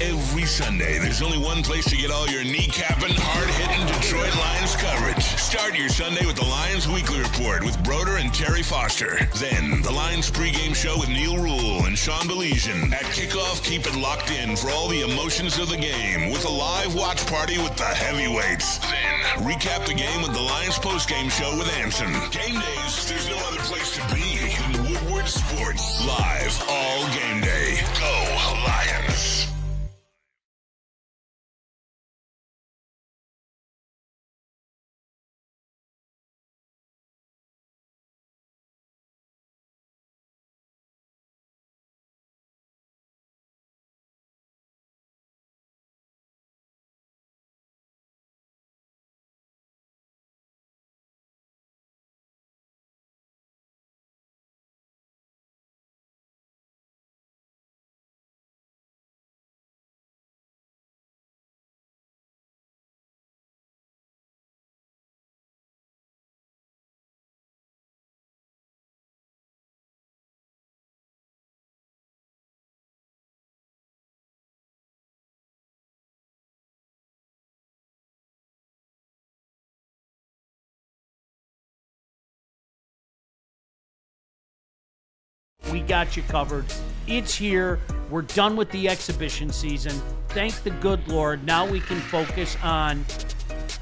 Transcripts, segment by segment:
Every Sunday, there's only one place to get all your kneecapping, hard-hitting Detroit Lions coverage. Start your Sunday with the Lions Weekly Report with Broder and Terry Foster. Then, the Lions pregame show with Neil Rule and Sean Baligian. At kickoff, keep it locked in for all the emotions of the game with a live watch party with the heavyweights. Then, recap the game with the Lions postgame show with Anson. Game days, there's no other place to be than Woodward Sports. Live all game day. Go Lions. We got you covered. It's here. We're done with the exhibition season. Thank the good Lord. Now we can focus on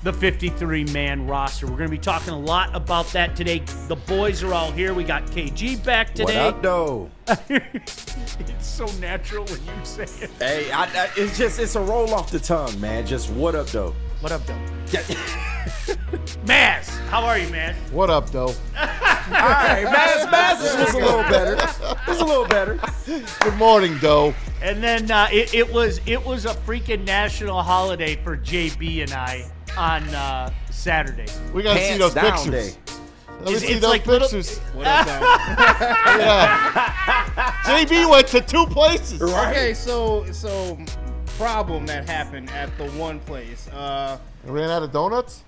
the 53-man roster. We're going to be talking a lot about that today. The boys are all here. We got KG back today. What up, though? It's so natural when you say it. Hey, it's a roll off the tongue, man. Just what up, though? What up, though? Maz, how are you, man? What up, though? All right, Maz was a little better. It was a little better. Good morning, though. And then it was a freaking national holiday for JB and I on Saturday. We got to see those down pictures. day. Let me see It's those like pictures. What up, though? Yeah. JB went to 2 places. Okay, so problem that happened at the one place. Ran out of donuts?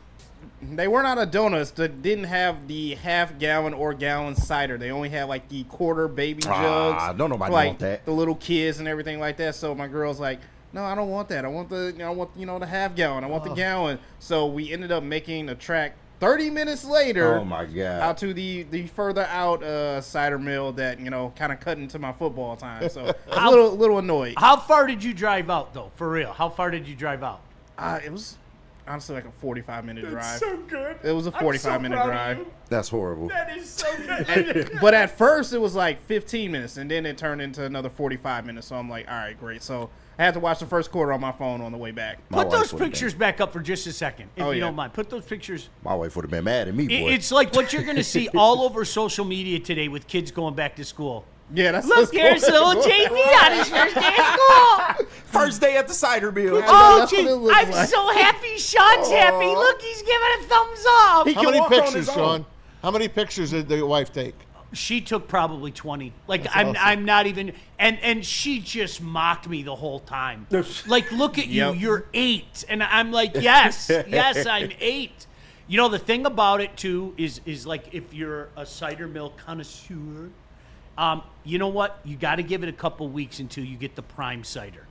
They weren't out of donuts. They didn't have the half-gallon or gallon cider. They only had like the quarter baby jugs. Don't nobody for, like, want that. The little kids and everything like that. So my girl's like, no, I don't want that. I want the half gallon. I want the gallon. So we ended up making a track 30 minutes later. Oh my God. Out to the further out cider mill that kind of cut into my football time. So a little annoyed. How far did you drive out, though? For real, how far did you drive out? It was honestly like a 45-minute drive. So good. It was a 45-minute drive. That's horrible. That is so good. But at first it was like 15 minutes, and then it turned into another 45 minutes. So I'm like, all right, great. So I had to watch the first quarter on my phone on the way back. Put those pictures back up for just a second, if you yeah. don't mind. Put those pictures. My wife would have been mad at me, boy. It's like what you're going to see all over social media today with kids going back to school. Yeah, that's Look, there's little JB on his first day of school. First day at the cider mill. Oh, that's what gee, it looks I'm like. so happy. Sean's happy. Look, he's giving a thumbs up. He How can many walk on pictures, his own. Sean? How many pictures did the wife take? She took probably 20. Like, That's I'm awesome. I'm not even, and she just mocked me the whole time. Like, look at you, Yep. you're 8. And I'm like, yes, I'm 8. You know, the thing about it, too, is like if you're a cider mill connoisseur, you know what? You got to give it a couple weeks until you get the prime cider.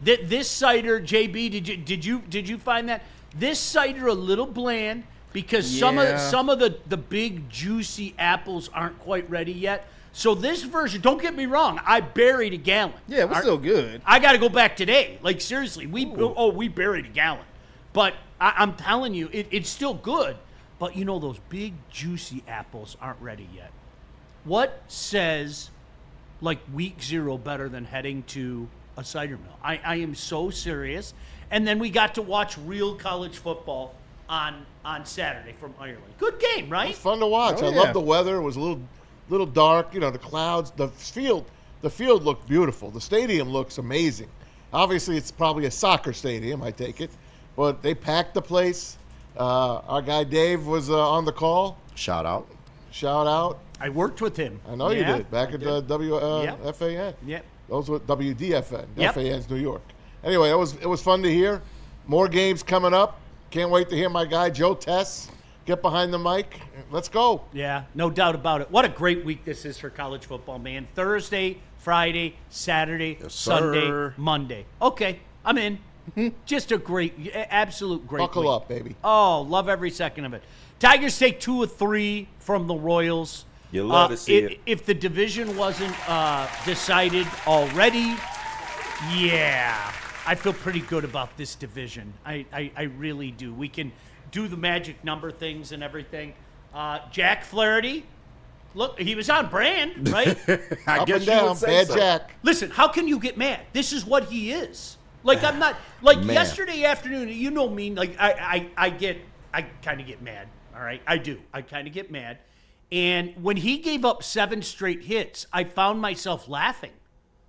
This cider, JB, did you find that? This cider a little bland because some of the big juicy apples aren't quite ready yet. So this version, don't get me wrong, I buried a gallon. Yeah, it was still good. I got to go back today. Like, seriously, we buried a gallon. But I'm telling you, it's still good. But, you know, those big, juicy apples aren't ready yet. What says, like, week 0 better than heading to a cider mill? I am so serious. And then we got to watch real college football on Saturday from Ireland. Good game, right? It's fun to watch. Oh, I yeah. love the weather. It was a little dark. You know, the clouds. The field looked beautiful. The stadium looks amazing. Obviously, it's probably a soccer stadium, I take it. But they packed the place. Our guy Dave was on the call. Shout out. Shout out. I worked with him. I know you Yeah, did. Back I at did. FAN. Yep. Those were WDFN. Yep. FAN's New York. Anyway, it was fun to hear. More games coming up. Can't wait to hear my guy Joe Tess get behind the mic. Let's go. Yeah, no doubt about it. What a great week this is for college football, man. Thursday, Friday, Saturday, Sunday, sir. Monday. Okay, I'm in. Just a absolute great Buckle week. up, baby. Oh, love every second of it. Tigers take 2 of 3 from the Royals. You love to see it. If the division wasn't decided already, yeah, I feel pretty good about this division. I really do. We can do the magic number things and everything. Jack Flaherty, look, he was on brand, right? I Up guess and you down, would say bad so. Jack. Listen, how can you get mad? This is what he is. Like, I'm not, like, Man. yesterday afternoon, you know me, like, I kind of get mad, all right? I do. I kind of get mad. And when he gave up 7 straight hits, I found myself laughing.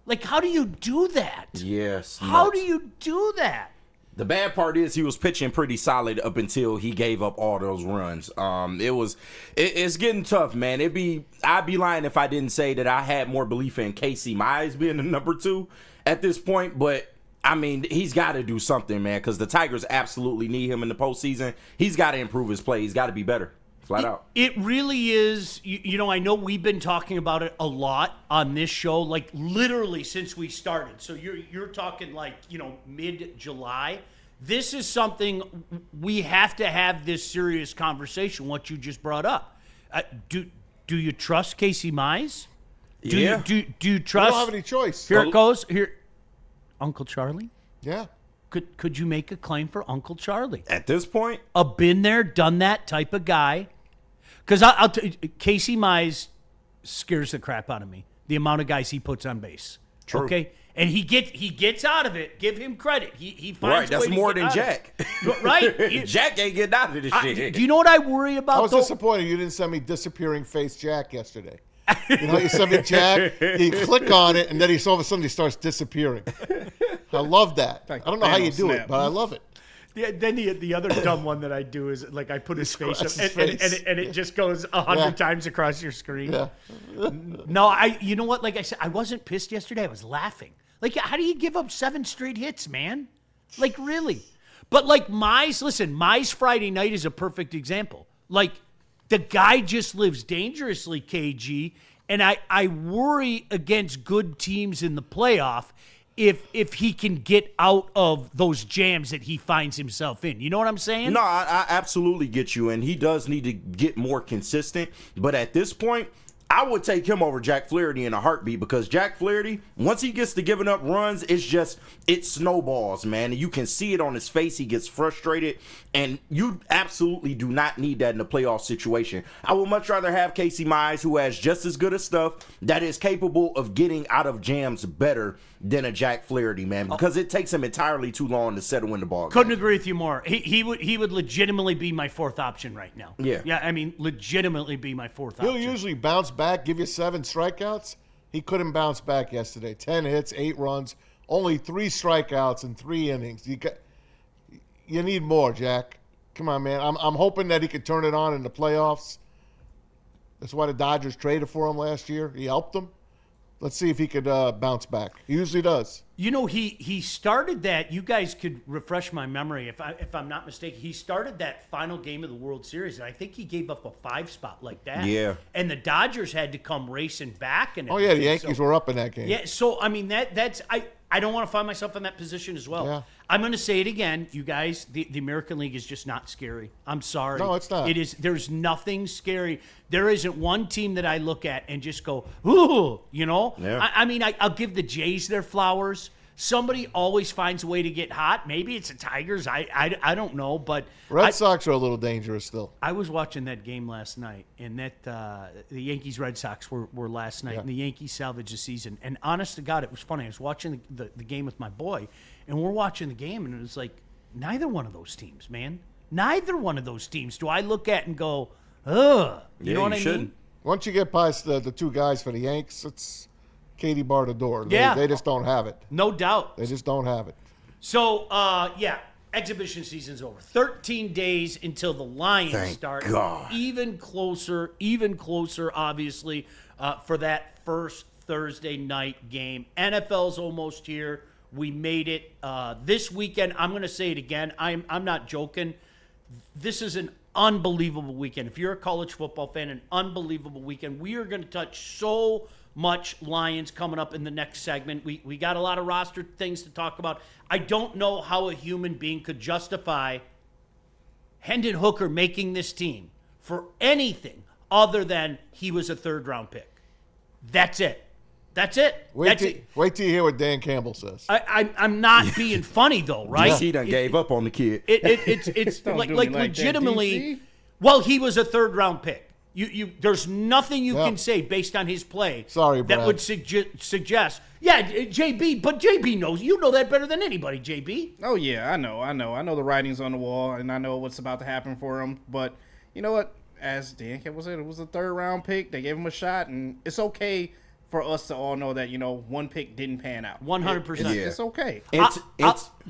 Like, how do you do that? Yes. How nuts. do you do that? The bad part is he was pitching pretty solid up until he gave up all those runs. It's getting tough, man. I'd be lying if I didn't say that I had more belief in Casey Mize being the number 2 at this point. But I mean, he's got to do something, man, because the Tigers absolutely need him in the postseason. He's got to improve his play. He's got to be better, flat out. It really is. You know, I know we've been talking about it a lot on this show, like literally since we started. So you're talking like, you know, mid-July. This is something we have to have this serious conversation, what you just brought up. Do you trust Casey Mize? Do Yeah. you You trust? don't have any choice. Here it goes. Here, Uncle Charlie. Yeah. Could you make a claim for Uncle Charlie? At this point, A been there, done that type of guy. Because Casey Mize scares the crap out of me. The amount of guys he puts on base. True. Okay, and he gets out of it. Give him credit. He finds right, a that's way to more get than out of Jack. it. Right. Jack ain't getting out of this shit. Do you know what I worry about? I was though? disappointed you didn't send me disappearing face Jack yesterday. You know, you send me Jack, you click on it, and then all of a sudden he starts disappearing. I love that. I don't know how you do it, but I love it. Yeah, then the other dumb one that I do is like I put his face up His and face. it just goes 100 Yeah. times across your screen. Yeah. No, you know what? Like I said, I wasn't pissed yesterday. I was laughing. Like, how do you give up 7 straight hits, man? Like, really? But like Mize Friday night is a perfect example. Like, the guy just lives dangerously, KG, and I worry against good teams in the playoff if he can get out of those jams that he finds himself in. You know what I'm saying? No, I absolutely get you, and he does need to get more consistent. But at this point, I would take him over Jack Flaherty in a heartbeat, because Jack Flaherty, once he gets to giving up runs, it snowballs, man. And you can see it on his face. He gets frustrated, and you absolutely do not need that in a playoff situation. I would much rather have Casey Mize, who has just as good as stuff, that is capable of getting out of jams better than a Jack Flaherty, man, because it takes him entirely too long to settle in the ball. Couldn't agree with you more. He would legitimately be my 4th option right now. Yeah. Yeah, I mean, legitimately be my 4th He'll option. usually bounce back, give you 7 strikeouts. He couldn't bounce back yesterday. 10 hits, 8 runs, only 3 strikeouts in 3 innings. You need more, Jack. Come on, man. I'm hoping that he can turn it on in the playoffs. That's why the Dodgers traded for him last year. He helped them. Let's see if he could bounce back. He usually does. You know, he started that. You guys could refresh my memory if I'm not mistaken. He started that final game of the World Series, and I think he gave up a 5 spot like that. Yeah. And the Dodgers had to come racing back. And Oh, yeah, the everything. Yankees So- were up in that game. Yeah, so I mean that's I don't want to find myself in that position as well. Yeah. I'm going to say it again, you guys. The American League is just not scary. I'm sorry. No, it's not. It is. There's nothing scary. There isn't one team that I look at and just go, ooh, you know. Yeah. I mean, I'll give the Jays their flowers. Somebody always finds a way to get hot. Maybe it's the Tigers. I don't know, but Red Sox are a little dangerous still. I was watching that game last night, and that the Yankees-Red Sox were last night, Yeah. and the Yankees salvaged the season. And honest to God, it was funny. I was watching the game with my boy, and we're watching the game, and it was like, neither one of those teams, man. Neither one of those teams do I look at and go, ugh. You know what I mean? Once you get past the 2 guys for the Yanks, it's Katie bar the door. Yeah. They just don't have it. No doubt. They just don't have it. So, yeah, exhibition season's over. 13 days until the Lions Thank start. God. Even closer, obviously, for that first Thursday night game. NFL's almost here. We made it. This weekend, I'm going to say it again. I'm not joking. This is an unbelievable weekend. If you're a college football fan, an unbelievable weekend. We are going to touch so much Lions coming up in the next segment. We got a lot of roster things to talk about. I don't know how a human being could justify Hendon Hooker making this team for anything other than he was a third-round pick. That's it. That's it. Wait till you hear what Dan Campbell says. I'm not being funny though, right? DC done gave up on the kid. It's like legitimately. That, well, he was a third-round pick. There's nothing you can say based on his play. Sorry, Brad. that would suggest. Yeah, JB, but JB knows. You know that better than anybody, JB. Oh yeah, I know the writing's on the wall, and I know what's about to happen for him. But you know what? As Dan Campbell said, it was a third-round pick. They gave him a shot, and it's okay for us to all know that, one pick didn't pan out. 100%. It's okay.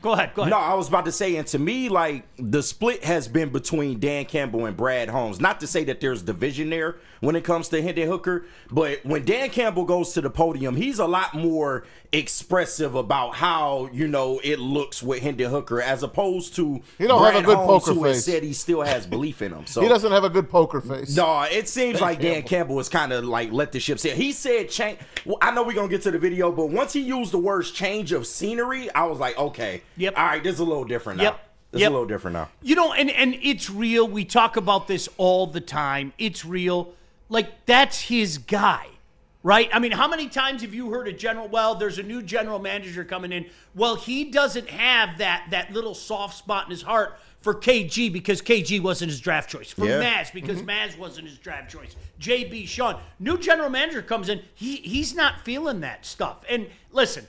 Go ahead. No, I was about to say, and to me, like, the split has been between Dan Campbell and Brad Holmes. Not to say that there's division there when it comes to Hendon Hooker, but when Dan Campbell goes to the podium, he's a lot more expressive about how, it looks with Hendon Hooker, as opposed to he don't Brad have a good Holmes, poker who face. has said he still has belief in him. So He doesn't have a good poker face. no, it seems like Dan Campbell is kind of like let the ship sail. He said change. Well, I know we're gonna get to the video, but once he used the words change of scenery, I was like, okay, Yep. all right, this is a little different now. Yep. It's a little different now. And it's real. We talk about this all the time. It's real. Like, that's his guy, right? I mean, how many times have you heard there's a new general manager coming in. Well, he doesn't have that little soft spot in his heart for KG because KG wasn't his draft choice. For Maz because Maz wasn't his draft choice. JB, Sean. New general manager comes in. He's not feeling that stuff. And listen,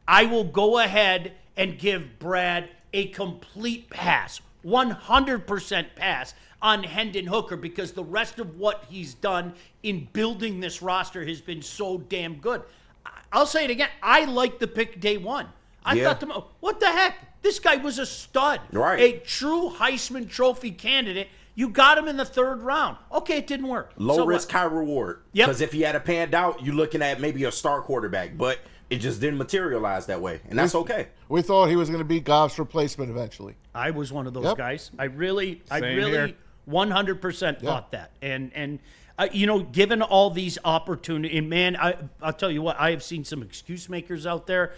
I will go ahead and give Brad a complete pass, 100% pass on Hendon Hooker, because the rest of what he's done in building this roster has been so damn good. I'll say it again. I like the pick day one. I thought to myself, what the heck? This guy was a stud. Right. A true Heisman Trophy candidate. You got him in the third round. Okay, it didn't work. Low risk, high reward. Yep. Because if he had a panned out, you're looking at maybe a star quarterback, but it just didn't materialize that way, and that's okay. We thought he was going to be Goff's replacement eventually. I was one of those guys. I really here. 100% thought that. And given all these opportunities, and man, I'll tell you what, I have seen some excuse makers out there.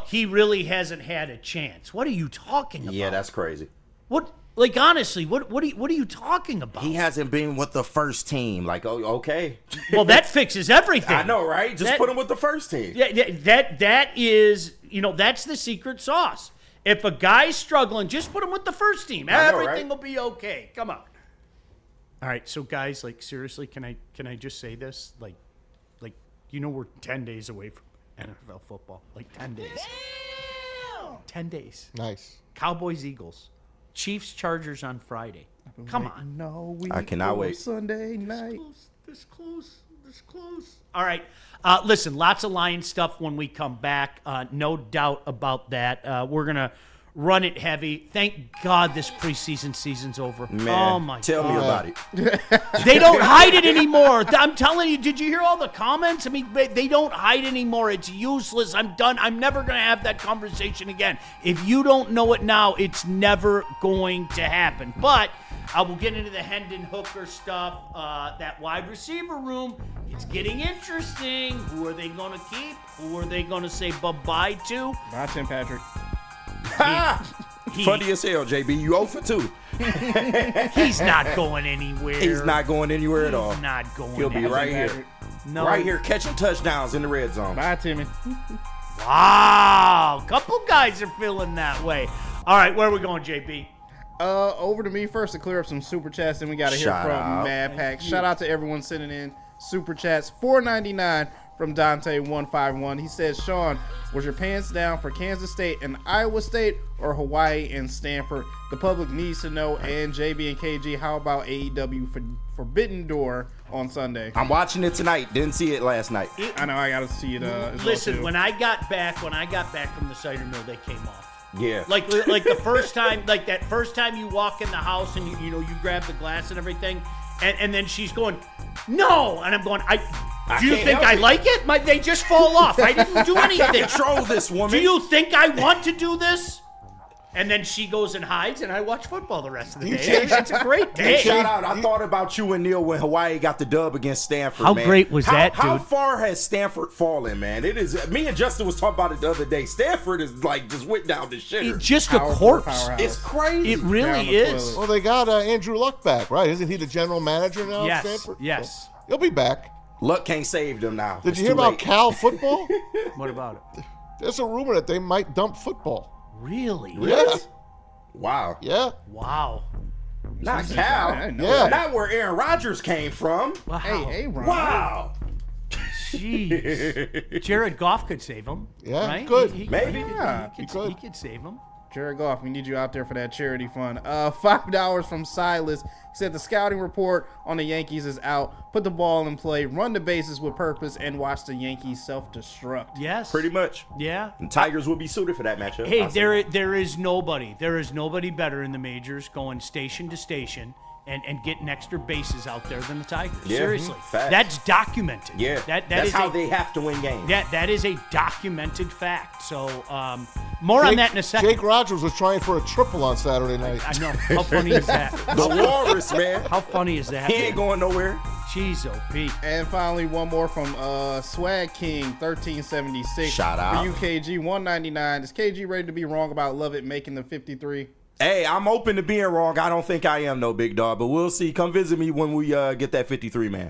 He really hasn't had a chance. What are you talking about? Yeah, that's crazy. What? Like, honestly, what are you talking about? He hasn't been with the first team. Like, okay. Well, that fixes everything. I know, right? Just put him with the first team. Yeah, that is, that's the secret sauce. If a guy's struggling, just put him with the first team. Everything will be okay. Come on. All right, so guys, like, seriously, can I just say this? Like, we're 10 days away from NFL football. Like 10 days. Damn! 10 days. Nice. Cowboys, Eagles. Chiefs, Chargers on Friday. Come on. No, I cannot wait. Sunday night. This close. All right. Listen, lots of Lions stuff when we come back. No doubt about that. We're going to run it heavy. Thank God this preseason season's over. Man, oh, my tell God. me about it. They don't hide it anymore. I'm telling you, did you hear all the comments? I mean, they don't hide anymore. It's useless. I'm done. I'm never going to have that conversation again. If you don't know it now, it's never going to happen. But I will get into the Hendon Hooker stuff. That wide receiver room, it's getting interesting. Who are they going to keep? Who are they going to say bye-bye to? Bye, Tim Patrick. Funny as hell, JB. You 0 for 2. He's not going anywhere. He's not going anywhere at all. He's not going He'll be anywhere. right here. No. Right here catching touchdowns in the red zone. Bye, Timmy. Wow. A couple guys are feeling that way. All right, where are we going, JB? Over to me first to clear up some super chats, and we got to hear Shout from out. Mad Pack. Shout out to everyone sending in super chats. $4.99 from Dante151. He says, Sean, was your pants down for Kansas State and Iowa State or Hawaii and Stanford? The public needs to know. And JB and KG, how about AEW for Forbidden Door on Sunday? I'm watching it tonight. Didn't see it last night. I know I got to see it. As Listen, well too. when I got back from the cider mill, they came off. Yeah. Like the first time, like that first time you walk in the house and you grab the glass and everything, and then she's going, no, and I'm going, do you can't think help I it. like it? They just fall off. I didn't do anything. Control this woman. Do you think I want to do this? And then she goes and hides, and I watch football the rest of the You day. changed- It's a great day. Shout out. I thought about you and Neil when Hawaii got the dub against Stanford, How man. great was that, How dude? far has Stanford fallen, man? It is. Me and Justin was talking about it the other day. Stanford is like just went down the shitter. It's just a Powerful corpse. powerhouse. It's crazy. It Down really the is. toilet. Well, they got Andrew Luck back, right? Isn't he the general manager now Yes, at Stanford? yes. So he'll be back. Luck can't save them now. Did It's you hear too about late. Cal football? What about it? There's a rumor that they might dump football. Really? Yeah. Wow. Yeah. Wow. Not I Cal. didn't know Yeah. Not where Aaron Rodgers came from. Wow. Hey, Ron. Wow. Jeez. Jared Goff could save him. Yeah, right? could. Maybe. He could. could save him. Jared Goff, we need you out there for that charity fund. $5 from Silas. He said the scouting report on the Yankees is out. Put the ball in play, run the bases with purpose, and watch the Yankees self-destruct. Yes. Pretty much. Yeah. And Tigers will be suited for that matchup. Hey, I'll say that. there is nobody better in the majors going station to station and getting extra bases out there than the Tigers. Yeah, Seriously. facts. That's documented. Yeah. That That's is how they have to win games. that is a documented fact. So more on that in a second. Jake Rogers was trying for a triple on Saturday night. I know. How funny is that? The Walrus, man. How funny is that? He ain't going nowhere. Jeez, Pete. And finally, one more from Swag King 1376. Shout out. For UKG 199. Is KG ready to be wrong about Love It making the 53? Hey, I'm open to being wrong. I don't think I am, no big dog, but we'll see. Come visit me when we get that 53, man.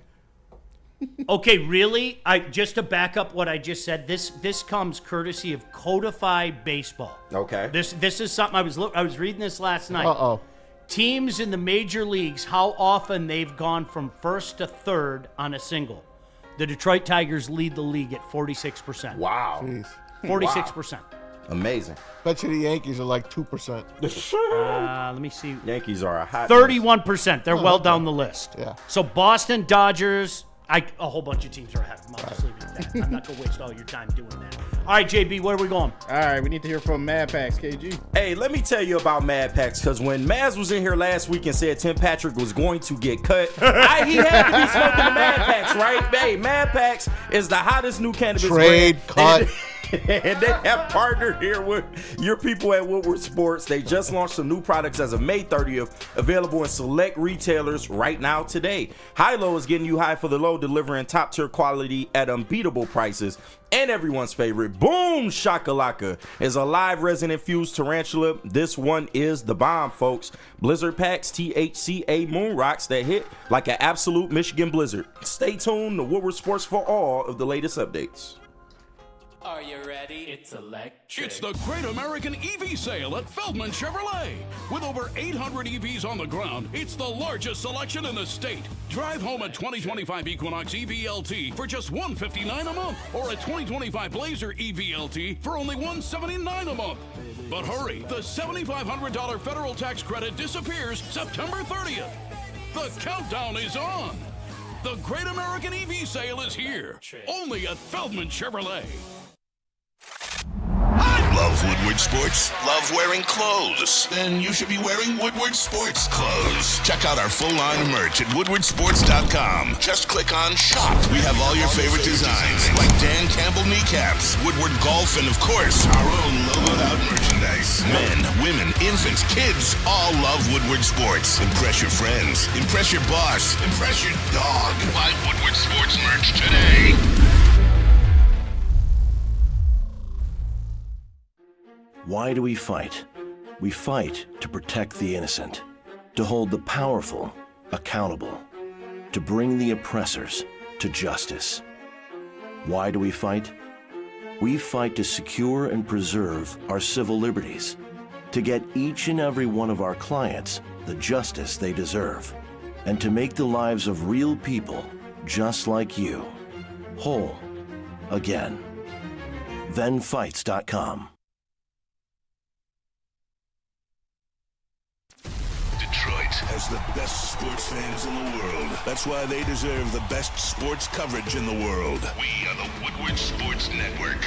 Okay, really? Just to back up what I just said, this comes courtesy of Codified Baseball. Okay. This is something I was reading this last night. Uh-oh. Teams in the major leagues, how often they've gone from first to third on a single. The Detroit Tigers lead the league at 46%. Wow. Jeez. 46%. Amazing. Bet you the Yankees are like 2%. Let me see. Yankees are a hot 31%. They're well down the list. Yeah. So Boston, Dodgers, a whole bunch of teams are ahead of them. I'll just leave it at that. I'm not going to waste all your time doing that. All right, JB, where are we going? All right, we need to hear from Mad Packs, KG. Hey, let me tell you about Mad Packs, because when Maz was in here last week and said Tim Patrick was going to get cut, he had to be smoking the Mad Packs, right? Hey, Mad Packs is the hottest new cannabis Trade, brand. cut. And they have partnered here with your people at Woodward Sports. They just launched some new products as of May 30th, available in select retailers right now today. High-Low is getting you high for the low, delivering top-tier quality at unbeatable prices. And everyone's favorite, Boom Shakalaka, is a live resin-infused tarantula. This one is the bomb, folks. Blizzard packs, THCA moon rocks that hit like an absolute Michigan blizzard. Stay tuned to Woodward Sports for all of the latest updates. Are you ready? It's electric. It's the Great American EV Sale at Feldman Chevrolet. With over 800 EVs on the ground, it's the largest selection in the state. Drive home a 2025 Equinox EVLT for just $159 a month, or a 2025 Blazer EVLT for only $179 a month. But hurry, the $7,500 federal tax credit disappears September 30th. The countdown is on. The Great American EV Sale is here, only at Feldman Chevrolet. Love Woodward Sports? Love wearing clothes? Then you should be wearing Woodward Sports clothes. Check out our full line of merch at woodwardsports.com. Just click on shop. We have all your favorite designs, like Dan Campbell kneecaps, Woodward golf, and of course, our own logoed out merchandise. Men, women, infants, kids all love Woodward Sports. Impress your friends. Impress your boss. Impress your dog. Buy Woodward Sports merch today. Why do we fight? We fight to protect the innocent, to hold the powerful accountable, to bring the oppressors to justice. Why do we fight? We fight to secure and preserve our civil liberties, to get each and every one of our clients the justice they deserve, and to make the lives of real people just like you whole again. ThenFights.com. Detroit has the best sports fans in the world. That's why they deserve the best sports coverage in the world. We are the Woodward Sports Network.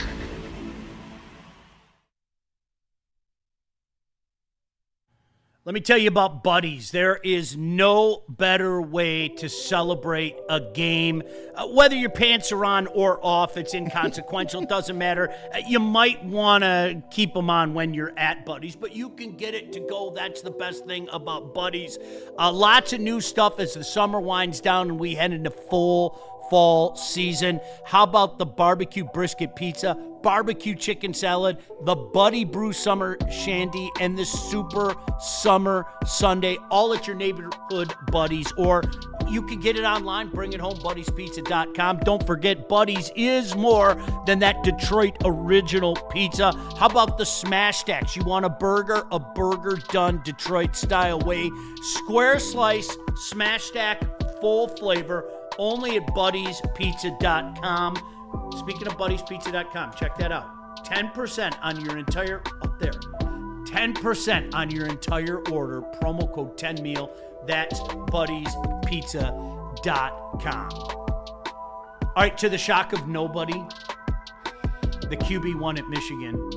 Let me tell you about Buddies. There is no better way to celebrate a game. Whether your pants are on or off, it's inconsequential. It doesn't matter. You might want to keep them on when you're at Buddies, but you can get it to go. That's the best thing about Buddies. Lots of new stuff as the summer winds down and we head into full fall season. How about the barbecue brisket pizza, barbecue chicken salad, the Buddy Brew Summer Shandy, and the Super Summer Sundae, all at your neighborhood Buddies. Or you can get it online, bring it home, buddiespizza.com. Don't forget, Buddies is more than that Detroit original pizza. How about the Smash Stacks? You want a burger done Detroit-style way. Square slice, Smash Stack, full flavor, only at buddiespizza.com. Speaking of buddiespizza.com, check that out. 10% on your entire, up there, 10% on your entire order. Promo code 10meal. That's buddiespizza.com. All right, to the shock of nobody, the QB1 at Michigan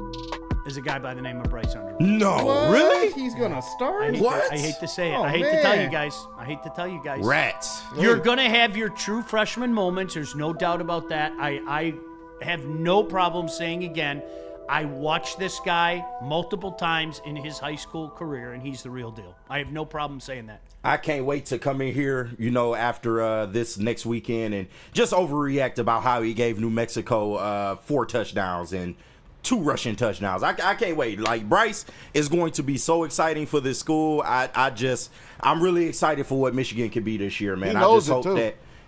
is a guy by the name of Bryce Underwood. No, What? really? He's gonna start? What? I hate to say it. Oh, I hate to tell man. you guys. I hate to tell you guys. Rats. You're going to have your true freshman moments. There's no doubt about that. I have no problem saying again, I watched this guy multiple times in his high school career, and he's the real deal. I have no problem saying that. I can't wait to come in here, after this next weekend and just overreact about how he gave New Mexico 4 touchdowns and 2 rushing touchdowns. I can't wait. Like, Bryce is going to be so exciting for this school. I'm really excited for what Michigan can be this year, man. He knows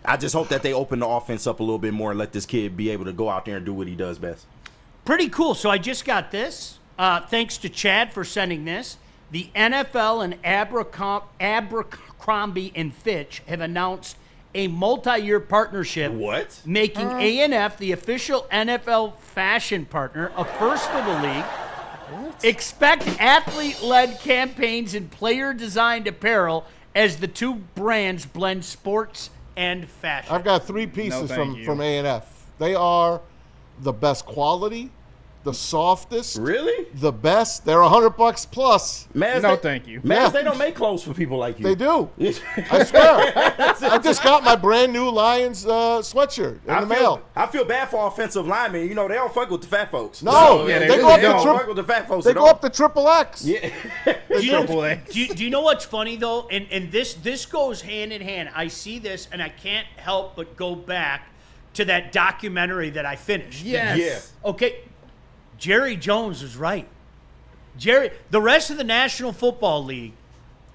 I just hope that they open the offense up a little bit more and let this kid be able to go out there and do what he does best. Pretty cool. So I just got this. Thanks to Chad for sending this. The NFL and Abercrombie and Fitch have announced a multi-year partnership. What? Making A&F the official NFL fashion partner, a first for the league. What? Expect athlete-led campaigns and player-designed apparel as the two brands blend sports and fashion. I've got 3 pieces thank you. from A&F. They are the best quality, the softest, Really? the best. They're $100 plus. Man, No, thank you. Man, Yeah. they don't make clothes for people like you. They do. I swear. I just got my brand new Lions sweatshirt in the mail. I feel bad for offensive linemen. They don't fuck with the fat folks. No, Yeah, they, they go up really to don't. fuck triple. with the fat folks. They at go all. up to triple X. Yeah. Do you, know, Triple A. do you know what's funny though? And this goes hand in hand. I see this and I can't help but go back to that documentary that I finished. Yes. Yeah. Okay, Jerry Jones was right. The rest of the National Football League,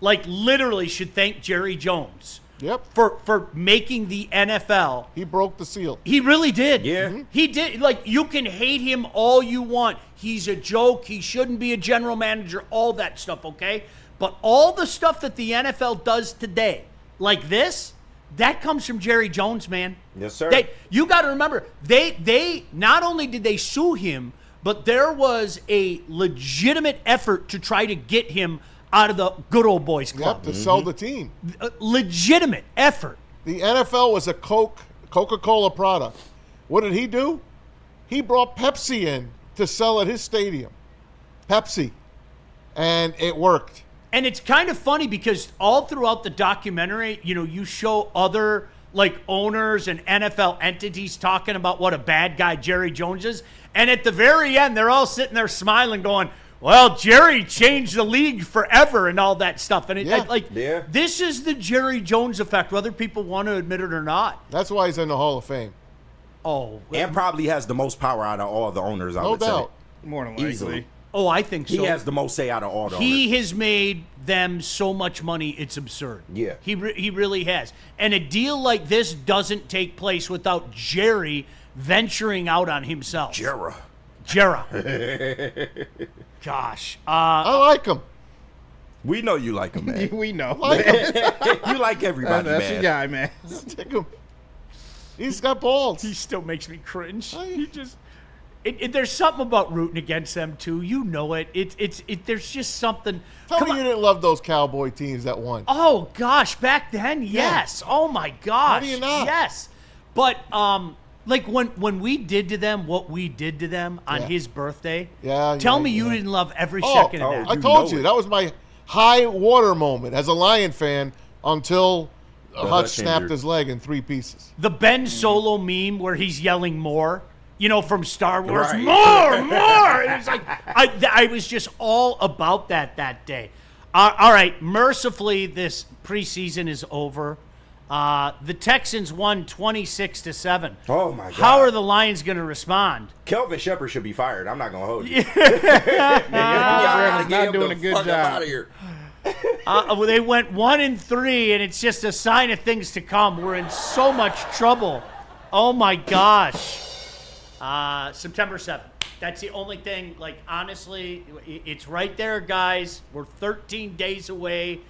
like, literally should thank Jerry Jones Yep. for making the NFL. He broke the seal. He really did. Yeah. He did. Like, you can hate him all you want. He's a joke. He shouldn't be a general manager, all that stuff, okay? But all the stuff that the NFL does today, like this, that comes from Jerry Jones, man. Yes, sir. You got to remember, they not only did they sue him, but there was a legitimate effort to try to get him out of the good old boys club. Yep, to sell the team. A legitimate effort. The NFL was a Coca-Cola product. What did he do? He brought Pepsi in to sell at his stadium. Pepsi. And it worked. And it's kind of funny because all throughout the documentary, you show other owners and NFL entities talking about what a bad guy Jerry Jones is. And at the very end, they're all sitting there smiling going, well, Jerry changed the league forever and all that stuff. And this is the Jerry Jones effect, whether people want to admit it or not. That's why he's in the Hall of Fame. Oh, And probably has the most power out of all the owners, I No would doubt. More than likely. Easily. oh, I think so. He has the most say out of all the owners. He has made them so much money, it's absurd. Yeah. He really has. And a deal like this doesn't take place without Jerry venturing out on himself. Jera. Gosh. I like him. We know you like him, man. We know. You like everybody, That's man. your guy, man. Take him. He's got balls. He still makes me cringe. He just... there's something about rooting against them, too. You know it. There's just something... Tell me you didn't love those Cowboy teams that won. Oh, gosh. Back then, yes. Oh, my gosh. How do you not? Yes. But, when we did to them what we did to them on Yeah. his birthday, Yeah, tell yeah, me you yeah. didn't love every Oh, second of that. I you told know you. it. That was my high water moment as a Lion fan until Hutch Hutch snapped injured. his leg in 3 pieces. The Ben Solo meme where he's yelling more, from Star Wars, Right. more. And it's like, I was just all about that day. All right, mercifully, this preseason is over. The Texans won 26-7. Oh, my God. How are the Lions going to respond? Kelvin Shepard should be fired. I'm not going to hold you. Brown's not doing a good Out job. of here. Well, they went 1-3, and it's just a sign of things to come. We're in so much trouble. Oh, my gosh. September 7th. That's the only thing. Like, honestly, it's right there, guys. We're 13 days away.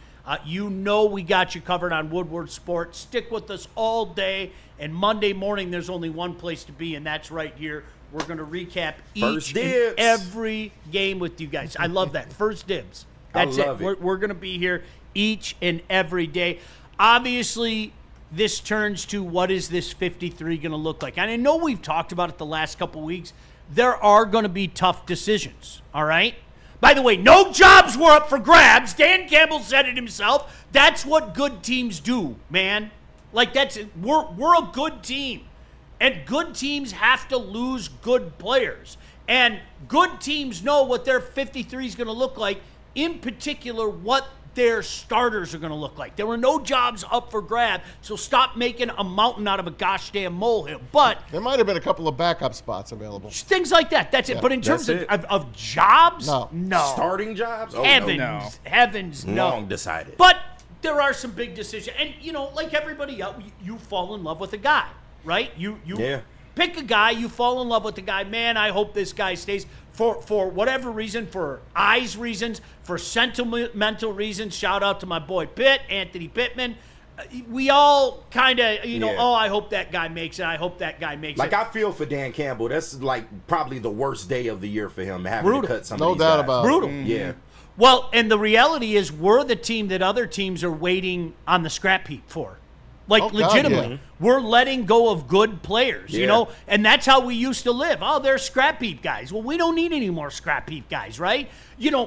We got you covered on Woodward Sports. Stick with us all day. And Monday morning, there's only one place to be, and that's right here. We're going to recap each and every game with you guys. I love that. First dibs. That's I love it. We're going to be here each and every day. Obviously, this turns to what is this 53 going to look like? And I know we've talked about it the last couple weeks. There are going to be tough decisions, all right? By the way, no jobs were up for grabs. Dan Campbell said it himself. That's what good teams do, man. Like, we're a good team. And good teams have to lose good players. And good teams know what their 53 is going to look like, in particular what their starters are going to look like. There were no jobs up for grab, so stop making a mountain out of a gosh damn molehill. But There might have been a couple of backup spots available. things like that, that's it. But in terms that's of jobs, No. Starting jobs? Oh, Heavens, no. Long decided. But there are some big decisions. And, like everybody else, you fall in love with a guy, right? You pick a guy, you fall in love with the guy. Man, I hope this guy stays for whatever reason, for eyes reasons, for sentimental reasons. Shout out to my boy Pitt, Anthony Pittman. We all kind of, I hope that guy makes it. I hope that guy makes it. I feel for Dan Campbell. That's probably the worst day of the year for him, having to cut some of No these doubt guys. about Brutal. it. Yeah. Well, and the reality is we're the team that other teams are waiting on the scrap heap for. Like, Oh, God, legitimately. yeah. We're letting go of good players, and that's how we used to live. Oh, they're scrap heap guys. Well, we don't need any more scrap heap guys, right?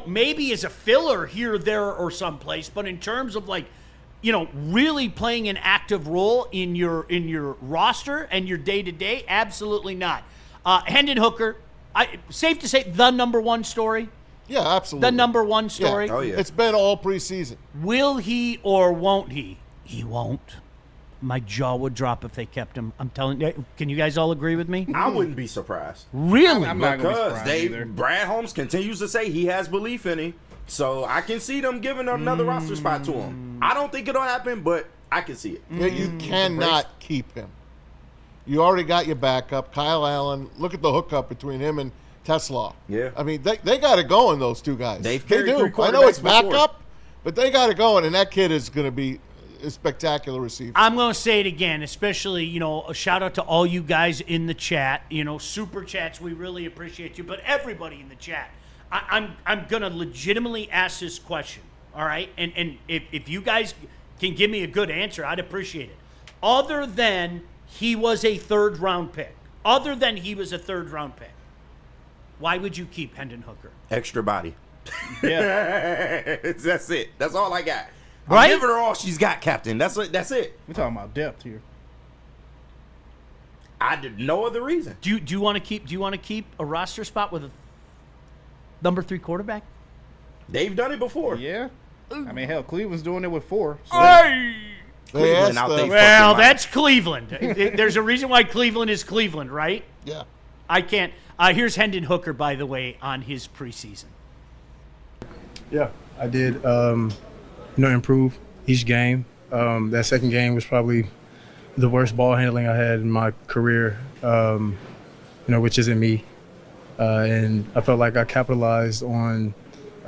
Maybe as a filler here, there, or someplace, but in terms of really playing an active role in your roster and your day-to-day, absolutely not. Hendon Hooker, safe to say, the number one story? Yeah, absolutely. The number one story? Oh, yeah. It's been all preseason. Will he or won't he? He won't. My jaw would drop if they kept him. I'm telling you. Can you guys all agree with me? I wouldn't be surprised. Really? I'm not gonna be Because surprised either. Brad Holmes continues to say he has belief in him. So I can see them giving another roster spot to him. I don't think it'll happen, but I can see it. Yeah, you cannot keep him. You already got your backup, Kyle Allen. Look at the hookup between him and Tesla. Yeah. I mean, they got it going, those two guys. They've They carried do. three I know it's quarterbacks before. backup, but they got it going, and that kid is going to be a spectacular receiver. I'm going to say it again, especially, a shout out to all you guys in the chat. Super chats, we really appreciate you. But everybody in the chat, I'm going to legitimately ask this question, all right? And if you guys can give me a good answer, I'd appreciate it. Other than he was a third-round pick, why would you keep Hendon Hooker? Extra body. Yeah. That's it. That's all I got. Right? I'm giving her all she's got, Captain. That's it. We're talking about depth here. I did no other reason. Do you want to keep a roster spot with a number 3 quarterback? They've done it before. Yeah. I mean, hell, Cleveland's doing it with 4. So. They Cleveland asked out there. Well, that's Cleveland. There's a reason why Cleveland is Cleveland, right? Yeah. I can't. Here's Hendon Hooker, by the way, on his preseason. Yeah, I did, improve each game. That second game was probably the worst ball handling I had in my career, which isn't me. And I felt like I capitalized on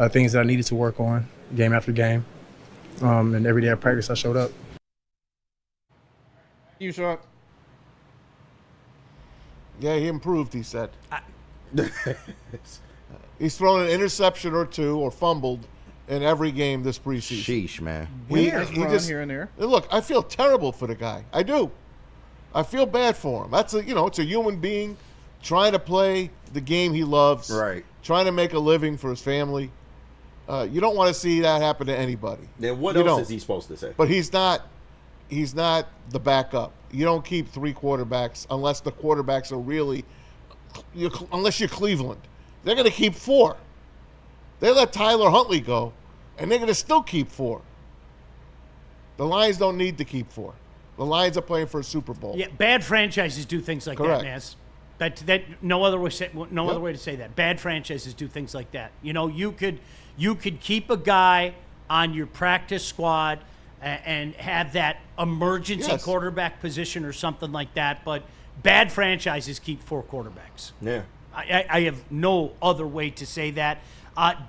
things that I needed to work on game after game. And every day at practice, I showed up. You, Sean? Yeah, he improved, he said. He's thrown an interception or two or fumbled in every game this preseason. Sheesh, man. He Run just here and there. Look, I feel terrible for the guy. I do. I feel bad for him. That's it's a human being trying to play the game he loves. Right. Trying to make a living for his family. You don't want to see that happen to anybody. Then what You else don't. is he supposed to say? But he's not the backup. You don't keep 3 quarterbacks unless the quarterbacks are really unless you're Cleveland. They're going to keep 4. They let Tyler Huntley go, and they're going to still keep 4. The Lions don't need to keep 4. The Lions are playing for a Super Bowl. Yeah, bad franchises do things like Correct. that, Naz. That no other way other way to say that. Bad franchises do things like that. You know, you could keep a guy on your practice squad and have that emergency quarterback position or something like that, but bad franchises keep 4 quarterbacks. Yeah. I have no other way to say that.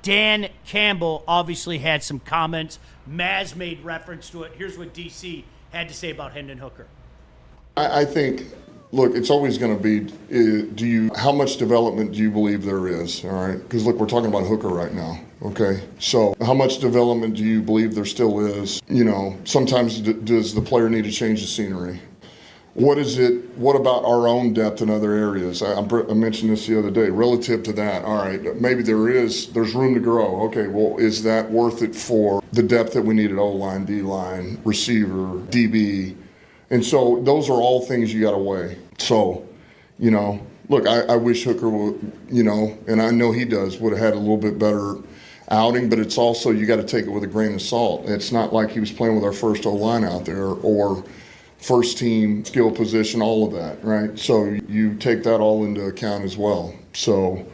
Dan Campbell obviously had some comments. Maz made reference to it. Here's what DC had to say about Hendon Hooker. I think, look, it's always going to be, how much development do you believe there is, all right? Because, look, we're talking about Hooker right now, okay? So how much development do you believe there still is? You know, sometimes does the player need to change the scenery? What about our own depth in other areas? I mentioned this the other day. Relative to that, all right, maybe there's room to grow. Okay, well, is that worth it for the depth that we need at O-line, D-line, receiver, DB? And so those are all things you got to weigh. So, you know, look, I wish Hooker would, you know, and I know he does, would have had a little bit better outing, but it's also, you got to take it with a grain of salt. It's not like he was playing with our first O-line out there or first team skill position, all of that, right? So you take that all into account as well. So,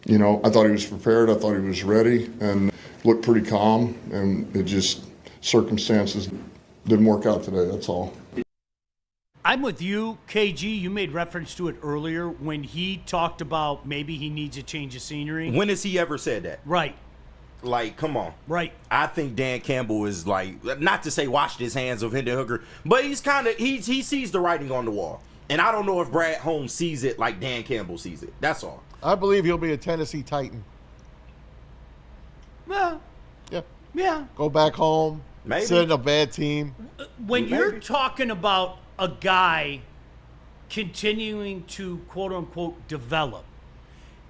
you know, I thought he was prepared. I thought he was ready and looked pretty calm, and it just, circumstances didn't work out today, that's all. I'm with you, KG. You made reference to it earlier when he talked about maybe he needs a change of scenery. When has he ever said that? Right. Like, come on. Right. I think Dan Campbell is like, not to say washed his hands of Hendon Hooker, but he's kind of, he sees the writing on the wall. And I don't know if Brad Holmes sees it like Dan Campbell sees it. That's all. I believe he'll be a Tennessee Titan. Well, Yeah. yeah. Go back home. Maybe. Sit in a bad team. When you're talking about a guy continuing to quote unquote develop,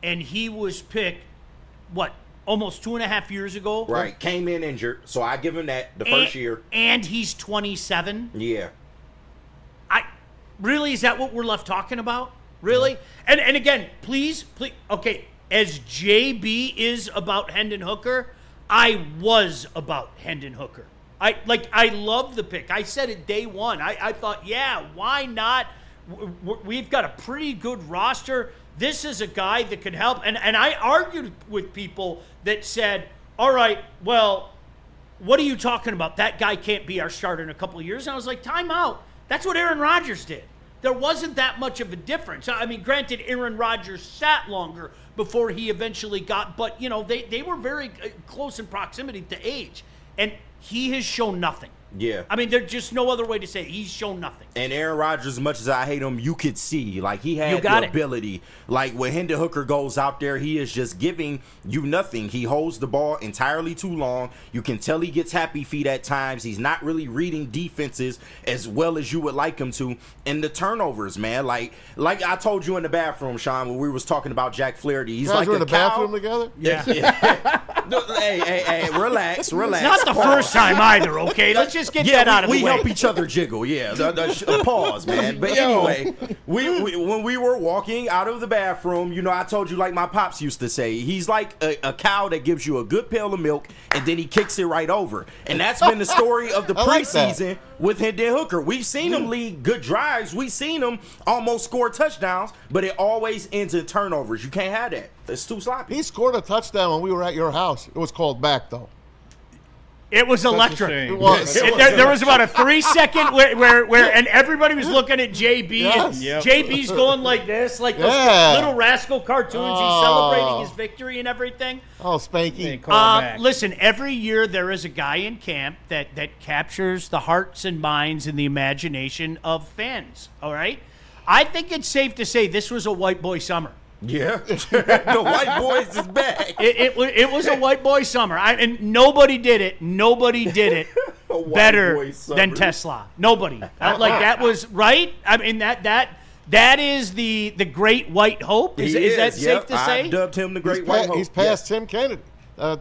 and he was picked, what, almost 2.5 years ago? Right. Came in injured, so I give him that the first year. And he's 27. Yeah. Really, is that what we're left talking about? Really? And again, please, okay, as JB is about Hendon Hooker, I was about Hendon Hooker. I love the pick. I said it day one. I thought, yeah, why not? We've got a pretty good roster. This is a guy that could help. And I argued with people that said, all right, well, what are you talking about? That guy can't be our starter in a couple of years. And I was like, time out. That's what Aaron Rodgers did. There wasn't that much of a difference. I mean, granted, Aaron Rodgers sat longer before he eventually got, but, you know, they were very close in proximity to age. And he has shown nothing. Yeah. I mean, there's just no other way to say it. He's shown nothing. And Aaron Rodgers, as much as I hate him, you could see, like, he had the ability. Like, when Hendon Hooker goes out there, he is just giving you nothing. He holds the ball entirely too long. You can tell he gets happy feet at times. He's not really reading defenses as well as you would like him to. And the turnovers, man, like I told you in the bathroom, Sean, when we was talking about Jack Flaherty. He's like were in a the cow. bathroom together? Yeah. Hey, relax. It's not the first time either, okay? Let's just get that out of the way. We help each other jiggle, yeah. Pause, man. But anyway, when we were walking out of the bathroom, you know, I told you, like my pops used to say, he's like a cow that gives you a good pail of milk and then he kicks it right over. And that's been the story of the preseason with Hendon Hooker. We've seen him lead good drives. We've seen him almost score touchdowns, but it always ends in turnovers. You can't have that. It's too sloppy. He scored a touchdown when we were at your house. It was called back, though. It was electric. It was. There was about a 3-second where and everybody was looking at JB. Yes. And JB's going like this, like those Little Rascal cartoons. He's celebrating his victory and everything. Oh, Spanky. Listen, every year there is a guy in camp that captures the hearts and minds and the imagination of fans. All right? I think it's safe to say this was a white boy summer. Yeah, the white boys is back. It was a white boy summer, and nobody did it. Nobody did it better than Tesla. Nobody. That was right. I mean that is the great white hope. Is that safe to say? I've dubbed him the great white hope. He's past Tim Kennedy.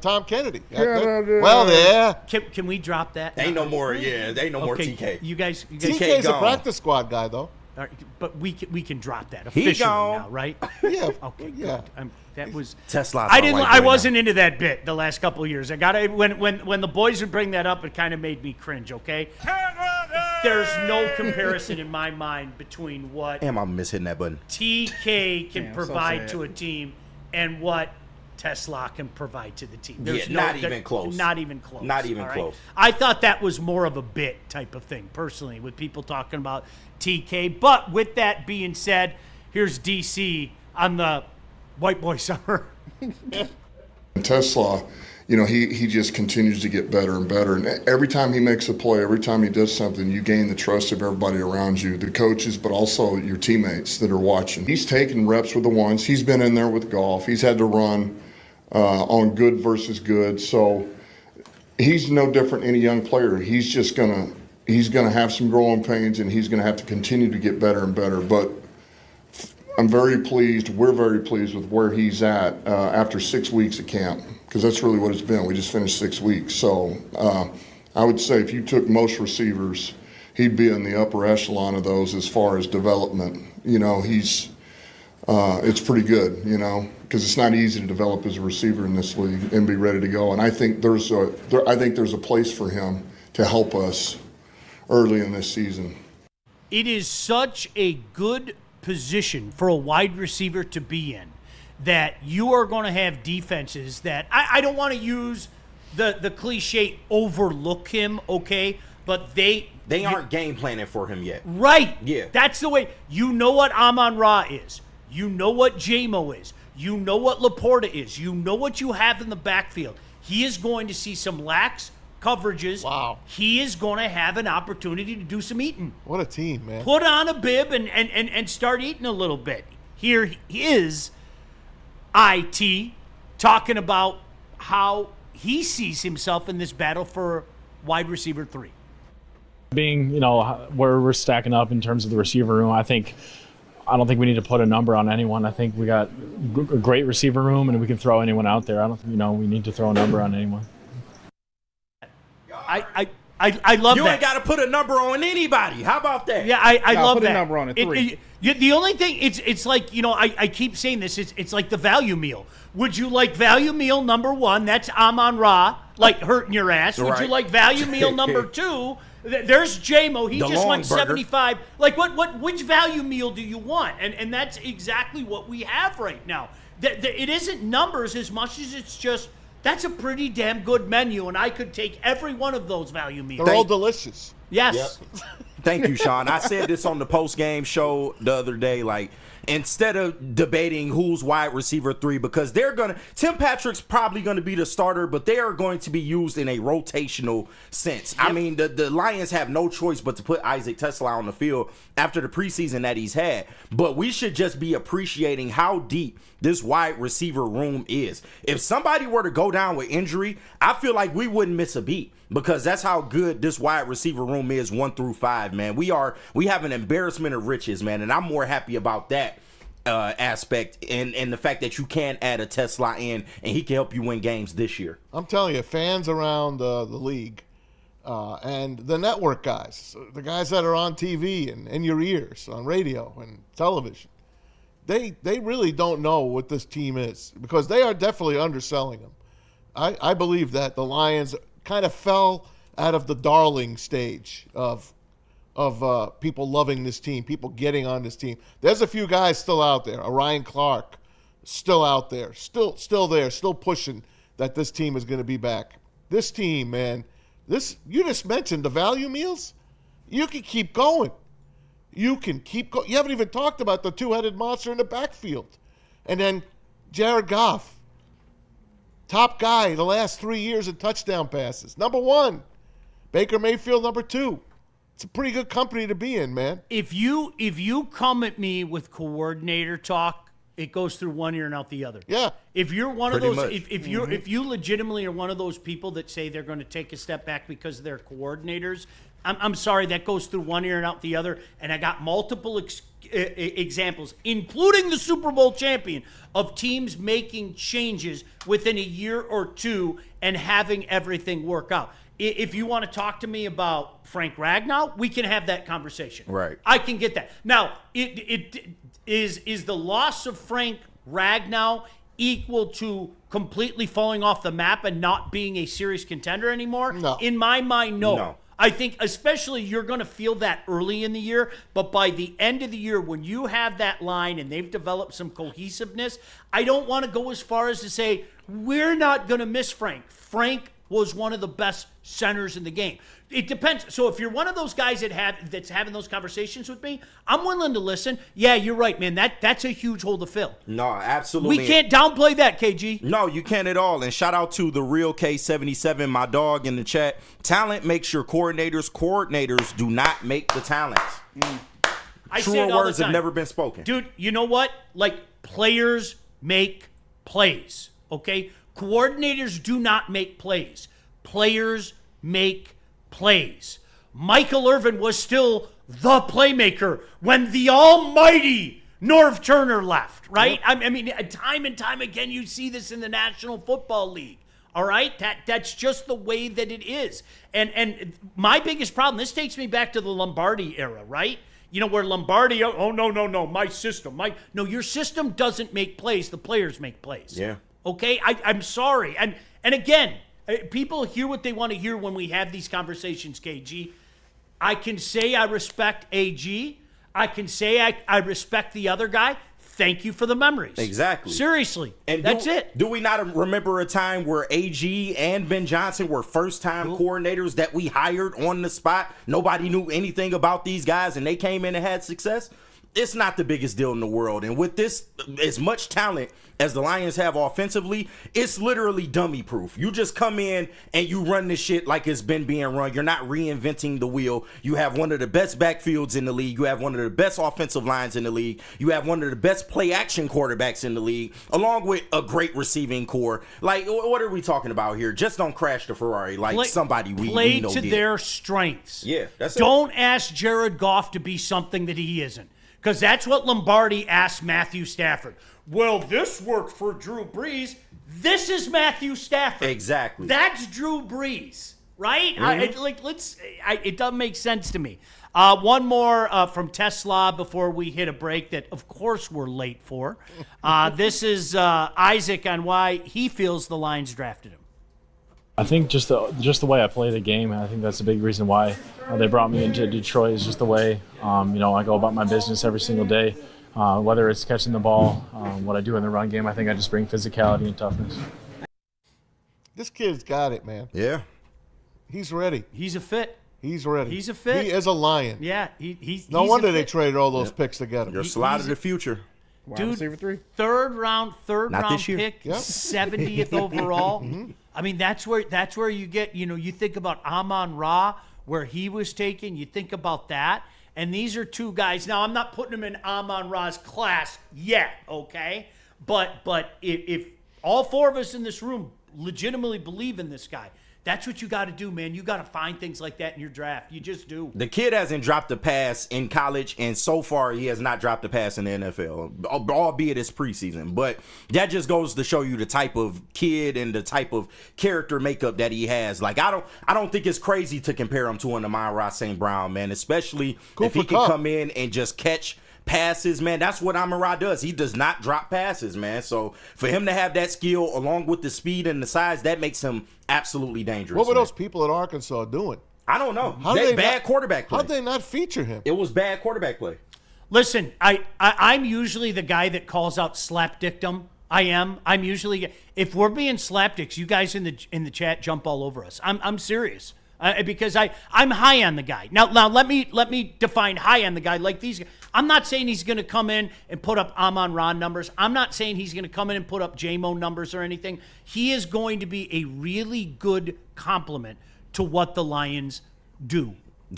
Tom Kennedy. Well, yeah. Can we drop that? Ain't no more. Yeah, they ain't no more TK. You guys TK's a gone. practice squad guy, though. all right, but we can drop that He officially gone. now, right? Yeah. Okay, Yeah. good. That was Tesla's I our didn't. white I boy wasn't now. into that bit the last couple of years. I got it when the boys would bring that up. It kind of made me cringe. Okay, there's no comparison in my mind between what Damn, I'm mishitting that button. TK can Damn, so provide sad. to a team and what Tesla can provide to the team. There's Yeah, not even close. Not even close. Not even all right? close. I thought that was more of a bit type of thing, personally, with people talking about TK. But with that being said, here's DC on the White Boy Summer. Tesla, you know, he just continues to get better and better. And every time he makes a play, every time he does something, you gain the trust of everybody around you, the coaches, but also your teammates that are watching. He's taken reps with the ones. He's been in there with golf. He's had to run on good versus good. So he's no different than any young player. He's just gonna have some growing pains, and he's gonna have to continue to get better and better. But I'm very pleased. We're very pleased with where he's at after 6 weeks of camp, because that's really what it's been. We just finished 6 weeks. So I would say if you took most receivers, he'd be in the upper echelon of those as far as development. You know, it's pretty good, you know, because it's not easy to develop as a receiver in this league and be ready to go. And I think there's a place for him to help us early in this season. It is such a good position for a wide receiver to be in that you are going to have defenses that I don't want to use the cliche overlook him, okay, but they aren't game planning for him yet. Right. Yeah. That's the way. You know what Amon-Ra is. You know what J-Mo is. You know what Laporta is. You know what you have in the backfield. He is going to see some lax coverages. Wow. He is going to have an opportunity to do some eating. What a team, man. Put on a bib and start eating a little bit. Here is IT talking about how he sees himself in this battle for wide receiver 3. Being, you know, where we're stacking up in terms of the receiver room, I don't think we need to put a number on anyone. I think we got a great receiver room and we can throw anyone out there. I don't think, we need to throw a number on anyone. I love You that. ain't got to put a number on anybody. How about that? Yeah, I love put that. a number on it, 3. The only thing, it's like, I keep saying this, it's like the value meal. Would you like value meal number 1? That's Amon-Ra, like hurting your ass. Would you Right. like value meal number 2? There's J-Mo. He The just long went burger. 75. Like, which value meal do you want? And that's exactly what we have right now. It isn't numbers as much as it's just, that's a pretty damn good menu, and I could take every one of those value meals. They're all delicious. Yes. Thank you, Sean. I said this on the post-game show the other day, like, instead of debating who's wide receiver 3, because Tim Patrick's probably going to be the starter, but they are going to be used in a rotational sense. Yep. I mean, the Lions have no choice but to put Isaac Tesla on the field after the preseason that he's had. But we should just be appreciating how deep this wide receiver room is. If somebody were to go down with injury, I feel like we wouldn't miss a beat, because that's how good this wide receiver room is 1 through 5, man. We have an embarrassment of riches, man, and I'm more happy about that aspect and the fact that you can add a Tesla in and he can help you win games this year. I'm telling you, fans around the league and the network guys, the guys that are on TV and in your ears, on radio and television, they really don't know what this team is, because they are definitely underselling them. I believe that the Lions kind of fell out of the darling stage of people loving this team, people getting on this team. There's a few guys still out there. Ryan Clark, still out there, still there, still pushing that this team is going to be back. This team, man, you just mentioned the value meals. You can keep going. You can keep going. You haven't even talked about the two-headed monster in the backfield. And then Jared Goff, top guy the last 3 years in touchdown passes. Number 1. Baker Mayfield, number 2. It's a pretty good company to be in, man. If you come at me with coordinator talk, it goes through one ear and out the other. Yeah. If you're one Pretty of those, much. if you legitimately are one of those people that say they're going to take a step back because they're coordinators, I'm sorry, that goes through one ear and out the other. And I got multiple examples, including the Super Bowl champion, of teams making changes within a year or two and having everything work out. If you want to talk to me about Frank Ragnow, we can have that conversation. Right. I can get that. Now, it is the loss of Frank Ragnow equal to completely falling off the map and not being a serious contender anymore? No. In my mind, no. No. I think especially you're going to feel that early in the year, but by the end of the year, when you have that line and they've developed some cohesiveness, I don't want to go as far as to say we're not going to miss Frank. Frank was one of the best centers in the game. It depends. So if you're one of those guys that's having those conversations with me, I'm willing to listen. Yeah, you're right, man. That's a huge hole to fill. No, absolutely. We can't downplay that, KG. No, you can't at all. And shout out to the real K77, my dog in the chat. Talent makes your coordinators. Coordinators do not make the talents. I say Truer it all words the have time. never been spoken. Dude, you know what? Like, players make plays, okay? Coordinators do not make plays. Players make plays. Michael Irvin was still the playmaker when the almighty Norv Turner left, right? Yep. I mean, time and time again, you see this in the National Football League. All right? That's just the way that it is. And my biggest problem, this takes me back to the Lombardi era, right? You know, where Lombardi, oh, no, my system. No, your system doesn't make plays. The players make plays. Yeah. Okay? I'm sorry. And again, people hear what they want to hear when we have these conversations, KG. I can say I respect AG. I can say I respect the other guy. Thank you for the memories. Exactly. Seriously. And that's it. Do we not remember a time where AG and Ben Johnson were first-time coordinators that we hired on the spot? Nobody knew anything about these guys, and they came in and had success? It's not the biggest deal in the world. And with this, as much talent as the Lions have offensively, it's literally dummy proof. You just come in and you run this shit like it's been being run. You're not reinventing the wheel. You have one of the best backfields in the league. You have one of the best offensive lines in the league. You have one of the best play action quarterbacks in the league, along with a great receiving core. Like, what are we talking about here? Just don't crash the Ferrari like somebody we know to did. their strengths. Yeah, that's it. Don't ask Jared Goff to be something that he isn't. Because that's what Lombardi asked Matthew Stafford. Well, this worked for Drew Brees. This is Matthew Stafford. Exactly. That's Drew Brees, right? Mm-hmm. It doesn't make sense to me. One more from Tesla before we hit a break that, of course, we're late for. This is Isaac on why he feels the Lions drafted him. I think just the way I play the game, I think that's a big reason why they brought me into Detroit, is just the way I go about my business every single day. Whether it's catching the ball, what I do in the run game, I think I just bring physicality and toughness. This kid's got it, man. Yeah. He's ready. He's a fit. He's ready. He's a fit. He is a Lion. Yeah, he's no he's wonder a they fit. traded all those picks to get him. Your slide of the future. Dude, receiver 3. third round Not this year. pick, Yep. 70th overall. I mean, that's where you get, you think about Amon-Ra, where he was taken. You think about that. And these are two guys. Now, I'm not putting them in Amon-Ra's class yet, okay? But if all four of us in this room legitimately believe in this guy, that's what you got to do, man. You got to find things like that in your draft. You just do. The kid hasn't dropped a pass in college, and so far he has not dropped a pass in the NFL, albeit it's preseason. But that just goes to show you the type of kid and the type of character makeup that he has. Like, I don't think it's crazy to compare him to an Amon-Ra St. Brown, man, especially if he can come in and just catch passes, man. That's what Amon-Ra does. He does not drop passes, man. So for him to have that skill along with the speed and the size, that makes him absolutely dangerous. What were man. those people at Arkansas doing? I don't know. They Bad quarterback play. How'd they not feature him? It was bad quarterback play. Listen, I'm usually the guy that calls out slapdickdom. I am. I'm usually, if we're being slapdicks, you guys in the chat jump all over us. I'm serious. Because I'm high on the guy. Now let me define high on the guy like these guys. I'm not saying he's going to come in and put up Amon-Ra numbers. I'm not saying he's going to come in and put up J-Mo numbers or anything. He is going to be a really good complement to what the Lions do.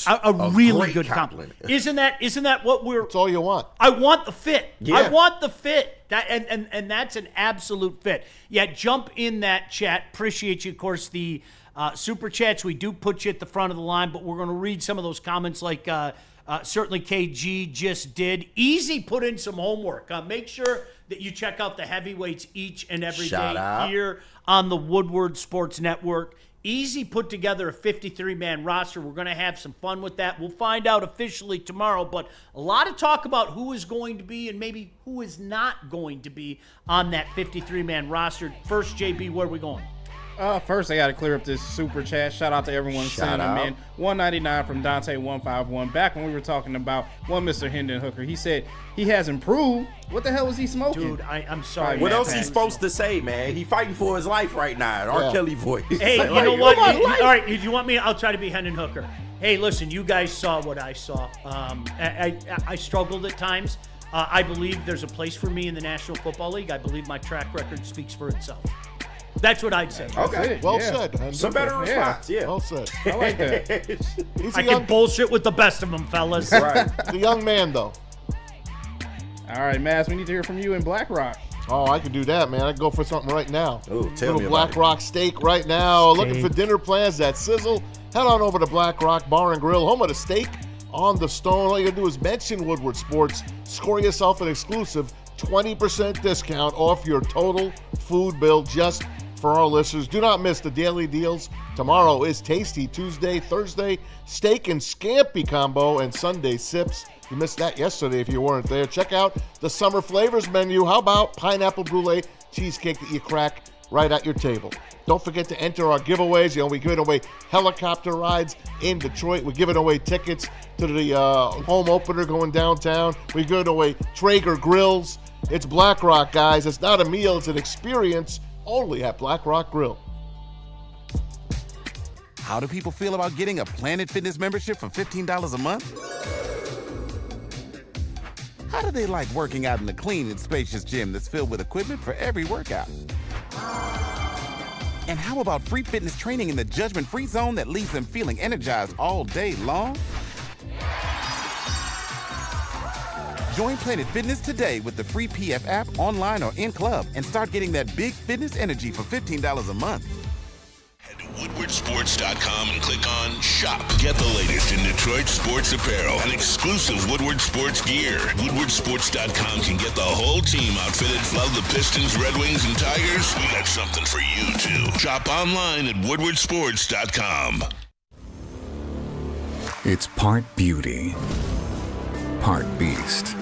A really good compliment. Isn't that what we're? That's all you want. I want the fit. Yeah. I want the fit. That and that's an absolute fit. Yeah, jump in that chat. Appreciate you, of course. The Super Chats, we do put you at the front of the line, but we're going to read some of those comments like certainly KG just did. Easy put in some homework. Make sure that you check out the heavyweights each and every Shout day out. here on the Woodward Sports Network. Easy put together a 53-man roster. We're going to have some fun with that. We'll find out officially tomorrow, but a lot of talk about who is going to be and maybe who is not going to be on that 53-man roster. First, JB, where are we going? First, I got to clear up this super chat. Shout out to everyone sending them in. 199 from Dante151. Back when we were talking about one Mr. Hendon Hooker, he said he has improved. What the hell was he smoking? Dude, I'm sorry. What else he supposed to say, man? He fighting for his life right now. R. Kelly voice. Hey, you know what? All right, if you want me, I'll try to be Hendon Hooker. Hey, listen, you guys saw what I saw. I struggled at times. I believe there's a place for me in the National Football League. I believe my track record speaks for itself. That's what I'd say. Okay. Well said. Some better response. Yeah. Well said. I like that. I can bullshit with the best of them, fellas. Right. The young man, though. All right, Maz, we need to hear from you in Black Rock. Oh, I could do that, man. I could go for something right now. Ooh, tell me Little about Black it. Rock steak right now. Looking for dinner plans that sizzle? Head on over to Black Rock Bar and Grill, home of the steak on the stone. All you gotta do is mention Woodward Sports. Score yourself an exclusive 20% discount off your total food bill just for our listeners. Do not miss the daily deals. Tomorrow is Tasty Tuesday, Thursday, steak and scampi combo, and Sunday sips. You missed that yesterday if you weren't there. Check out the summer flavors menu. How about pineapple brulee cheesecake that you crack right at your table? Don't forget to enter our giveaways. You know, we're giving away helicopter rides in Detroit. We're giving away tickets to the home opener going downtown. We're giving away Traeger grills. It's Black Rock, guys. It's not a meal. It's an experience only at Black Rock Grill. How do people feel about getting a Planet Fitness membership for $15 a month? How do they like working out in a clean and spacious gym that's filled with equipment for every workout? And how about free fitness training in the judgment-free zone that leaves them feeling energized all day long? Join Planet Fitness today with the free PF app, online or in club, and start getting that big fitness energy for $15 a month. Head to WoodwardSports.com and click on Shop. Get the latest in Detroit sports apparel and exclusive Woodward Sports gear. WoodwardSports.com can get the whole team outfitted. Love the Pistons, Red Wings, and Tigers? We got something for you, too. Shop online at WoodwardSports.com. It's part beauty, part beast.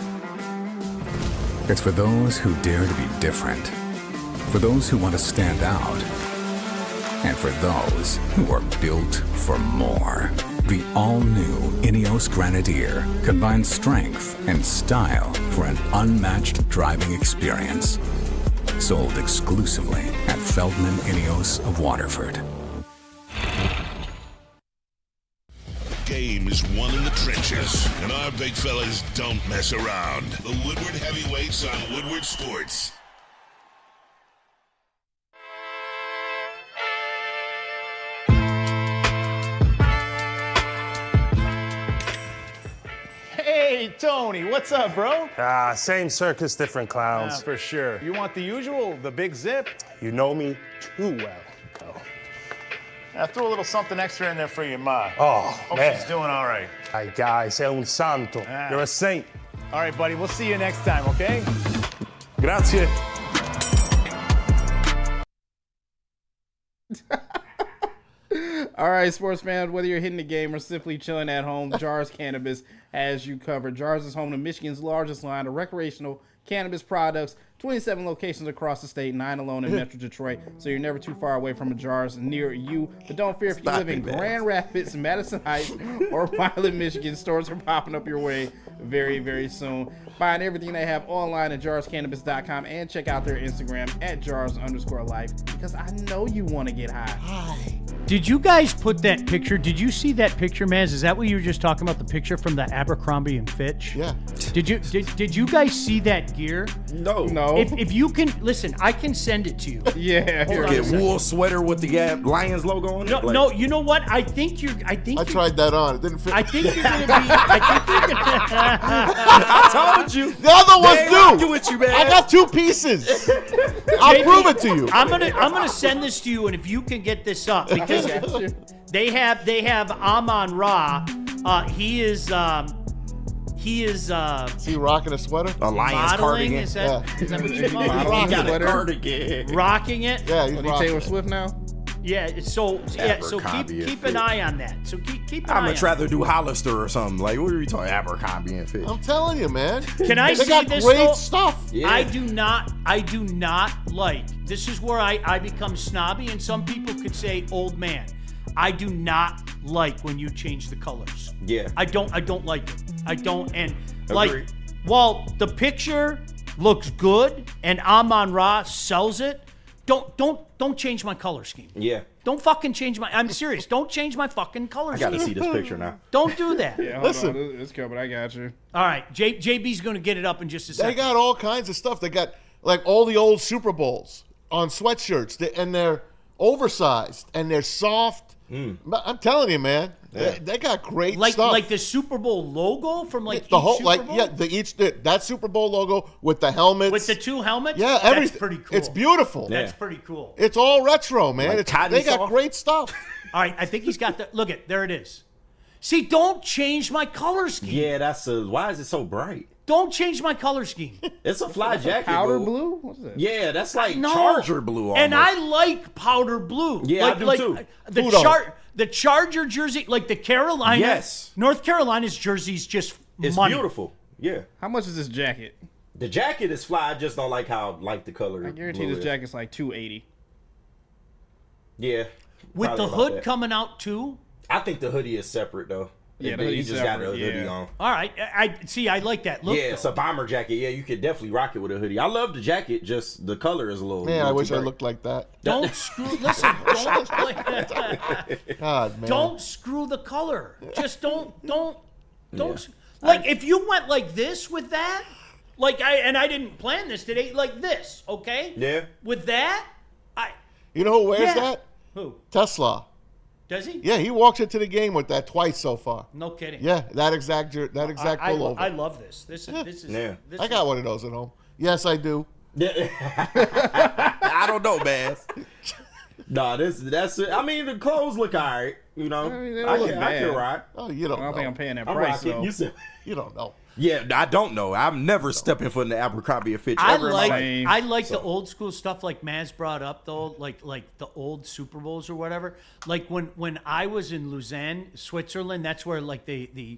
It's for those who dare to be different, for those who want to stand out, and for those who are built for more. The all-new Ineos Grenadier combines strength and style for an unmatched driving experience. Sold exclusively at Feldman Ineos of Waterford. Game is won in the trenches, and our big fellas don't mess around. The Woodward Heavyweights on Woodward Sports. Hey, Tony, what's up, bro? Same circus, different clowns. For sure. You want the usual, the big zip? You know me too well. I threw a little something extra in there for your ma. Oh, Hope man. she's doing all right. Ay, guy, sei un santo. You're a saint. All right, buddy, we'll see you next time, okay? Grazie. All right, sports fans, whether you're hitting the game or simply chilling at home, Jars Cannabis has you covered. Jars is home to Michigan's largest line of recreational cannabis products, 27 locations across the state, 9 alone in Metro Detroit, so you're never too far away from a Jars near you. But don't fear, if you live in Grand Rapids, Madison Heights, or Pilot, Michigan, stores are popping up your way very, very soon. Find everything they have online at jarscannabis.com and check out their Instagram at jars_life, because I know you want to get high. Did you guys put that picture? Did you see that picture, Maz? Is that what you were just talking about, the picture from the Abercrombie and Fitch? Yeah. Did you guys see that gear? No. If you can listen, I can send it to you. Yeah. Get wool sweater with the Lions logo on it. No, no. You know what? I tried that on. It didn't fit. I think you're gonna be. I told you. The other ones do. With you, man. I got 2 pieces. I'll prove it to you. I'm gonna send this to you, and if you can get this up, because they have Amon-Ra. He is. Is he rocking a sweater? A Lions modeling? cardigan. Is that what you call it? Modeling Got a sweater. cardigan. Rocking it. Yeah, he's What, he rocking Taylor it. Swift now? Yeah. So Abercrombie keep and an eye on that. So keep an I'd eye much on rather do Hollister or something. Like, what are you talking? Abercrombie and Fitch. I'm telling you, man. Can I they say got this great though? stuff. Yeah. I do not like. This is where I become snobby, and some people could say old man. I do not like when you change the colors. Yeah. I don't like it. I don't, and Agreed. like, while the picture looks good and Amon-Ra sells it, don't change my color scheme. Yeah. Don't fucking change my. I'm serious. Don't change my fucking color I scheme. got to see this picture now. Don't do that. Yeah, hold on. It's coming. I got you. All right, JB's gonna get it up in just a They second. got all kinds of stuff. They got like all the old Super Bowls on sweatshirts, and they're oversized and they're soft. But I'm telling you, man, they got great stuff. Like the Super Bowl logo from like the each whole, Super like Bowl? that Super Bowl logo with the helmets, with the 2 helmets. yeah, That's everything. pretty cool. It's beautiful. That's pretty cool. It's all retro, man. Like cotton They got soft? great stuff. All right, I think he's got the. Look at there it is. See, don't change my color scheme. Yeah, why is it so bright? Don't change my color scheme. It's a fly jacket. Powder boo. blue? What's that? Yeah, that's like No. Charger blue almost. And I like powder blue. Yeah, I do too. Who don't? The Charger jersey, like the Carolina, Yes. North Carolina's jersey's just It's money. beautiful. Yeah. How much is this jacket? The jacket is fly. I just don't like the color. I guarantee blue this is. jacket's like $280. Yeah. With probably the about hood that. coming out too. I think the hoodie is separate though. Yeah, the he hoodie's just got a separate, hoodie yeah. on. All right, I see. I like that look. Yeah, it's a bomber jacket. Yeah, you could definitely rock it with a hoodie. I love the jacket. Just the color is a little. Man, I little wish too I bright. looked like that. Don't screw. Listen, don't. God, man. Don't screw the color. Just don't. Yeah. Like if you went like this with that, like I didn't plan this today. Like this, okay? Yeah. With that, You know who wears Yeah. that? Who Tesla. does he? Yeah, he walks into the game with that twice so far. No kidding. Yeah, that exact pullover. I love this. This is. Yeah. This I got one of those at home. Yes, I do. I don't know, man. Nah, that's it. I mean, the clothes look alright. You know, I mean, they don't I look can bad. ride. Oh, you don't I don't know. think I'm paying that I'm price, rocking. though. You said, You don't know. yeah, I don't know. I'm never stepping foot in the Abercrombie and Fitch I ever in my life. like the old school stuff like Maz brought up though, like the old Super Bowls or whatever. Like when I was in Lausanne, Switzerland, that's where like the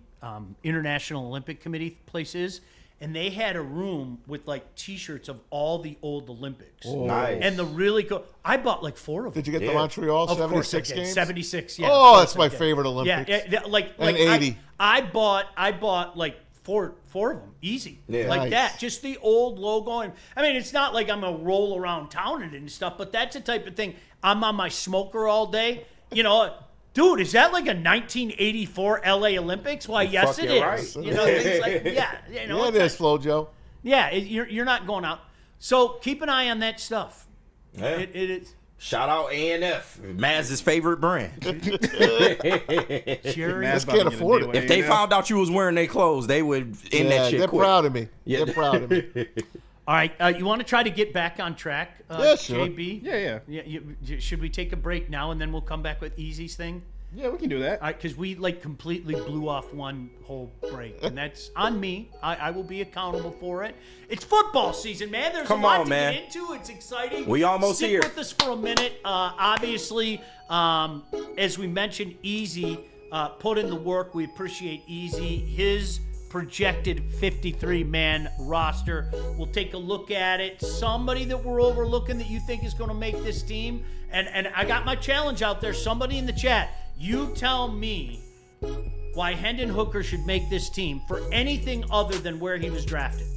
International Olympic Committee place is, and they had a room with like T-shirts of all the old Olympics. Nice. And the really cool. I bought like 4 of them. Did you get the Yeah. Montreal Of course I 76 did. games? 76, yeah. Oh, of that's course my I did. favorite Olympics. Yeah, like And 80. I bought like four of them, easy, Yeah. like Nice. that. Just the old logo, and I mean, it's not like I'm gonna roll around town in it and stuff, but that's the type of thing. I'm on my smoker all day, you know. Dude, is that like a 1984 LA Olympics? Why, yes, it Fucking is. right. You know, things like yeah, you know, Yeah, it it's is, Flojo. yeah. You're not going out, so keep an eye on that stuff. Yeah. It is. Shout out A&F, Maz's favorite brand. Jerry. Just can't afford it. If they found out you was wearing their clothes, they would end that shit they're quick. proud of me. Yeah. They're proud of me. All right, you want to try to get back on track, Yeah, sure. JB? Yeah. Should we take a break now and then we'll come back with Easy's thing? Yeah, we can do that. All right, because we like completely blew off one whole break, and that's on me. I will be accountable for it. It's football season, man. There's Come a lot on, to man. get into. It's exciting. We almost Stick here. with us for a minute. Obviously, as we mentioned, Easy put in the work. We appreciate Easy. His projected 53-man roster. We'll take a look at it. Somebody that we're overlooking that you think is going to make this team. And I got my challenge out there. Somebody in the chat, you tell me why Hendon Hooker should make this team for anything other than where he was drafted.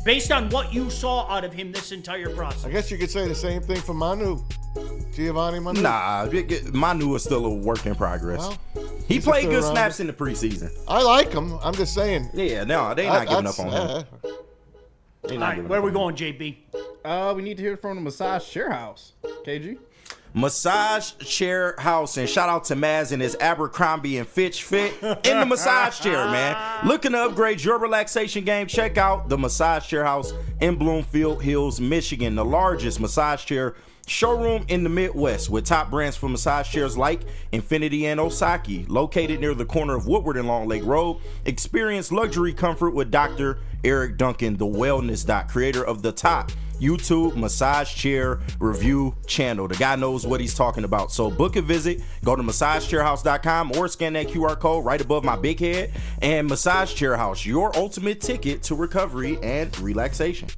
Based on what you saw out of him this entire process. I guess you could say the same thing for Manu. Giovanni Manu. Nah, Manu is still a work in progress. Well, He He's a played good third snaps in the preseason. I like him. I'm just saying. Yeah, no, they not giving up on him. All right, where are we going, JB? We need to hear from the Massage Chair House. KG? Massage Chair House, and shout out to Maz and his Abercrombie and Fitch fit in the massage chair, man. Looking to upgrade your relaxation game? Check out the Massage Chair House in Bloomfield Hills, Michigan, the largest massage chair showroom in the Midwest with top brands for massage chairs like Infinity and Osaki. Located near the corner of Woodward and Long Lake Road, experience luxury comfort with Dr. Eric Duncan, the wellness doc, creator of the top YouTube massage chair review channel. The guy knows what he's talking about. So book a visit, go to massagechairhouse.com or scan that QR code right above my big head. And Massage Chair House, your ultimate ticket to recovery and relaxation.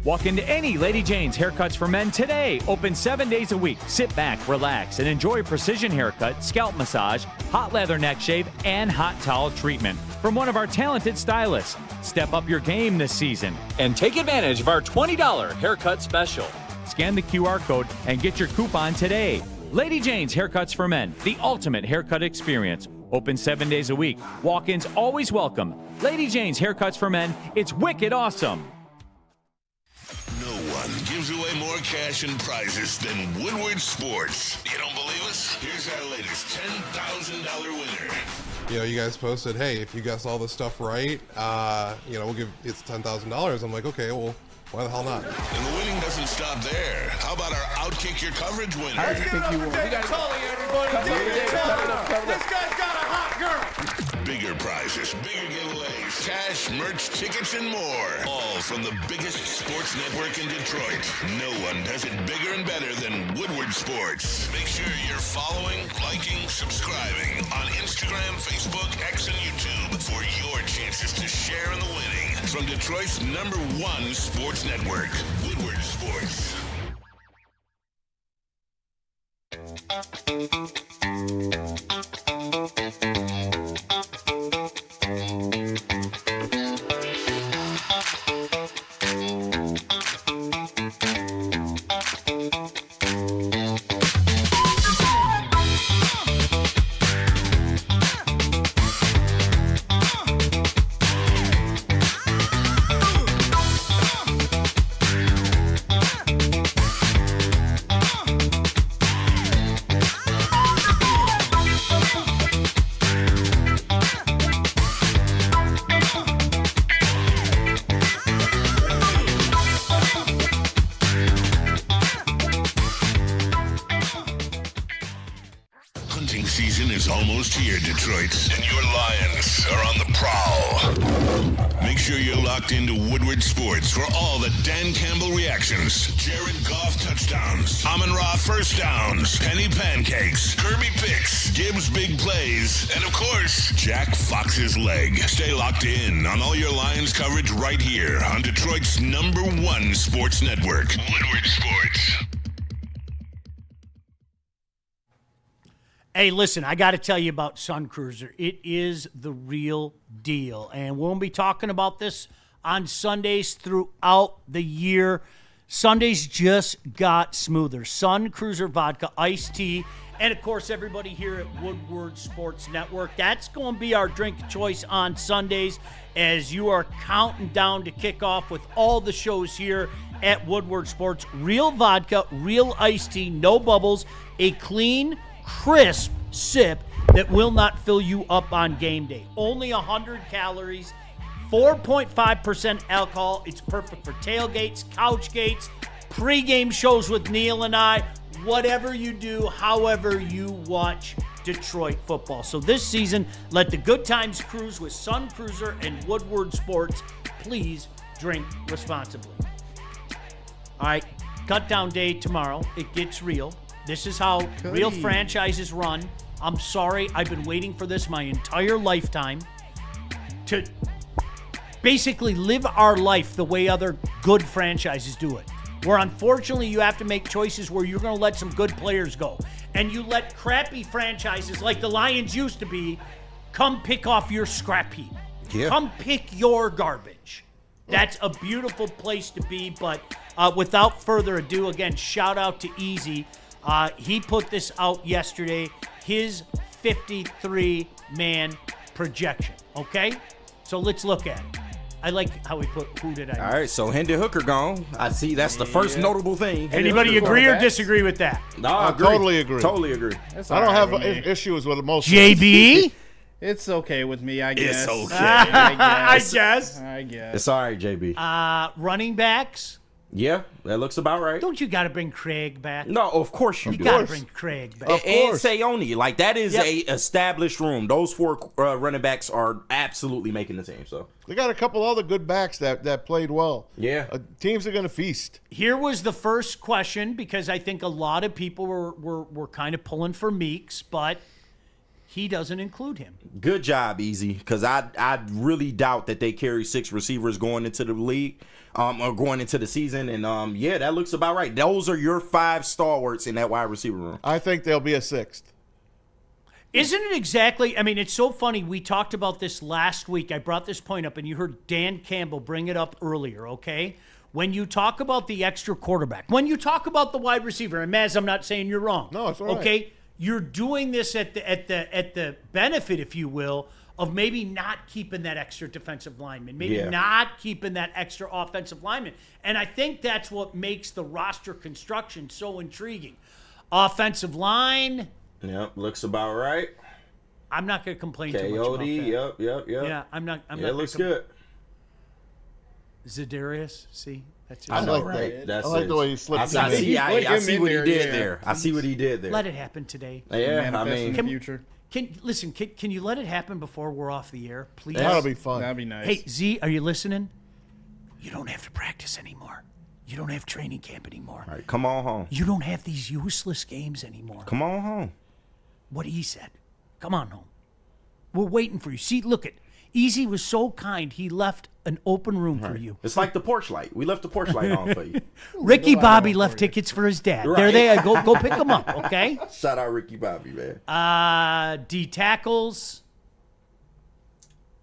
Walk into any Lady Jane's Haircuts for Men today. Open 7 days a week. Sit back, relax, and enjoy precision haircut, scalp massage, hot leather neck shave, and hot towel treatment from one of our talented stylists. Step up your game this season and take advantage of our $20 haircut special. Scan the QR code and get your coupon today. Lady Jane's Haircuts for Men, the ultimate haircut experience. Open 7 days a week. Walk-ins always welcome. Lady Jane's Haircuts for Men. It's wicked awesome. No one gives away more cash and prizes than Woodward Sports. You don't believe us? Here's our latest $10,000 winner. You know, you guys posted, hey, if you guess all this stuff right, we'll give it's $10,000. I'm like, okay, well, why the hell not? And the winning doesn't stop there. How about our Outkick Your Coverage winner? How do you think you won? This guy's got a hot girl. Bigger prizes, bigger giveaways, cash, merch, tickets, and more. All from the biggest sports network in Detroit. No one does it bigger and better than Woodward Sports. Make sure you're following, liking, subscribing on Instagram, Facebook, X, and YouTube for your chances to share in the winning. From Detroit's #1 sports network, Woodward Sports. Hunting season is almost here, Detroit, and your Lions are on the prowl. Make sure you're locked into Woodward Sports for all the Dan Campbell reactions, Jared Goff touchdowns, Amon-Ra first downs, Penny pancakes, Kirby picks, Gibbs big plays, and of course, Jack Fox's leg. Stay locked in on all your Lions coverage right here on Detroit's #1 sports network, Woodward Sports. Hey, listen, I got to tell you about Sun Cruiser. It is the real deal. And we'll be talking about this on Sundays throughout the year. Sundays just got smoother. Sun Cruiser Vodka, iced tea, and, of course, everybody here at Woodward Sports Network. That's going to be our drink of choice on Sundays as you are counting down to kick off with all the shows here at Woodward Sports. Real vodka, real iced tea, no bubbles, a clean, crisp sip that will not fill you up on game day. Only 100 calories, 4.5% alcohol. It's perfect for tailgates, couch gates, pregame shows with Neil and I, whatever you do, however you watch Detroit football. So this season, let the good times cruise with Sun Cruiser and Woodward Sports. Please drink responsibly. All right, cut down day tomorrow. It gets real. This is how real franchises run. I'm sorry, I've been waiting for this my entire lifetime to basically live our life the way other good franchises do it. Where unfortunately you have to make choices where you're going to let some good players go. And you let crappy franchises like the Lions used to be come pick off your scrap heap. Yeah. Come pick your garbage. That's a beautiful place to be. But without further ado, again, shout out to Easy. He put this out yesterday. His 53-man projection, okay? So let's look at it. I like how we put who did I All right, so Hendon Hooker gone. I see that's the first notable thing. Anybody agree or disagree with that? No, I totally agree. Totally agree. I don't have issues with most. JB? It's okay with me, I guess. It's okay. I guess. I guess. It's all right, JB. Running backs? Yeah, that looks about right. Don't you got to bring Craig back? No, of course you do. You got to bring Craig back. And Sayoni, like that is a established room. Those 4 running backs are absolutely making the team. So they got a couple other good backs that played well. Yeah, teams are going to feast. Here was the first question, because I think a lot of people were kind of pulling for Meeks, but he doesn't include him. Good job, Easy, because I really doubt that they carry 6 receivers going into the league. Or going into the season, and yeah, that looks about right. Those are your 5 stalwarts in that wide receiver room. I think they'll be a 6th. Isn't it exactly? I mean, it's so funny. We talked about this last week. I brought this point up, and you heard Dan Campbell bring it up earlier, okay? When you talk about the extra quarterback, when you talk about the wide receiver, and Maz, I'm not saying you're wrong. No, it's all right. Okay? You're doing this at the benefit, if you will, of maybe not keeping that extra defensive lineman, maybe not keeping that extra offensive lineman. And I think that's what makes the roster construction so intriguing. Offensive line. Yep, looks about right. I'm not going to complain too much about that. Yep. Yeah, I'm not. It looks good. Zadarius, see? That's I like right. that. I like the way he slipped. I see what he did there. I see what he did there. Let it happen today. Yeah, I mean, in the future. Can you let it happen before we're off the air, please? That'll be fun. That'd be nice. Hey, Z, are you listening? You don't have to practice anymore. You don't have training camp anymore. All right, come on home. You don't have these useless games anymore. Come on home. What he said. Come on home. We're waiting for you. See, look at Easy was so kind. He left an open room for you. It's like the porch light. We left the porch light on for you. Ricky Bobby left tickets for his dad. Right. There they are. Go pick them up, okay? Shout out Ricky Bobby, man. D tackles.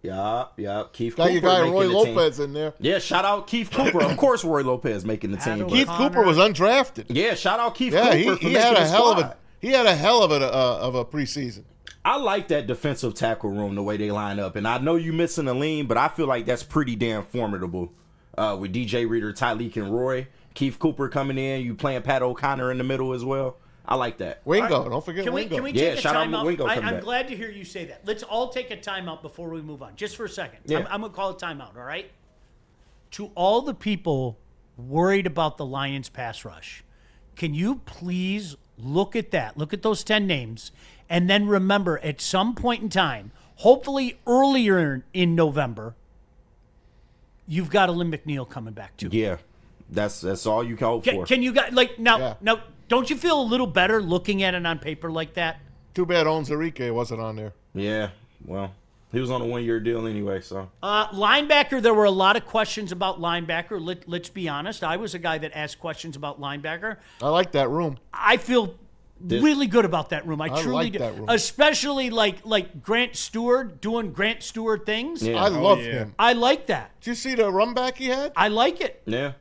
Yup. Keith Got Cooper your guy making Roy the Lopez team. in there. Yeah, shout out Keith Cooper. Of course, Roy Lopez making the team. Keith Cooper was undrafted. Yeah, shout out Keith Cooper. He had a hell of a preseason. I like that defensive tackle room, the way they line up. And I know you missing a lean, but I feel like that's pretty damn formidable. With DJ Reader, Tyleek, and Roy. Keith Cooper coming in. You playing Pat O'Connor in the middle as well. I like that. Wingo, don't forget Wingo. Can we take a shout out timeout? Wingo coming I'm back. glad to hear you say that. Let's all take a timeout before we move on, just for a second. Yeah. I'm going to call a timeout, all right? To all the people worried about the Lions pass rush, can you please look at that? Look at those 10 names. And then remember, at some point in time, hopefully earlier in November, you've got a Lynn McNeil coming back too. Yeah, that's all you can hope for. Can you guys now? Don't you feel a little better looking at it on paper like that? Too bad Onzarike wasn't on there. Yeah, well, he was on a 1-year deal anyway, so. Linebacker, there were a lot of questions about linebacker. Let's be honest. I was a guy that asked questions about linebacker. I like that room. I feel really good about that room. I truly like do. that room. Especially like Grant Stewart doing Grant Stewart things. Yeah. I love him. I like that. Did you see the run back he had? I like it. Yeah.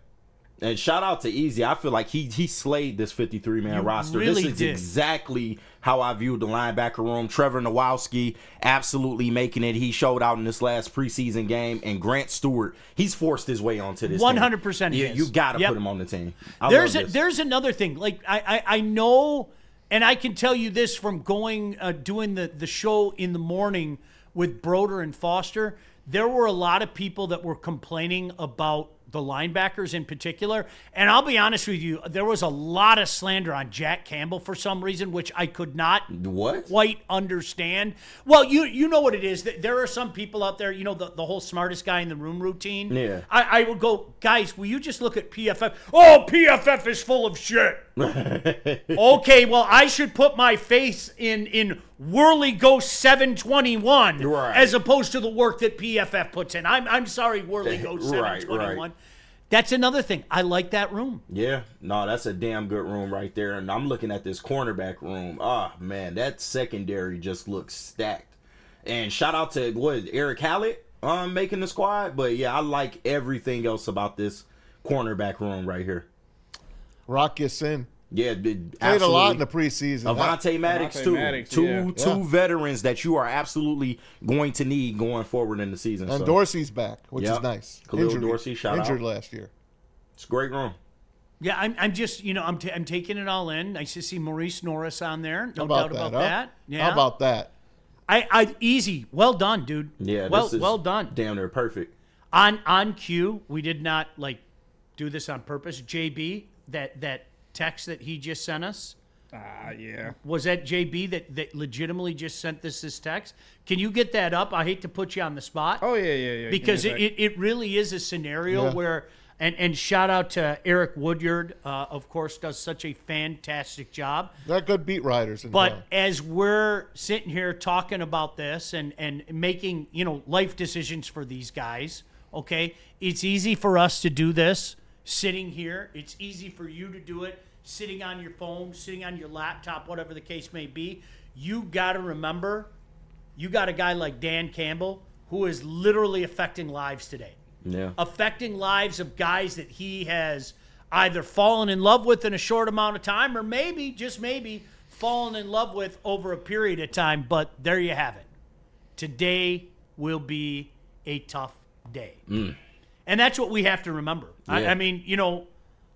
And shout out to Easy. I feel like he slayed this 53-man roster. really This is did. exactly how I viewed the linebacker room. Trevor Nowalski absolutely making it. He showed out in this last preseason game. And Grant Stewart, he's forced his way onto this 100% he team. is. You got to Yep. put him on the team. There's another thing. Like I know, and I can tell you this from going doing the show in the morning with Broder and Foster. There were a lot of people that were complaining about the linebackers in particular. And I'll be honest with you, there was a lot of slander on Jack Campbell for some reason, which I could not quite understand. Well, you know what it is. There are some people out there, the whole smartest guy in the room routine. Yeah. I would go, guys, will you just look at PFF? Oh, PFF is full of shit. Okay, well, I should put my face in Whirly Ghost 721 as opposed to the work that PFF puts in. I'm sorry, Whirly Ghost 721. Right. That's another thing. I like that room. Yeah, no, that's a damn good room right there. And I'm looking at this cornerback room. Ah, man, that secondary just looks stacked. And shout out to Eric Hallett making the squad. But yeah, I like everything else about this cornerback room right here. Rock Ya Sin. Yeah, played a lot in the preseason. Avonte Maddox too. Two veterans that you are absolutely going to need going forward in the season. And Dorsey's back, which is nice. Khalil Dorsey, injured last year. It's a great room. Yeah, I'm just, I'm taking it all in. Nice to see Maurice Norris on there. No doubt about that. Yeah. How about that? I easy. Well done, dude. Yeah, well done. Damn near perfect. On cue, we did not do this on purpose. JB, that text that he just sent us. Yeah. Was that JB that legitimately just sent this text? Can you get that up? I hate to put you on the spot. Oh yeah. Because it really is a scenario where. And shout out to Eric Woodward, of course, does such a fantastic job. They're good beat writers. But as we're sitting here talking about this and making, life decisions for these guys, okay, it's easy for us to do this sitting here. It's easy for you to do it sitting on your phone, sitting on your laptop, whatever the case may be. You got to remember, you got a guy like Dan Campbell who is literally affecting lives today. Yeah. Affecting lives of guys that he has either fallen in love with in a short amount of time or maybe, just maybe, fallen in love with over a period of time. But there you have it. Today will be a tough day. And that's what we have to remember. Yeah. I mean,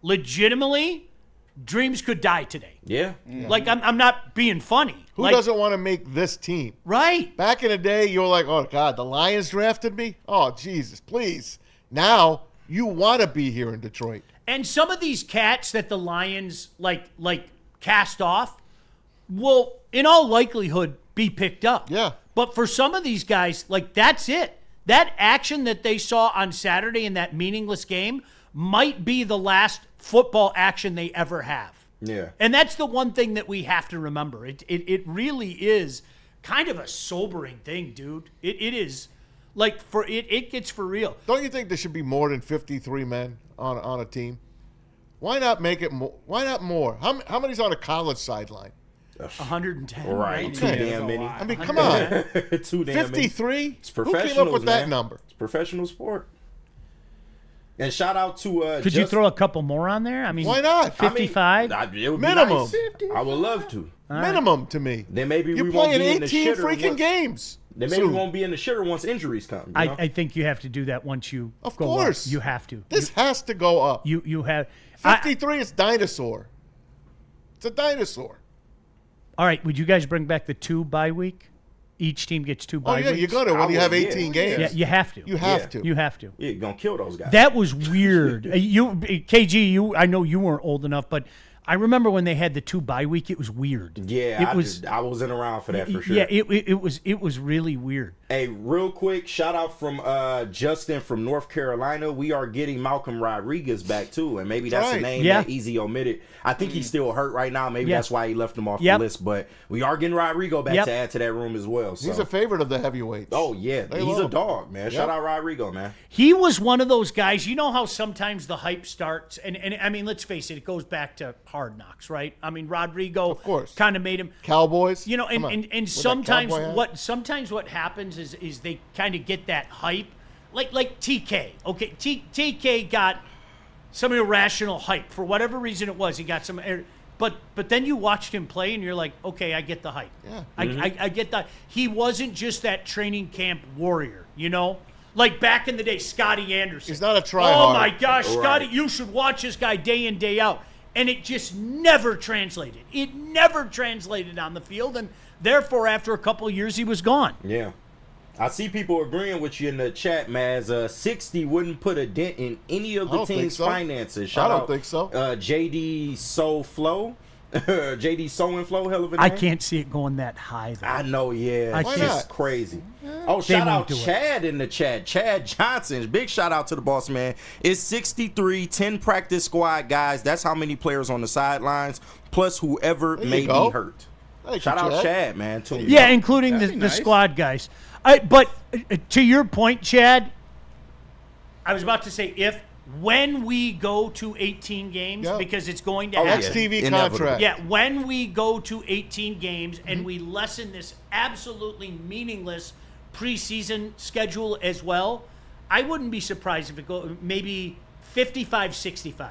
legitimately, dreams could die today. Yeah. Like, I'm not being funny. Who doesn't want to make this team? Right. Back in the day, you were like, oh, God, the Lions drafted me? Oh, Jesus, please. Now, you want to be here in Detroit. And some of these cats that the Lions, like cast off will, in all likelihood, be picked up. Yeah. But for some of these guys, that's it. That action that they saw on Saturday in that meaningless game might be the last football action they ever have. Yeah. And that's the one thing that we have to remember. It really is kind of a sobering thing, dude. It is. It gets for real. Don't you think there should be more than 53 men on a team? Why not make it more? Why not more? How many's on a college sideline? 110. Right. Too damn many. I mean, come on. Too damn 53? many. It's professional. Who came up with that number? It's professional sport. And shout out to Could you throw a couple more on there? I mean, why not? 55? It would Minimum. Be nice. I would love to. Minimum to me. Then maybe You're we won't playing be in the 18 shitter freaking once, games. Then maybe we won't be in the shitter once injuries come. I think you have to do that once you Of go course. up. You have to. This has to go up. You have 53 is dinosaur. It's a dinosaur. All right, would you guys bring back the 2 bye week? Each team gets 2 bye weeks. You're going to when you have 18 games. Yeah, you have to. You have to. You have to. Yeah, you're going to kill those guys. That was weird. KG, I know you weren't old enough, but I remember when they had the 2 bye week, it was weird. Yeah, I wasn't around for that for sure. Yeah, it was really weird. Hey, real quick, shout out from Justin from North Carolina. We are getting Malcolm Rodriguez back too, and maybe that's a name that Easy omitted. I think he's still hurt right now. Maybe that's why he left him off the list. But we are getting Rodrigo back to add to that room as well. So. He's a favorite of the heavyweights. Oh yeah, he's a dog, man. Shout out Rodrigo, man. He was one of those guys. You know how sometimes the hype starts, and I mean, let's face it, it goes back to Hard Knocks, right? I mean, Rodrigo, of course, kind of made him Cowboys. You know, and sometimes what happens is they kind of get that hype, like TK. Okay, TK got some irrational hype for whatever reason it was. He got some, but then you watched him play, and you're like, okay, I get the hype. Yeah, I get that. He wasn't just that training camp warrior, you know. Like back in the day, Scotty Anderson. He's not a tryhard. Oh my gosh, Scotty, you should watch this guy day in, day out. And it just never translated. It never translated on the field, and therefore, after a couple of years, he was gone. Yeah. I see people agreeing with you in the chat, Maz. 60 wouldn't put a dent in any of the team's finances. Shout I don't out, think so. JD So Flow. JD So and Flow, hell of a name. I can't see it going that high, though. I know, yeah. Why It's just crazy. Oh, shout out Chad in the chat. Chad Johnson. Big shout out to the boss, man. It's 63, 10 practice squad guys. That's how many players on the sidelines, plus whoever may be hurt. Shout out Chad, man. Yeah, including the squad guys. But to your point, Chad, I was about to say when we go to 18 games, because it's going to happen. XTV contract. Yeah, when we go to 18 games and we lessen this absolutely meaningless preseason schedule as well, I wouldn't be surprised if it go maybe 55-65.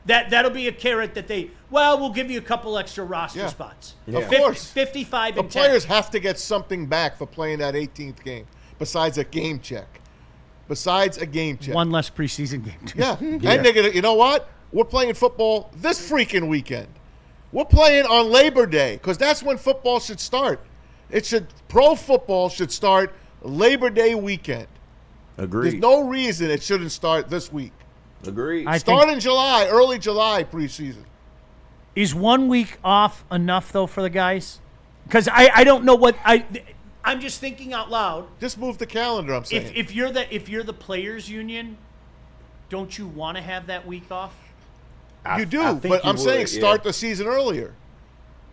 That'll be a carrot that we'll give you a couple extra roster spots. Yeah. Of course. 55 the and 10. players have to get something back for playing that 18th game besides a game check. One less preseason game. Yeah. And they're going to, you know what? We're playing football this freaking weekend. We're playing on Labor Day because that's when football should start. Pro football should start Labor Day weekend. Agreed. There's no reason it shouldn't start this week. Agreed. Start in July, early July preseason. Is 1 week off enough, though, for the guys? Because I don't know what I'm just thinking out loud. Just move the calendar, I'm saying. If you're the players union, don't you want to have that week off? You do, but I'm saying start the season earlier.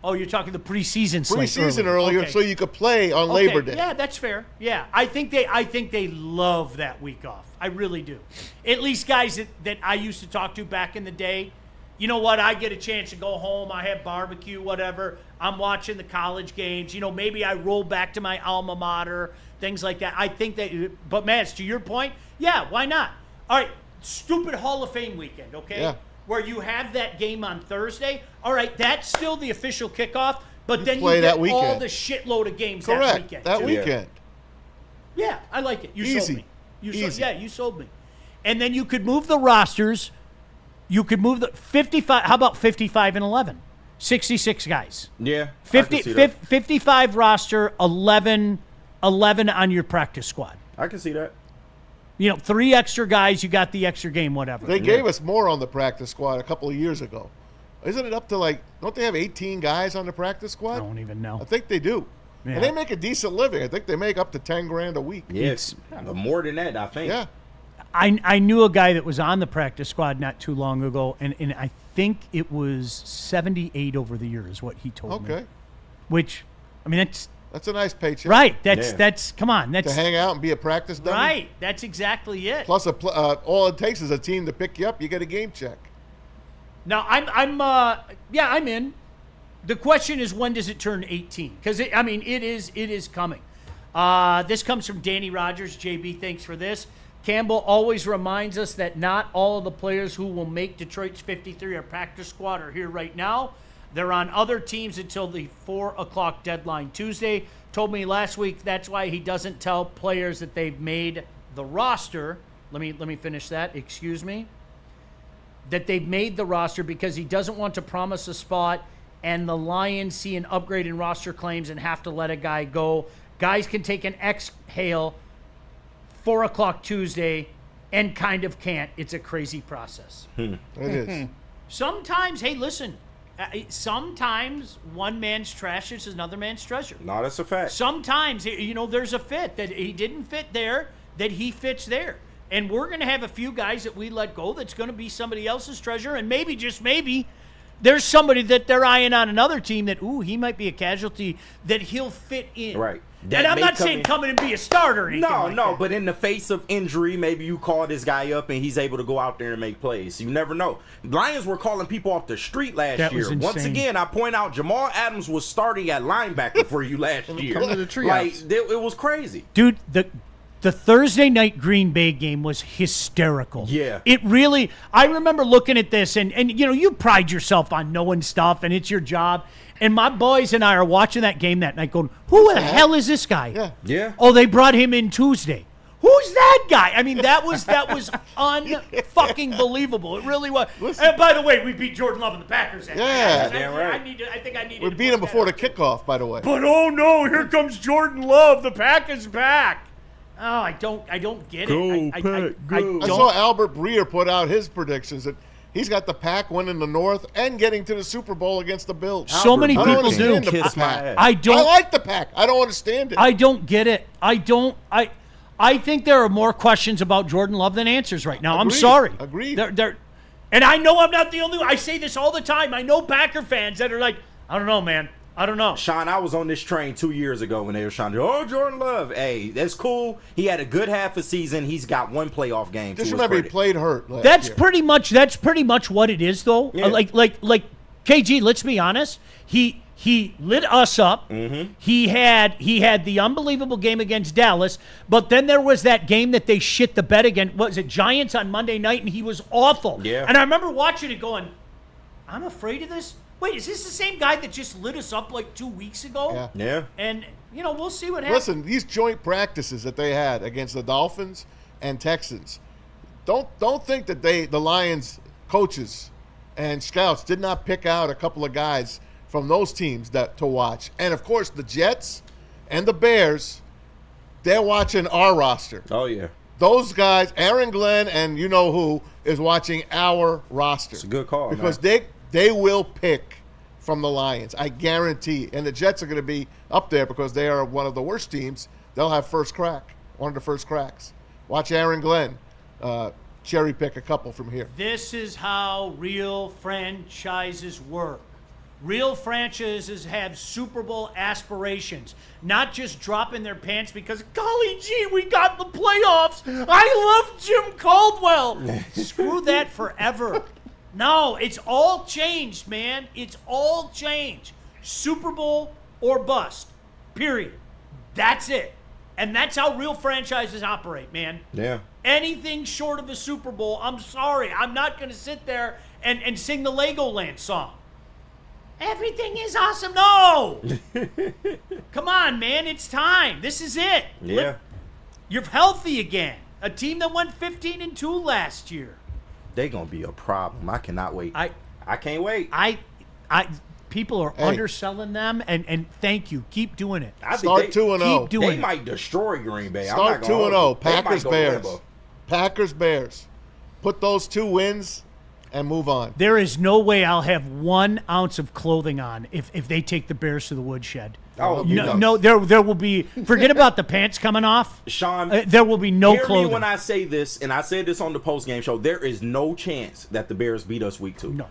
Oh, you're talking the preseason slate Preseason earlier, so you could play on Labor Day. Yeah, that's fair. Yeah, I think they love that week off. I really do. At least guys that I used to talk to back in the day. You know what? I get a chance to go home. I have barbecue, whatever. I'm watching the college games. You know, maybe I roll back to my alma mater, things like that. I think that, but Mads, to your point, yeah, why not? All right, stupid Hall of Fame weekend, okay? Yeah. Where you have that game on Thursday. All right, that's still the official kickoff, but then play you get that weekend. all the shitload of games Correct. that weekend. That too. weekend. Yeah, I like it. You Easy. sold me. Easy. You sold me. And then you could move the rosters. You could move the 55. How about 55 and 11? 66 guys. Yeah. 55 roster, 11 on your practice squad. I can see that. You know, 3 extra guys, you got the extra game, whatever. They gave us more on the practice squad a couple of years ago. Isn't it up to don't they have 18 guys on the practice squad? I don't even know. I think they do. Yeah. And they make a decent living. I think they make up to $10,000 a week. Yes, more than that, I think. Yeah. I knew a guy that was on the practice squad not too long ago, and I think it was 78 over the year is what he told me. Okay. Which, I mean, that's a nice paycheck. Right. That's come on. That's to hang out and be a practice dummy. Right. That's exactly it. Plus, all it takes is a team to pick you up. You get a game check. Now I'm in. The question is, when does it turn 18? Because it is coming. This comes from Danny Rogers. JB, thanks for this. Campbell always reminds us that not all of the players who will make Detroit's 53 or practice squad are here right now. They're on other teams until the 4 o'clock deadline Tuesday. Told me last week that's why he doesn't tell players that they've made the roster. Let me finish that. Excuse me. That they've made the roster because he doesn't want to promise a spot and the Lions see an upgrade in roster claims and have to let a guy go. Guys can take an exhale 4 o'clock Tuesday and kind of can't. It's a crazy process. It is. Sometimes, hey, listen. Sometimes one man's trash is another man's treasure. No, that's a fact. Sometimes, there's a fit that he didn't fit there, that he fits there. And we're going to have a few guys that we let go that's going to be somebody else's treasure. And maybe, just maybe, there's somebody that they're eyeing on another team that, he might be a casualty that he'll fit in. Right. And I'm not saying come in and be a starter or anything like that. But in the face of injury, maybe you call this guy up and he's able to go out there and make plays. You never know. Lions were calling people off the street last year. Once again, I point out Jamal Adams was starting at linebacker for you last year. Come to the treehouse. It was crazy. Dude, the Thursday night Green Bay game was hysterical. Yeah. It really, I remember looking at this and you pride yourself on knowing stuff and it's your job. And my boys and I are watching that game that night going, who the hell is this guy? Yeah. Oh, they brought him in Tuesday. Who's that guy? I mean, that was unfucking believable. It really was. And by the way, we beat Jordan Love and the Packers. Yeah. Damn right. I think I need We beat him before the kickoff, by the way. But oh no, here comes Jordan Love. The Pack is back. Oh, I don't get it. I saw Albert Breer put out his predictions that he's got the Pack winning the North and getting to the Super Bowl against the Bills. So many people do. I like the Pack. I don't understand it. I don't get it. I think there are more questions about Jordan Love than answers right now. I'm sorry. Agreed. And I know I'm not the only one. I say this all the time. I know Packer fans that are like, I don't know, man. I don't know. Sean, I was on this train 2 years ago when they were trying to, Jordan Love. Hey, that's cool. He had a good half a season. He's got one playoff game. Just remember he played hurt. That's pretty much what it is, though. Yeah. Like KG, let's be honest. He lit us up. Mm-hmm. He had the unbelievable game against Dallas, but then there was that game that they shit the bed against. Was it Giants on Monday night? And he was awful. Yeah. And I remember watching it going, I'm afraid of this. Wait, is this the same guy that just lit us up like 2 weeks ago? Yeah. And we'll see what happens. Listen, these joint practices that they had against the Dolphins and Texans, don't think that the Lions coaches and scouts did not pick out a couple of guys from those teams to watch. And, of course, the Jets and the Bears, they're watching our roster. Oh, yeah. Those guys, Aaron Glenn and you-know-who, is watching our roster. It's a good call, because man. they will pick from the Lions, I guarantee. And the Jets are going to be up there because they are one of the worst teams. They'll have first crack, one of the first cracks. Watch Aaron Glenn cherry pick a couple from here. This is how real franchises work. Real franchises have Super Bowl aspirations, not just dropping their pants because, golly gee, we got the playoffs. I love Jim Caldwell. Screw that forever. No, it's all changed, man. It's all changed. Super Bowl or bust, period. That's it. And that's how real franchises operate, man. Yeah. Anything short of a Super Bowl, I'm sorry. I'm not going to sit there and sing the Legoland song. Everything is awesome. No. Come on, man. It's time. This is it. Yeah. You're healthy again. A team that went 15-2 last year. They're going to be a problem. I cannot wait. I can't wait. People are underselling them, and thank you. Keep doing it. Start 2-0. Keep doing They it. might destroy Green Bay. Start 2-0. Packers, Bears. Limbo. Packers, Bears. Put those 2 wins and move on. There is no way I'll have 1 ounce of clothing on if they take the Bears to the woodshed. Oh, no, there will be. Forget about the pants coming off, Sean. There will be no hear clothing. me when I say this, and I said this on the post-game show. There is no chance that the Bears beat us week 2. No.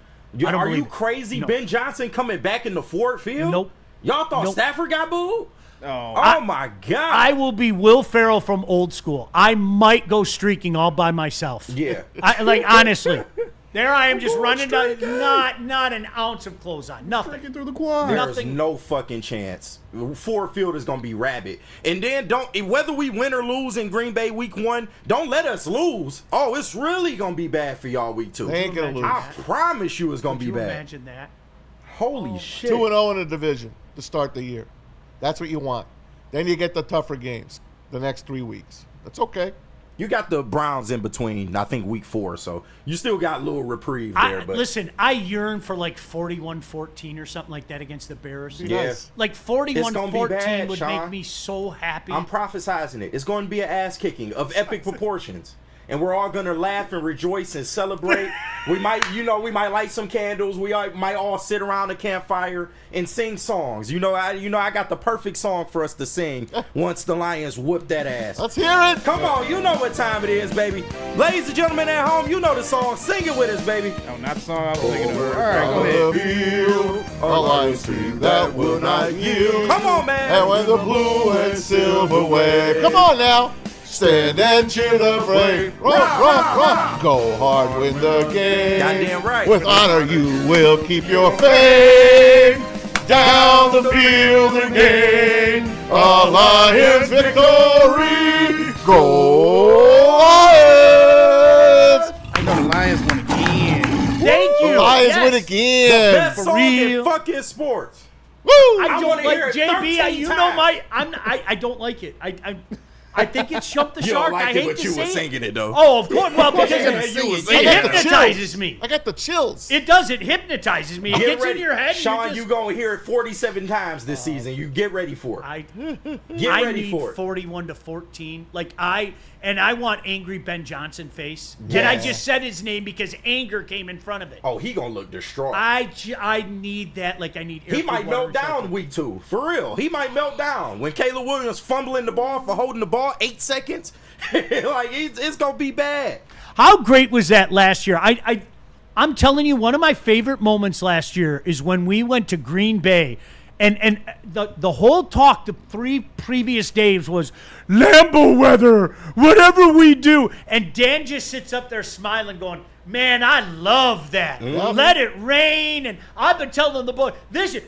Are you crazy? No. Ben Johnson coming back in the Ford Field? Nope. Y'all thought Nope. Stafford got booed? Oh my God. I will be Will Ferrell from Old School. I might go streaking all by myself. Yeah. Honestly. There I am just running down, not an ounce of clothes on. Nothing. Through the quad. There's no fucking chance. Ford Field is gonna be rabid. And then whether we win or lose in Green Bay week 1, don't let us lose. Oh, it's really gonna be bad for y'all week 2. They ain't gonna lose. I promise you it's gonna be bad. Imagine that. Holy shit. 2-0 in the division to start the year. That's what you want. Then you get the tougher games the next 3 weeks. That's okay. You got the Browns in between, I think, week 4, so you still got a little reprieve there. But listen, I yearn for like 41-14 or something like that against the Bears. Yeah. Like It's gonna be 41-14 bad, would Sean. make me so happy. I'm prophesizing it. It's going to be an ass kicking of epic proportions. And we're all going to laugh and rejoice and celebrate. We might light some candles. We might all sit around a campfire and sing songs. I got the perfect song for us to sing once the Lions whoop that ass. Let's hear it. Come on, you know what time it is, baby. Ladies and gentlemen at home, you know the song. Sing it with us, baby. Oh, not the song I was thinking of. All right, go ahead. Field, a Lions team that will not yield. Come on, man. And when the blue and silver wave. Come on now. Stand and cheer the brave. Run. Go hard, win the game. Goddamn right. With honor, you will keep your fame. Down the field and gain a Lions victory. Go Lions! I know the Lions won again. Thank you. The Lions Yes. win The again. best For song real. in fucking sports. Woo! I wanna don't hear like it JB. 13 You know times. I don't like it. I think it's Jump the You Shark. don't like I it, hate but to you say were it. singing it, though. Oh, of course. Well, because Yeah, it you was I got the hypnotizes chills. me. I got the chills. It does. It hypnotizes me. It Get gets ready. in your head. Sean, and you gonna hear it 47 times this season. You get ready for it. I Get ready need for it. 41-14. I want angry Ben Johnson face. And I just said his name because anger came in front of it. Oh, he gonna look distraught. I need that. Like I need. He might melt down week 2. For real. He might melt down. When Caleb Williams fumbling the ball for holding the ball 8 seconds, it's going to be bad. How great was that last year? I'm telling you, one of my favorite moments last year is when we went to Green Bay. And the whole talk the 3 previous days was Lambeau weather, whatever we do. And Dan just sits up there smiling going, Man, I love that. Let it rain, and I've been telling the boy,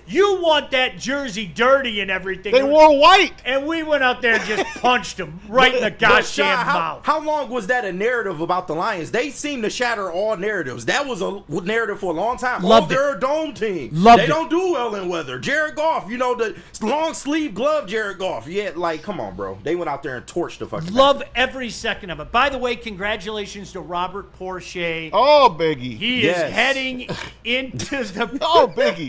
you want that jersey dirty and everything. They wore white, and we went out there and just punched them right in the goddamn Sean, mouth. How long was that a narrative about the Lions? They seem to shatter all narratives. That was a narrative for a long time. Loved they're a dome team. Loved don't do well in weather. Jared Goff, the long sleeve glove Jared Goff. Yeah, come on, bro. They went out there and torched the fucking Love every second of it. By the way, congratulations to Robert PORCHER. Oh, Biggie. He is heading into the... Oh, Biggie.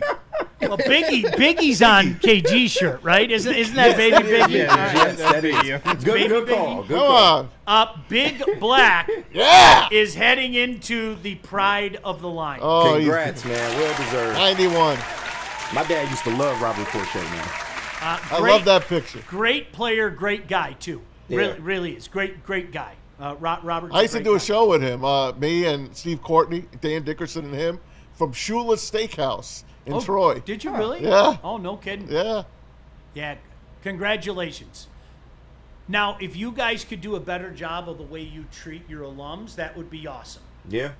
Well, Biggie's on KG shirt, right? Isn't that Baby Biggie? Yes, that is. Good call. Good call. Big Black Yeah. is heading into the pride of the line. Oh, congrats, man. Well deserved. 91. My dad used to love Robert PORCHER, man. I love that picture. Great player, great guy, too. Yeah. Really is. Great guy. Robert. I used to do a show with him, me and Steve Courtney, Dan Dickerson, and him from Shula's Steakhouse in Troy. Did you really? Yeah. Oh, no kidding. Yeah. Yeah. Congratulations. Now, if you guys could do a better job of the way you treat your alums, that would be awesome. Yeah.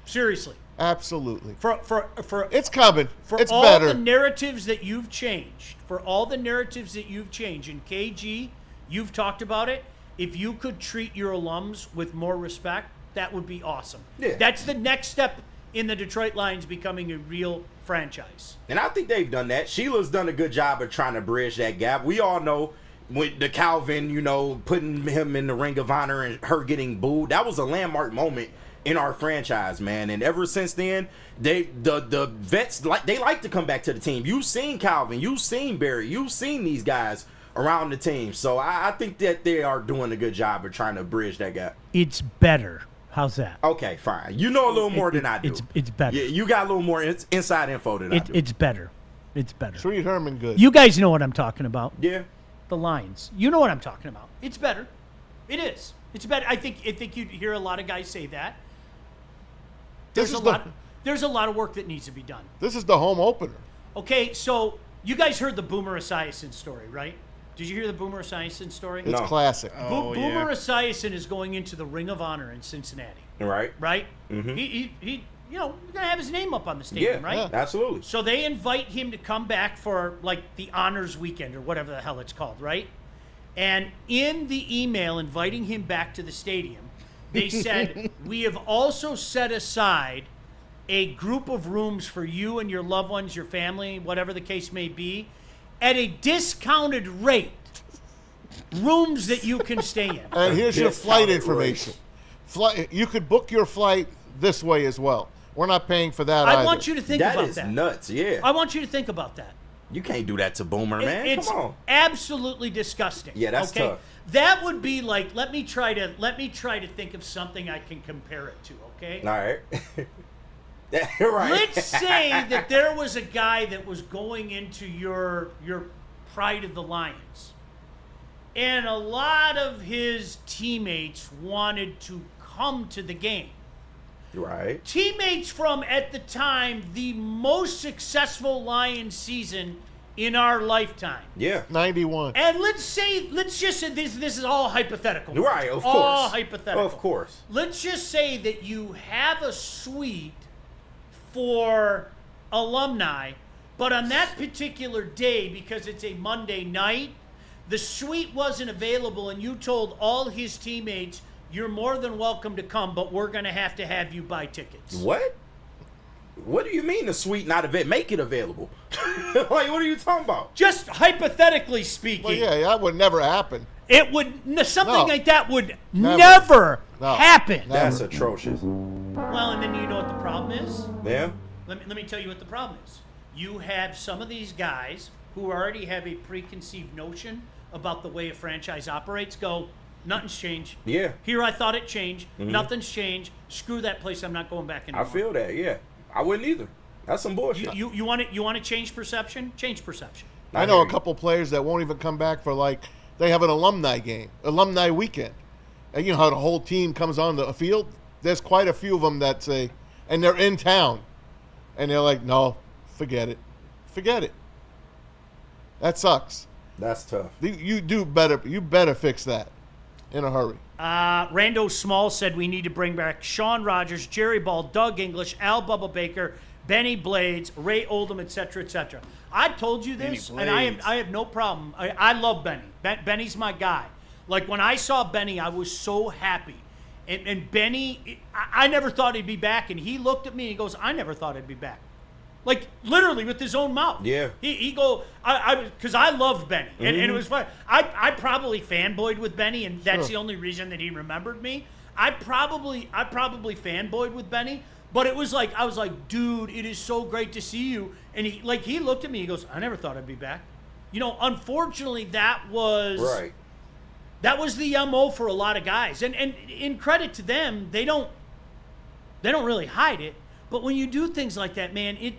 Seriously. Absolutely. For it's coming. It's all better. the narratives that you've changed, and KG, you've talked about it. If you could treat your alums with more respect, that would be awesome. Yeah. That's the next step in the Detroit Lions becoming a real franchise. And I think they've done that. Sheila's done a good job of trying to bridge that gap. We all know with the Calvin, putting him in the Ring of Honor and her getting booed, that was a landmark moment in our franchise, man. And ever since then, the vets like to come back to the team. You've seen Calvin, you've seen Barry, you've seen these guys around the team. So I think that they are doing a good job of trying to bridge that gap. It's better. How's that? Okay, fine. You know a little more than I do. It's better. Yeah, you got a little more inside info than I do. It's better. It's better. Treat Herman good. You guys know what I'm talking about. Yeah. The Lions. You know what I'm talking about. It's better. It is. It's better. I think you'd hear a lot of guys say that. There's a lot of work that needs to be done. This is the home opener. Okay, so you guys heard the Boomer Esiason story, right? Did you hear the Boomer Esiason story? It's classic. Boomer Esiason is going into the Ring of Honor in Cincinnati. Right. Right? Mm-hmm. He you're gonna have his name up on the stadium, right? Yeah, absolutely. So they invite him to come back for like the honors weekend or whatever the hell it's called, right? And in the email inviting him back to the stadium, they said, we have also set aside a group of rooms for you and your loved ones, your family, whatever the case may be, at a discounted rate. Rooms that you can stay in. And here's your flight information. You could book your flight this way as well. We're not paying for that either. I want you to think about that. That is nuts, yeah. I want you to think about that. You can't do that to Boomer, man. It's Come on. absolutely disgusting. Yeah, that's okay? tough. That would be like, let me try to think of something I can compare it to, okay? All right. Right. Let's say that there was a guy that was going into your Pride of the Lions, and a lot of his teammates wanted to come to the game. Right. Teammates from, at the time, the most successful Lions season in our lifetime. Yeah. 91. And let's just say this is all hypothetical. Right, of course. All hypothetical. Of course. Let's just say that you have a suite for alumni, but on that particular day, because it's a Monday night, the suite wasn't available, and you told all his teammates, you're more than welcome to come, but we're going to have you buy tickets. What? What do you mean the suite not available? Make it available. Like, what are you talking about? Just hypothetically speaking. Well, yeah, that would never happen. It would, something like that would Never. never No. happen. That's atrocious. Well, and then you know what the problem is? Yeah. Let me tell you what the problem is. You have some of these guys who already have a preconceived notion about the way a franchise operates go, nothing's changed. Yeah. Here I thought it changed. Mhm. Nothing's changed. Screw that place. I'm not going back anymore. I feel that, yeah. I wouldn't either. That's some bullshit. You want to change perception? Change perception. I know a couple players that won't even come back for, like, they have an alumni game, alumni weekend. And you know how the whole team comes on the field? There's quite a few of them that say, and they're in town. And they're like, no, forget it. Forget it. That sucks. That's tough. You better fix that. in a hurry. Rando Small said we need to bring back Sean Rogers, Jerry Ball, Doug English, Al Bubba Baker, Benny Blades, Ray Oldham, etc., etc. I told you this, and I have no problem. I love Benny. Benny's my guy. Like, when I saw Benny, I was so happy. And Benny, I never thought he'd be back, and he looked at me and he goes, I never thought I'd be back. Like, literally with his own mouth. Yeah. He go, because I loved Benny, and it was fun. I probably fanboyed with Benny, and that's the only reason that he remembered me. I probably fanboyed with Benny, but it was like, I was like, dude, it is so great to see you. And he looked at me, he goes, I never thought I'd be back. You know, unfortunately, that was right. That was the MO for a lot of guys. And in credit to them, they don't really hide it. But when you do things like that, man, it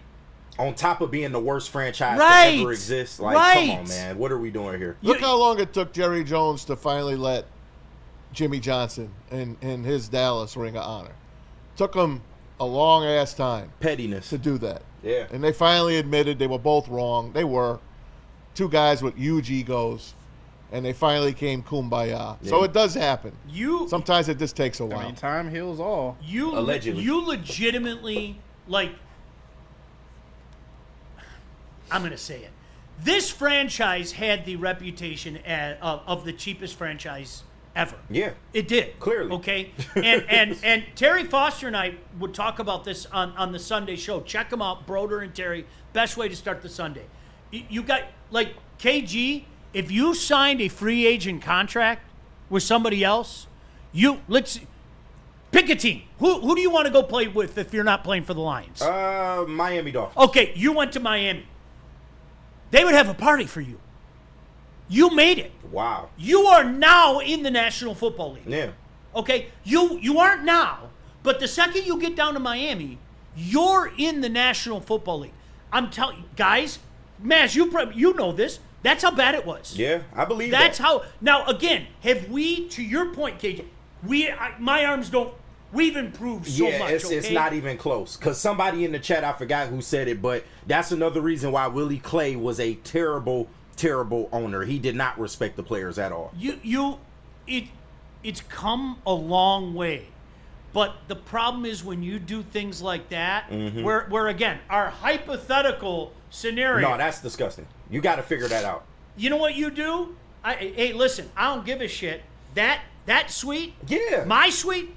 on top of being the worst franchise Right. to ever exist, like, Right. come on, man, what are we doing here? Look how long it took Jerry Jones to finally let Jimmy Johnson and his Dallas Ring of Honor. Took him a long ass time. Pettiness to do that. Yeah. And they finally admitted they were both wrong. They were two guys with huge egos, and they finally came kumbaya. Yeah. So it does happen. Sometimes it just takes a while. I mean, time heals all. You legitimately, like, I'm going to say it. This franchise had the reputation of the cheapest franchise ever. Yeah. It did. Clearly. Okay? And Terry Foster and I would talk about this on the Sunday show. Check them out, Broder and Terry. Best way to start the Sunday. You got, like, KG, if you signed a free agent contract with somebody else, let's pick a team. Who do you want to go play with if you're not playing for the Lions? Miami Dolphins. Okay, you went to Miami. They would have a party for you. You made it. Wow. You are now in the National Football League. Yeah. Okay? You aren't now, but the second you get down to Miami, you're in the National Football League. I'm telling you, guys, Mash, you know this. That's how bad it was. Yeah, I believe That's that. how. Now, again, have we, to your point, KJ, my arms don't, we've improved so much, it's not even close. Because somebody in the chat, I forgot who said it, but that's another reason why Willie Clay was a terrible, terrible owner. He did not respect the players at all. It's come a long way. But the problem is when you do things like that, where again, our hypothetical scenario. No, that's disgusting. You got to figure that out. You know what you do? Hey, listen, I don't give a shit. That suite, yeah, my suite,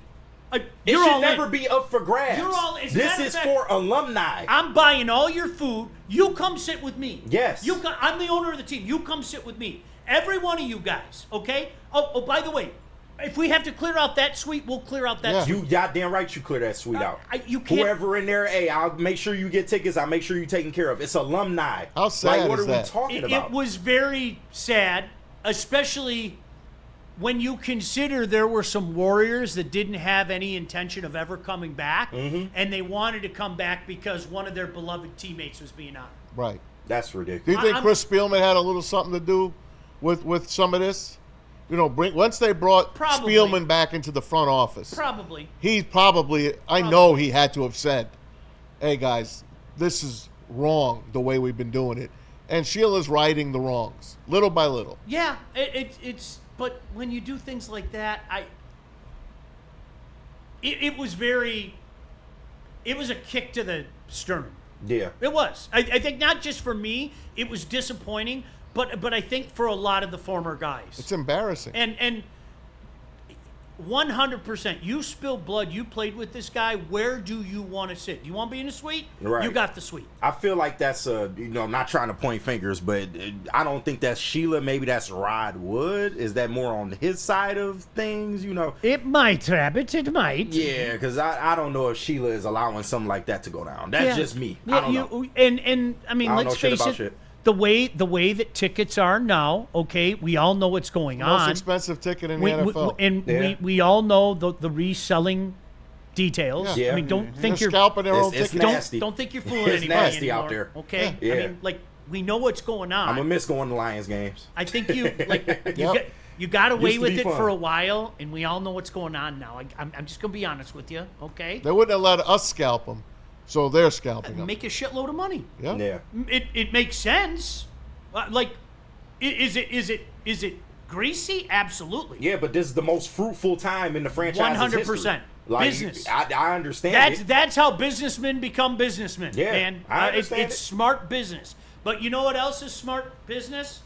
it you're should all never in. be up for grabs. You're all. As a This matter of is fact, for alumni. I'm buying all your food. You come sit with me. Yes. I'm the owner of the team. You come sit with me. Every one of you guys. Okay. Oh, by the way, if we have to clear out that suite, we'll clear out that suite. You goddamn right you clear that suite out. You can't. Whoever in there, hey, I'll make sure you get tickets. I'll make sure you're taken care of. It's alumni. How sad like, what is are that? we talking about? It was very sad, especially when you consider there were some Warriors that didn't have any intention of ever coming back, and they wanted to come back because one of their beloved teammates was being honored. Right. That's ridiculous. Do you think Chris Spielman had a little something to do with some of this? You know, once they brought Probably. Spielman back into the front office, Probably. he probably, I know he had to have said, hey guys, this is wrong the way we've been doing it. And Sheila's righting the wrongs, little by little. Yeah, it's but when you do things like that, it was a kick to the sternum. Yeah. It was. I think not just for me, it was disappointing, but I think for a lot of the former guys. It's embarrassing. And 100%, you spilled blood, you played with this guy, where do you want to sit? Do you want to be in the suite? Right. You got the suite. I feel like that's not trying to point fingers, but I don't think that's Sheila. Maybe that's Rod Wood. Is that more on his side of things? You know, it might, Rabbit. It might. Yeah, because I don't know if Sheila is allowing something like that to go down. That's just me. I don't know. And I mean, I don't let's know shit face about it. shit. The way that tickets are now, okay, we all know what's going on. Most expensive ticket in the NFL. We all know the reselling details. Yeah. I mean, don't think They're you're scalping their own it's tickets. nasty. Don't think you're fooling It's anybody nasty anymore, out there. Okay, Yeah. I mean, like, we know what's going on. I'm gonna miss going to Lions games. I think you got away with it for a while, and we all know what's going on now. I'm just gonna be honest with you, okay? They wouldn't have let us scalp them, so they're scalping them. Make a shitload of money. Yeah. It makes sense. Like, is it Greasy? Absolutely. Yeah, but this is the most fruitful time in the franchise's 100%. Like, Business. I understand it. That's how businessmen become businessmen. Yeah, man. I understand it's smart business. But you know what else is smart business?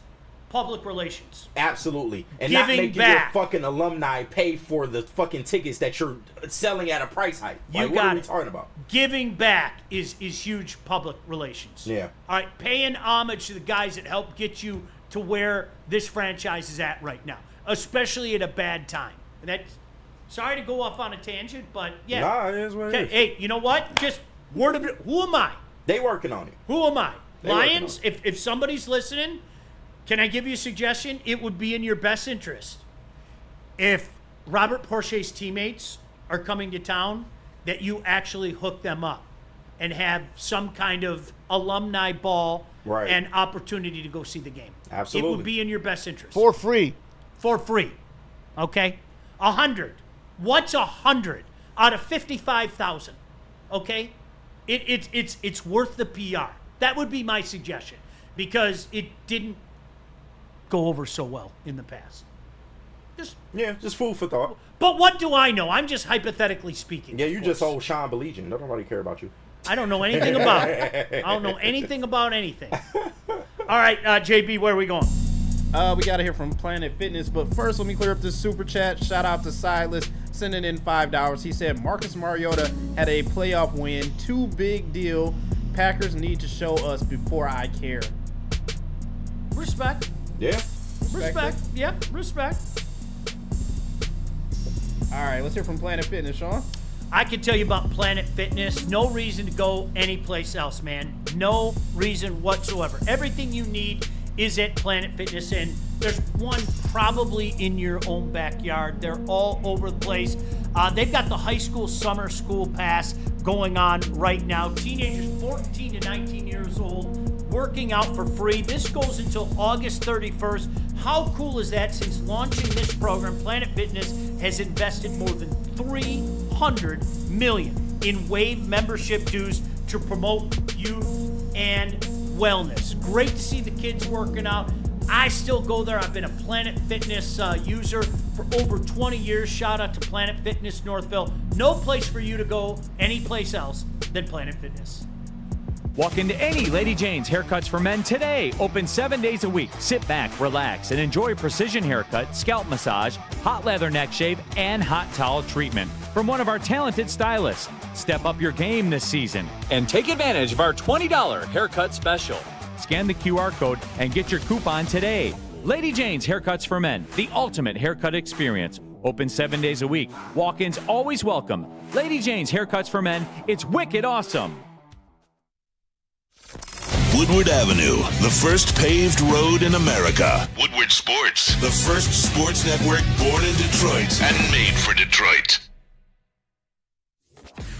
Public relations. Absolutely. And Giving not making back. your fucking alumni pay for the fucking tickets that you're selling at a price hike. Like, what are we talking about? Giving back is huge public relations. Yeah. All right, paying homage to the guys that helped get you to where this franchise is at right now, especially at a bad time. And that's, sorry to go off on a tangent, but yeah. Nah, it is what it is. Hey, you know what? Just word of it. Who am I? They working on it. Who am I? They working Lions, on if somebody's listening, can I give you a suggestion? It would be in your best interest if Robert Porcher's teammates are coming to town that you actually hook them up and have some kind of alumni ball and opportunity to go see the game. Absolutely. It would be in your best interest. For free. For free. Okay? 100. What's 100 out of 55,000? Okay? It's worth the PR. That would be my suggestion because it didn't go over so well in the past. Just food for thought. But what do I know? I'm just hypothetically speaking. Yeah, you just old Sean Baligian. Don't nobody care about you. I don't know anything about it. I don't know anything about anything. All right, JB, where are we going? We got to hear from Planet Fitness, but first let me clear up this super chat. Shout out to Silas sending in $5. He said Marcus Mariota had a playoff win. Too big deal. Packers need to show us before I care. Respect. Yeah. Respect. Yep, respect. All right, let's hear from Planet Fitness, Sean. I can tell you about Planet Fitness. No reason to go anyplace else, man. No reason whatsoever. Everything you need is at Planet Fitness, and there's one probably in your own backyard. They're all over the place. They've got the high school summer school pass going on right now. Teenagers 14 to 19 years old working out for free. This goes until August 31st. How cool is that? Since launching this program, Planet Fitness has invested more than $300 million in Wave membership dues to promote youth and wellness. Great to see the kids working out. I still go there. I've been a Planet Fitness user for over 20 years. Shout out to Planet Fitness Northville. No place for you to go anyplace else than Planet Fitness. Walk into any Lady Jane's Haircuts for Men today. Open 7 days a week. Sit back, relax, and enjoy precision haircut, scalp massage, hot leather neck shave, and hot towel treatment from one of our talented stylists. Step up your game this season and take advantage of our $20 haircut special. Scan the QR code and get your coupon today. Lady Jane's Haircuts for Men, the ultimate haircut experience. Open 7 days a week. Walk-ins always welcome. Lady Jane's Haircuts for Men. It's wicked awesome. Woodward Avenue, the first paved road in America. Woodward Sports, the first sports network born in Detroit and made for Detroit.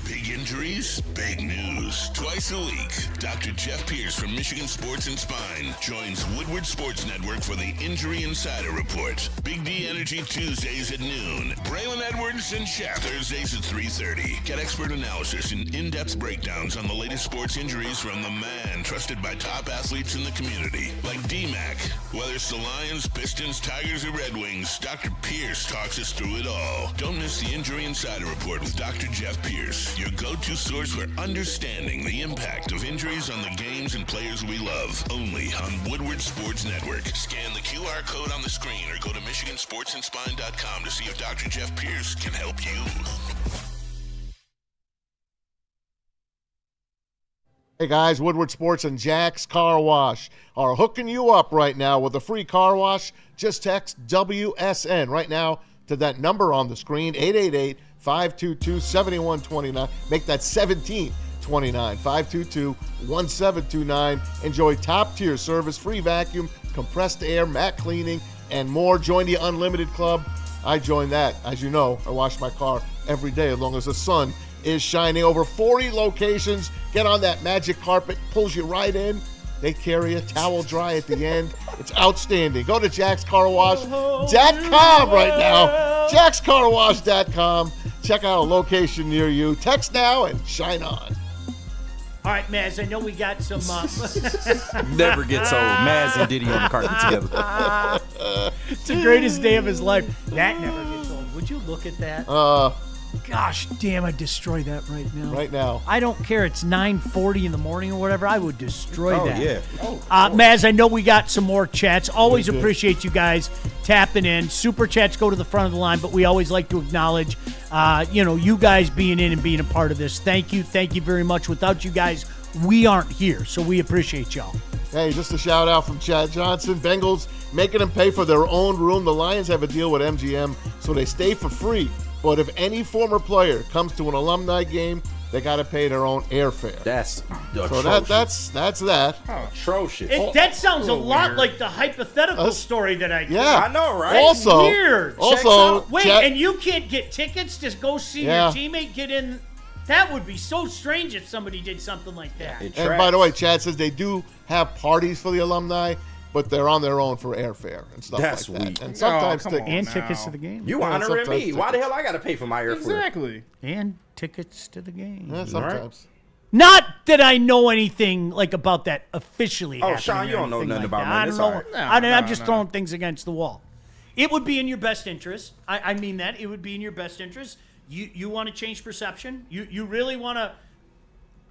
Big injuries, big news. Twice a week, Dr. Jeff Pierce from Michigan Sports and Spine joins Woodward Sports Network for the Injury Insider Report. Big D Energy Tuesdays at noon. Braylon Edwards and Shep Thursdays at 3:30. Get expert analysis and in-depth breakdowns on the latest sports injuries from the man trusted by top athletes in the community, like D-Mac. Whether it's the Lions, Pistons, Tigers, or Red Wings, Dr. Pierce talks us through it all. Don't miss the Injury Insider Report with Dr. Jeff Pierce, your go-to source for understanding the impact of injuries on the games and players we love. Only on Woodward Sports Network. Scan the QR code on the screen or go to MichiganSportsandSpine.com to see if Dr. Jeff Pierce can help you. Hey guys, Woodward Sports and Jack's Car Wash are hooking you up right now with a free car wash. Just text WSN right now to that number on the screen, 888-522-7129. Make that 1729, 522-1729. Enjoy top-tier service, free vacuum, compressed air, mat cleaning, and more. Join the Unlimited Club. I joined that. As you know, I wash my car every day as long as the sun is shining. Over 40 locations. Get on that magic carpet, pulls you right in. They carry a towel dry at the end. It's outstanding. Go to jackscarwash.com right now. jackscarwash.com. Check out a location near you. Text now and shine on. All right, Maz, I know we got some... Never gets old. Maz and Diddy on the carpet together. It's the greatest day of his life. That never gets old. Would you look at that? Gosh damn, I'd destroy that right now. Right now. I don't care. It's 9:40 in the morning or whatever. I would destroy that. Yeah. Maz, I know we got some more chats. Always appreciate you guys tapping in. Super chats go to the front of the line, but we always like to acknowledge, you guys being in and being a part of this. Thank you. Thank you very much. Without you guys, we aren't here, so we appreciate y'all. Hey, just a shout out from Chad Johnson. Bengals making them pay for their own room. The Lions have a deal with MGM, so they stay for free. But if any former player comes to an alumni game, they got to pay their own airfare. That's so that's that. Atrocious. That sounds a lot like the hypothetical story that I did. Yeah, I know, right? Also, weird. Wait, and you can't get tickets to go see your teammate get in? That would be so strange if somebody did something like that. And by the way, Chad says they do have parties for the alumni, but they're on their own for airfare and stuff like that. Sweet. And sometimes tickets to the game. You honoring me. Why the hell I got to pay for my airfare? Exactly. And tickets to the game. Yeah, sometimes. Not that I know anything about that officially. Oh, Sean, you don't know nothing about that. It's all right. I'm just throwing things against the wall. It would be in your best interest. I mean that. It would be in your best interest. You want to change perception? You really want to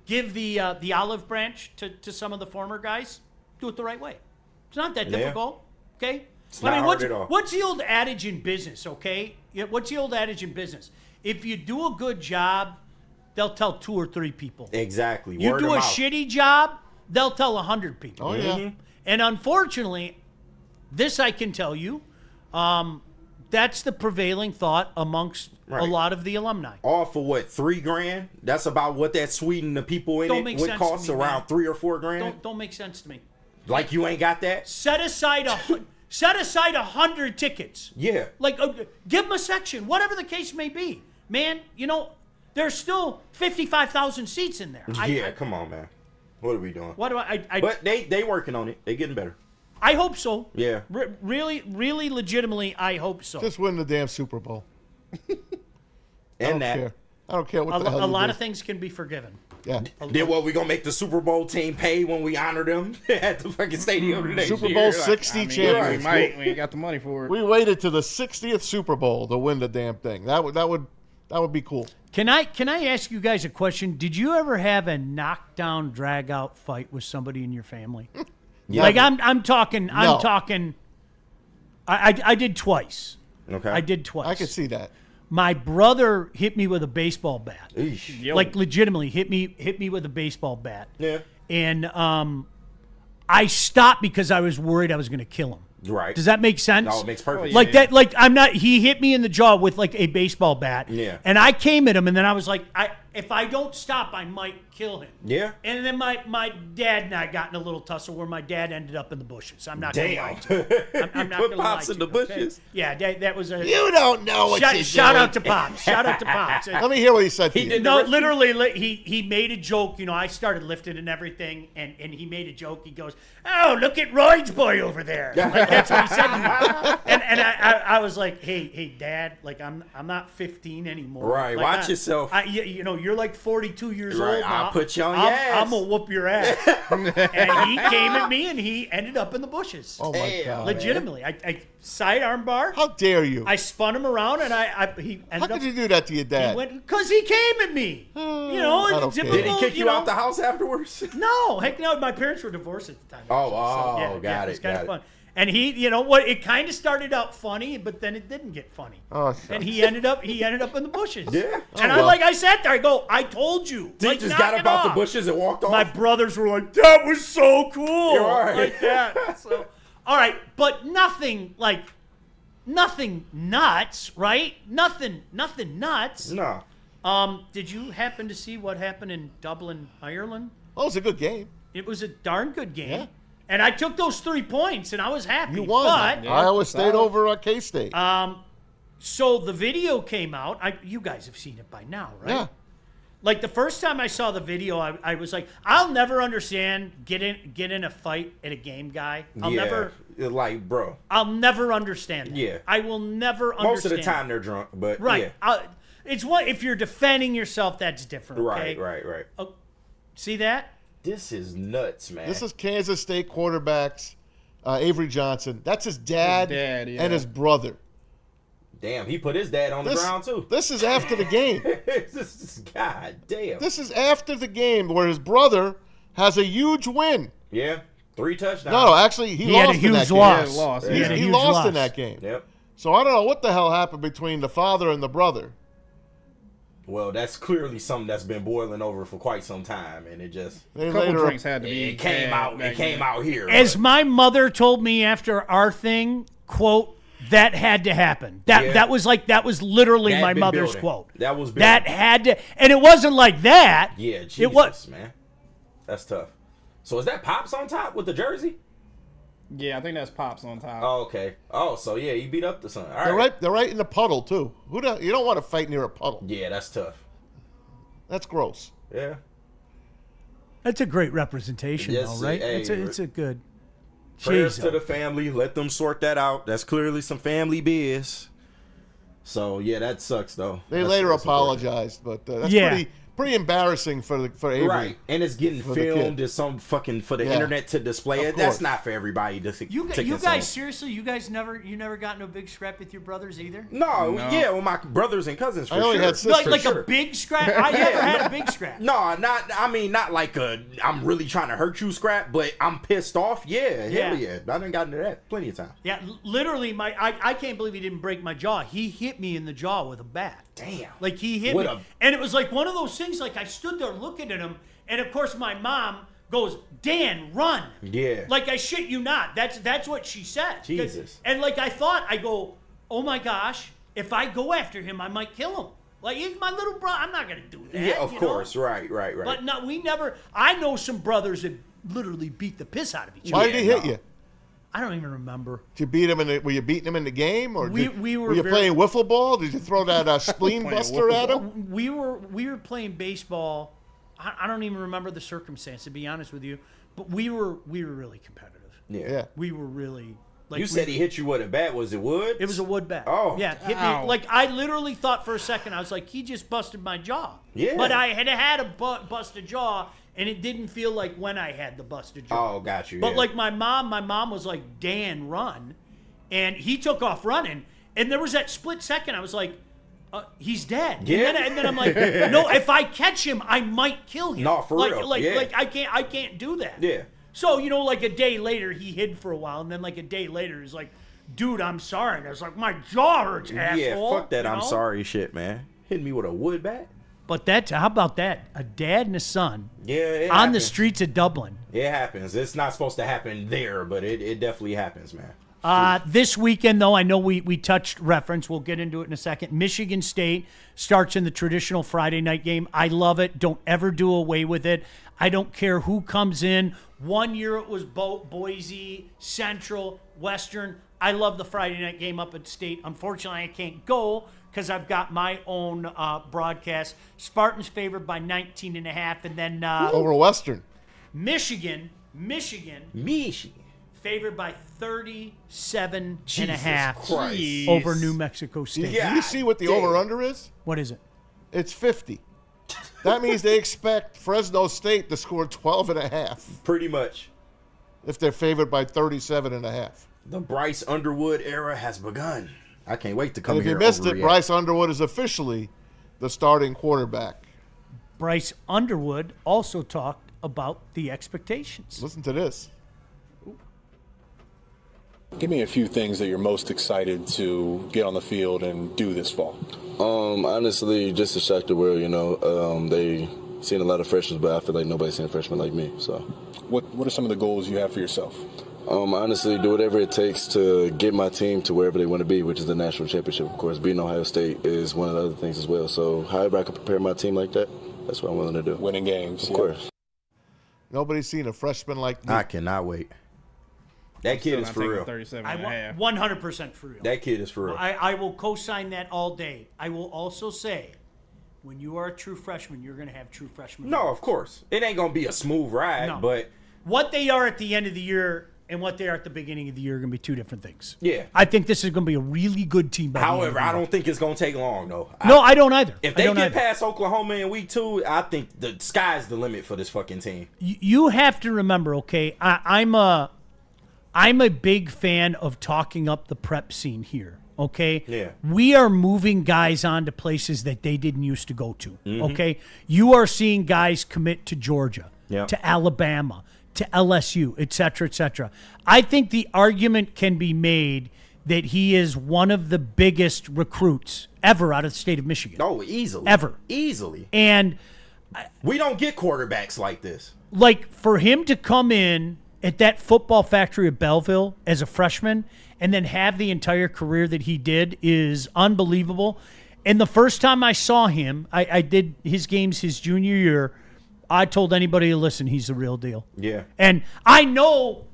give the olive branch to some of the former guys? Do it the right way. It's not that difficult, okay? It's not hard at all. What's the old adage in business, okay? What's the old adage in business? If you do a good job, they'll tell 2 or 3 people. Exactly. You Word do of a mouth. shitty job, they'll tell 100 people. Oh, yeah. And unfortunately, this I can tell you, that's the prevailing thought amongst a lot of the alumni. All for what, $3,000? That's about what that suite and the people in it would cost, around $3,000 or $4,000. Don't make sense to me. Like you ain't got that? Set aside 100 tickets. Yeah. Give them a section, whatever the case may be. Man, there's still 55,000 seats in there. Yeah, come on, man. What are we doing? What do I But they working on it. They getting better. I hope so. Yeah. Really, really legitimately, I hope so. Just win the damn Super Bowl. And I don't care what the hell a you lot do. of things can be forgiven. Yeah. Then what, we gonna make the Super Bowl team pay when we honor them at the fucking stadium today? Super Bowl 60 champions. We might. We ain't got the money for it. We waited to the 60th Super Bowl to win the damn thing. That would be cool. Can I ask you guys a question? Did you ever have a knockdown, drag out fight with somebody in your family? Yeah. I'm talking. I did twice. Okay. I did twice. I could see that. My brother hit me with a baseball bat. Eesh. Legitimately hit me with a baseball bat. Yeah. And I stopped because I was worried I was going to kill him. Right. Does that make sense? No, it makes perfect Like sense. that. Like he hit me in the jaw with a baseball bat. Yeah. And I came at him, and then I was like, if I don't stop, I might kill him. Yeah. And then my dad and I got in a little tussle where my dad ended up in the bushes. I'm not going to lie to you. I'm not Put going to lie Pops to in the you, bushes. Okay? Yeah, that was a... You don't know what you're Shout doing. out to Pops. Shout out to Pops. Let me hear what he said to you. No, literally, he made a joke. I started lifting and everything, and he made a joke. He goes, "Oh, look at Roy's boy over there." Like, that's what he said to me. And I was like, "Hey, Dad, I'm not 15 anymore. Right, watch yourself. You're like 42 years Right, old. I'll put you on your ass. I'm gonna whoop your ass." And he came at me, and he ended up in the bushes. Oh my God! Legitimately, I side arm bar. How dare you? I spun him around, and he ended How up. could you do that to your dad? Because he came at me. Typical. Did he kick you out the house afterwards? No, heck no. My parents were divorced at the time. Got it was it. kind of fun. And he, it kind of started out funny, but then it didn't get funny. Oh, and he ended up in the bushes. Yeah. And I sat there. I go, I told you. He just got up out the bushes and walked off. My brothers were like, that was so cool. You're right. Like that. So, all right, but nothing nuts, right? Nothing nuts. No. Did you happen to see what happened in Dublin, Ireland? Oh, it was a good game. It was a darn good game. Yeah. And I took those 3 points, and I was happy. You won. But, Iowa State over K-State. So the video came out. You guys have seen it by now, right? Yeah. Like the first time I saw the video, I was like, I'll never understand get in a fight at a game, guy. I'll never understand that. Yeah. I will never understand. Most of the time they're drunk, but right. yeah. It's if you're defending yourself, that's different. Okay? Right. See that? This is nuts, man. This is Kansas State quarterbacks, Avery Johnson. That's his dad, yeah. and his brother. Damn, he put his dad on the ground, too. This is after the game. God damn. This is after the game where his brother has a huge win. Yeah, 3 touchdowns. No, actually, he lost in that game. Loss. He lost in that game. Yep. So I don't know what the hell happened between the father and the brother. Well, that's clearly something that's been boiling over for quite some time, and it just A couple drinks had to be. it came out. It came out here. As my mother told me after our thing, quote, that had to happen. That was literally That my been mother's building. quote. That was that building. had to, and it wasn't like that. Yeah, Jesus, it was, man. That's tough. So is that Pops on top with the jersey? Yeah, I think that's Pops on top. Oh, okay. Oh, so yeah, he beat up the son. All right. They're right in the puddle too. You don't want to fight near a puddle. Yeah, that's tough. That's gross. Yeah. That's a great representation, Yes, though, right? hey, it's a good. Prayers Jeez, to the family. Let them sort that out. That's clearly some family biz. So yeah, that sucks though. They That's- later that's apologized, but that's Yeah. pretty embarrassing for Avery. Right, and it's getting for the filmed kid. as some fucking for the Yeah. internet to display Of it. That's course. not for everybody to You consume. guys seriously? You never got no big scrap with your brothers either? No, yeah, well, my brothers and cousins. For I only sure. had sisters. Like For a big scrap? I never had a big scrap. No, not like a I'm really trying to hurt you scrap, but I'm pissed off. Yeah, hell yeah. I done gotten to that plenty of times. Yeah, literally, I can't believe he didn't break my jaw. He hit me in the jaw with a bat. Damn. Like, he hit me. And it was like one of those things, like, I stood there looking at him, and of course my mom goes, Dan, run. Yeah. Like, I shit you not. That's what she said. Jesus. And, like, I go, oh, my gosh, if I go after him, I might kill him. Like, he's my little brother. I'm not going to do that. Yeah, of you course. know? Right. But no, we never. I know some brothers that literally beat the piss out of each other. Why did he hit you? I don't even remember. Did you beat him were you beating him in the game, or We were were you very- playing wiffle ball? Did you throw that spleen buster at him? We were playing baseball. I don't even remember the circumstance, to be honest with you. But we were really competitive. Yeah. We were really. Like, You said he hit you with a bat. Was it wood? It was a wood bat. Oh. Yeah, hit Ow. me. Like, I literally thought for a second, I was like, he just busted my jaw. Yeah. But I had a busted jaw, and it didn't feel like when I had the busted jaw. Oh, got you. But yeah. like my mom was like, Dan, run. And he took off running. And there was that split second, I was like, he's dead. Yeah. And then I'm like, no, if I catch him, I might kill him. No, for real. Like, Yeah. like I can't do that. Yeah. So, like a day later, he hid for a while. And then like a day later, he's like, dude, I'm sorry. And I was like, my jaw hurts, asshole. Yeah, fuck that. You I'm know? sorry shit, man. Hitting me with a wood bat? But how about that? A dad and a son Yeah, it on the happens. streets of Dublin. It happens. It's not supposed to happen there, but it definitely happens, man. This weekend, though, I know we touched reference. We'll get into it in a second. Michigan State starts in the traditional Friday night game. I love it. Don't ever do away with it. I don't care who comes in. One year it was Boise, Central, Western. I love the Friday night game up at State. Unfortunately, I can't go because I've got my own broadcast. Spartans favored by 19.5, and then Over Western. Michigan favored by 37.5 over New Mexico State. Do you see what the over-under is? What is it? It's 50. That means they expect Fresno State to score 12.5. Pretty much. If they're favored by 37.5. The Bryce Underwood era has begun. I can't wait to come And if here. you missed it, overreact. Bryce Underwood is officially the starting quarterback. Bryce Underwood also talked about the expectations. Listen to this. Give me a few things that you're most excited to get on the field and do this fall. Honestly, just to shock the world, they seen a lot of freshmen, but I feel like nobody's seen a freshman like me. So, what are some of the goals you have for yourself? Honestly, do whatever it takes to get my team to wherever they want to be, which is the national championship. Of course, beating Ohio State is one of the other things as well. So, however I can prepare my team like that, that's what I'm willing to do. Winning games, of course. Nobody's seen a freshman like me. I cannot wait. That kid is for real. 100% for real. That kid is for real. I will co-sign that all day. I will also say, when you are a true freshman, you're going to have true freshmen. No, of course. It ain't going to be a smooth ride, No. but What they are at the end of the year, and what they are at the beginning of the year are going to be two different things. Yeah. I think this is going to be a really good team. By However, I don't think it's going to take long, though. No, I don't either. If they get past Oklahoma in week 2, I think the sky's the limit for this fucking team. You have to remember, okay, I'm a big fan of talking up the prep scene here. Okay. Yeah. We are moving guys on to places that they didn't used to go to. Mm-hmm. Okay. You are seeing guys commit to Georgia, Yep. to Alabama, to LSU, et cetera, et cetera. I think the argument can be made that he is one of the biggest recruits ever out of the state of Michigan. Oh, easily. Ever. Easily. And we don't get quarterbacks like this. Like, for him to come in at that football factory of Belleville as a freshman and then have the entire career that he did is unbelievable. And the first time I saw him, I did his games his junior year. I told anybody to listen, he's the real deal. Yeah. And I know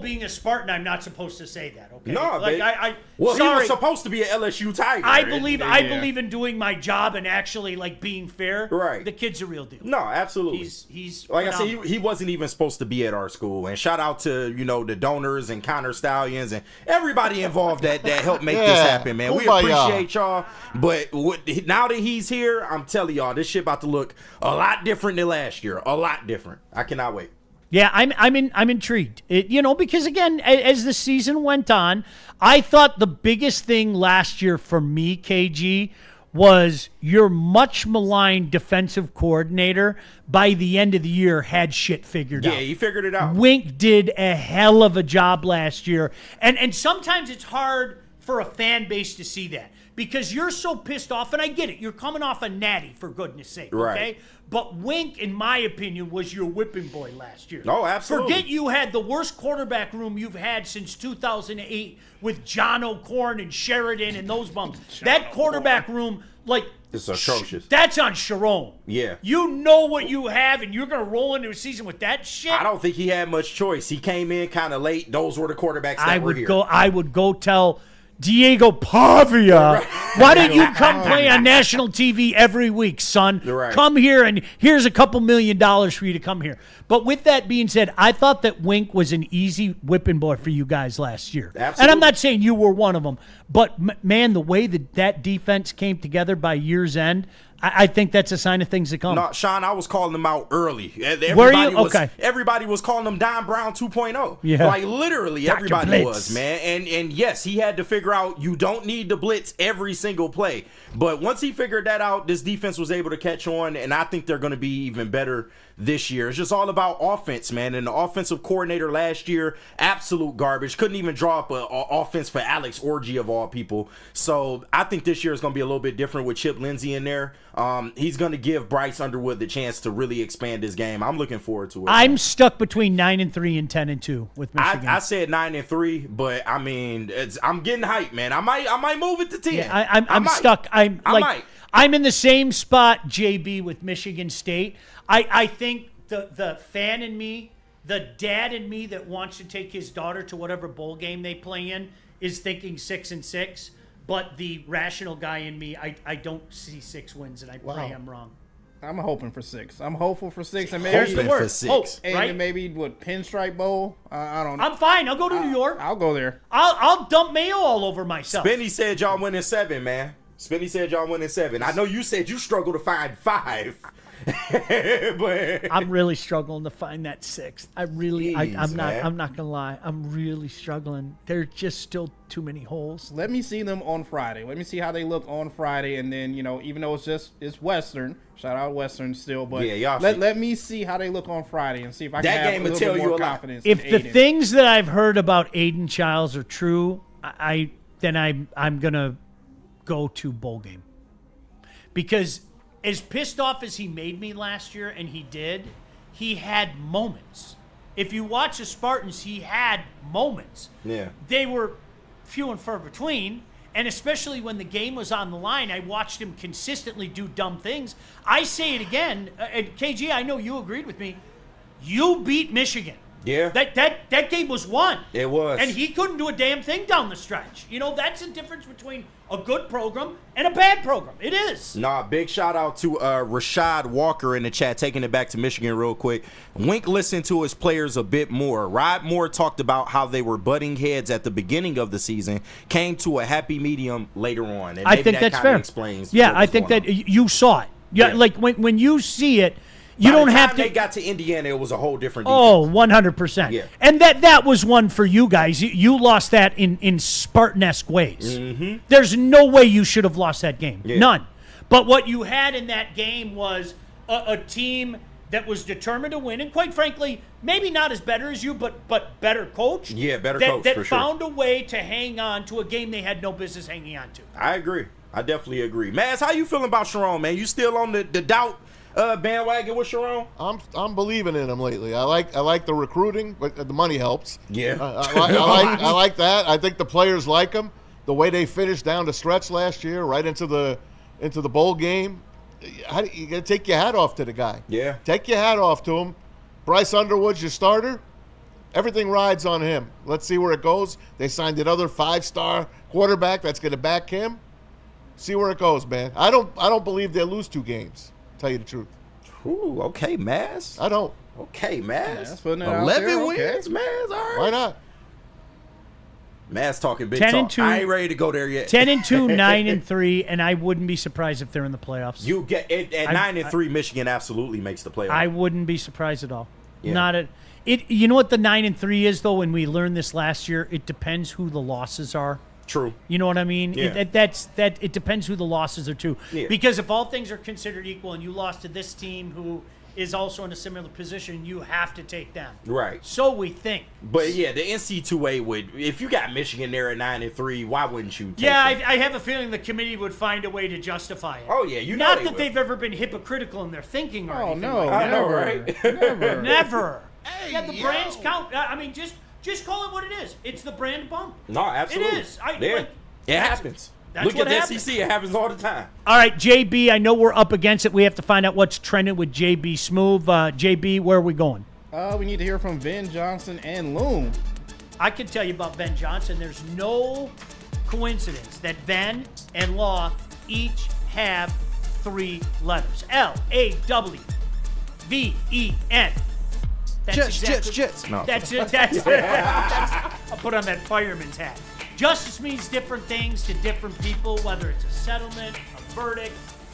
being a Spartan, I'm not supposed to say that, okay? No, like, well, sorry. he was supposed to be an LSU Tiger. I believe in doing my job and actually like being fair. Right. The kid's a real deal. No, absolutely. He's like phenomenal. I said, he wasn't even supposed to be at our school. And shout out to the donors and Connor Stallions and everybody involved that helped make this happen, man. We appreciate y'all. But now that he's here, I'm telling y'all, this shit about to look a lot different than last year. A lot different. I cannot wait. Yeah, I'm intrigued. Because again, as the season went on, I thought the biggest thing last year for me, KG, was your much maligned defensive coordinator by the end of the year had shit figured out. Yeah, he figured it out. Wink did a hell of a job last year. And sometimes it's hard for a fan base to see that because you're so pissed off, and I get it. You're coming off a natty, for goodness sake, Right. okay? But Wink, in my opinion, was your whipping boy last year. Oh, absolutely. Forget you had the worst quarterback room you've had since 2008 with John O'Corn and Sheridan and those bums. That quarterback room, like, it's atrocious. That's on Sharon. Yeah. You know what you have, and you're going to roll into a season with that shit? I don't think he had much choice. He came in kind of late. Those were the quarterbacks that were here. I would go tell Diego Pavia, why don't you come play on national TV every week, son? Right. Come here, and here's a couple $1 million for you to come here. But with that being said, I thought that Wink was an easy whipping boy for you guys last year. Absolutely. And I'm not saying you were one of them, but man, the way that defense came together by year's end, I think that's a sign of things to come. No, Sean, I was calling them out early. Were you? Okay. Everybody was calling them Don Brown 2.0. Yeah. Like, literally, Dr. everybody Blitz. was, man. And yes, he had to figure out you don't need to blitz every single play. But once he figured that out, this defense was able to catch on, and I think they're going to be even better this year. It's just all about offense, man. And the offensive coordinator last year, absolute garbage. Couldn't even draw up an offense for Alex Orgy of all people. So I think this year is going to be a little bit different with Chip Lindsey in there. He's going to give Bryce Underwood the chance to really expand his game. I'm looking forward to it. I'm stuck between 9-3 and 10-2 with Michigan. I said 9-3, but I mean, I'm getting hyped, man. I might move it to 10. Yeah, I'm stuck. I'm in the same spot, JB, with Michigan State. I think the fan in me, the dad in me that wants to take his daughter to whatever bowl game they play in is thinking 6-6. But the rational guy in me, I don't see 6 wins, and I pray I'm wrong. I'm hoping for 6. I'm hopeful for 6. And There's maybe the word. Hope, and right? then maybe Pinstripe Bowl. I don't know. I'm fine. I'll go to New York. I'll go there. I'll dump mayo all over myself. Spenny said y'all winning 7, man. Spenny said y'all winning 7. I know you said you struggle to find 5. But I'm really struggling to find that 6th. I'm not gonna lie. I'm really struggling. There's just still too many holes. Let me see them on Friday. Let me see how they look on Friday, and then even though it's Western, shout out Western still, but yeah, let me see how they look on Friday and see if I can have a little bit more confidence. If in the Aiden. things that I've heard about Aiden Childs are true, then I'm gonna go to bowl game because. As pissed off as he made me last year, and he had moments. If you watch the Spartans, he had moments. Yeah. They were few and far between, and especially when the game was on the line, I watched him consistently do dumb things. I say it again, and KG, I know you agreed with me. You beat Michigan. Yeah. That game was won. It was. And he couldn't do a damn thing down the stretch. You know, that's the difference between a good program and a bad program. It is. Nah, big shout out to Rashad Walker in the chat, taking it back to Michigan real quick. Wink listened to his players a bit more. Rod Moore talked about how they were butting heads at the beginning of the season, came to a happy medium later on. And I think that's fair. Explains I think that you saw it. Yeah, like when you see it, you don't have to. They got to Indiana, it was a whole different defense. Oh, 100%. Yeah. And that was one for you guys. You lost that in Spartan-esque ways. Mm-hmm. There's no way you should have lost that game. Yeah. None. But what you had in that game was a team that was determined to win, and quite frankly, maybe not as better as you, but better coach. Yeah, better coach, that for sure. found a way to hang on to a game they had no business hanging on to. I agree. I definitely agree. Maz, how you feeling about Sharon, man? You still on the doubt bandwagon with Sharon? I'm believing in him lately. I like the recruiting, but the money helps. Yeah. I like that. I think the players like him. The way they finished down the stretch last year, right into the bowl game. You got to take your hat off to the guy. Yeah. Take your hat off to him. Bryce Underwood's your starter. Everything rides on him. Let's see where it goes. They signed another 5-star quarterback that's going to back him. See where it goes, man. I don't believe they'll lose 2 games. Tell you the truth. Ooh, okay, Maz. I don't. Okay, Maz. Yeah, 11 wins, Maz. All right. Why not? Maz talking big 10 and talk. 2. I ain't ready to go there yet. 10-2, 9-3, and I wouldn't be surprised if they're in the playoffs. You get at 9-3. Michigan absolutely makes the playoffs. I wouldn't be surprised at all. Yeah. Not at it. You know what the 9-3 is though, and we learned this last year. It depends who the losses are. True. You know what I mean? Yeah. It depends who the losses are to. Yeah. Because if all things are considered equal, and you lost to this team who is also in a similar position, you have to take them. Right. So we think. But yeah, the NC2A would. If you got Michigan there at 9-3, why wouldn't you? Take Yeah, them? I have a feeling the committee would find a way to justify it. Oh yeah, you know Not they that would. they've ever been hypocritical in their thinking or anything. no, like that. I know, right? Never. Never. Yeah, the brands count. I mean, just call it what it is. It's the brand bump. No, absolutely. It is. Yeah. It happens. That's Look what at the happens. SEC. It happens all the time. All right, JB, I know we're up against it. We have to find out what's trending with JB Smooth. JB, where are we going? We need to hear from Ben Johnson and Loom. I can tell you about Ben Johnson. There's no coincidence that Ben and Law each have 3 letters. L-A-W-V-E-N. Jets. No. That's it. I'll put on that fireman's hat. Justice means different things to different people, whether it's a settlement, a verdict.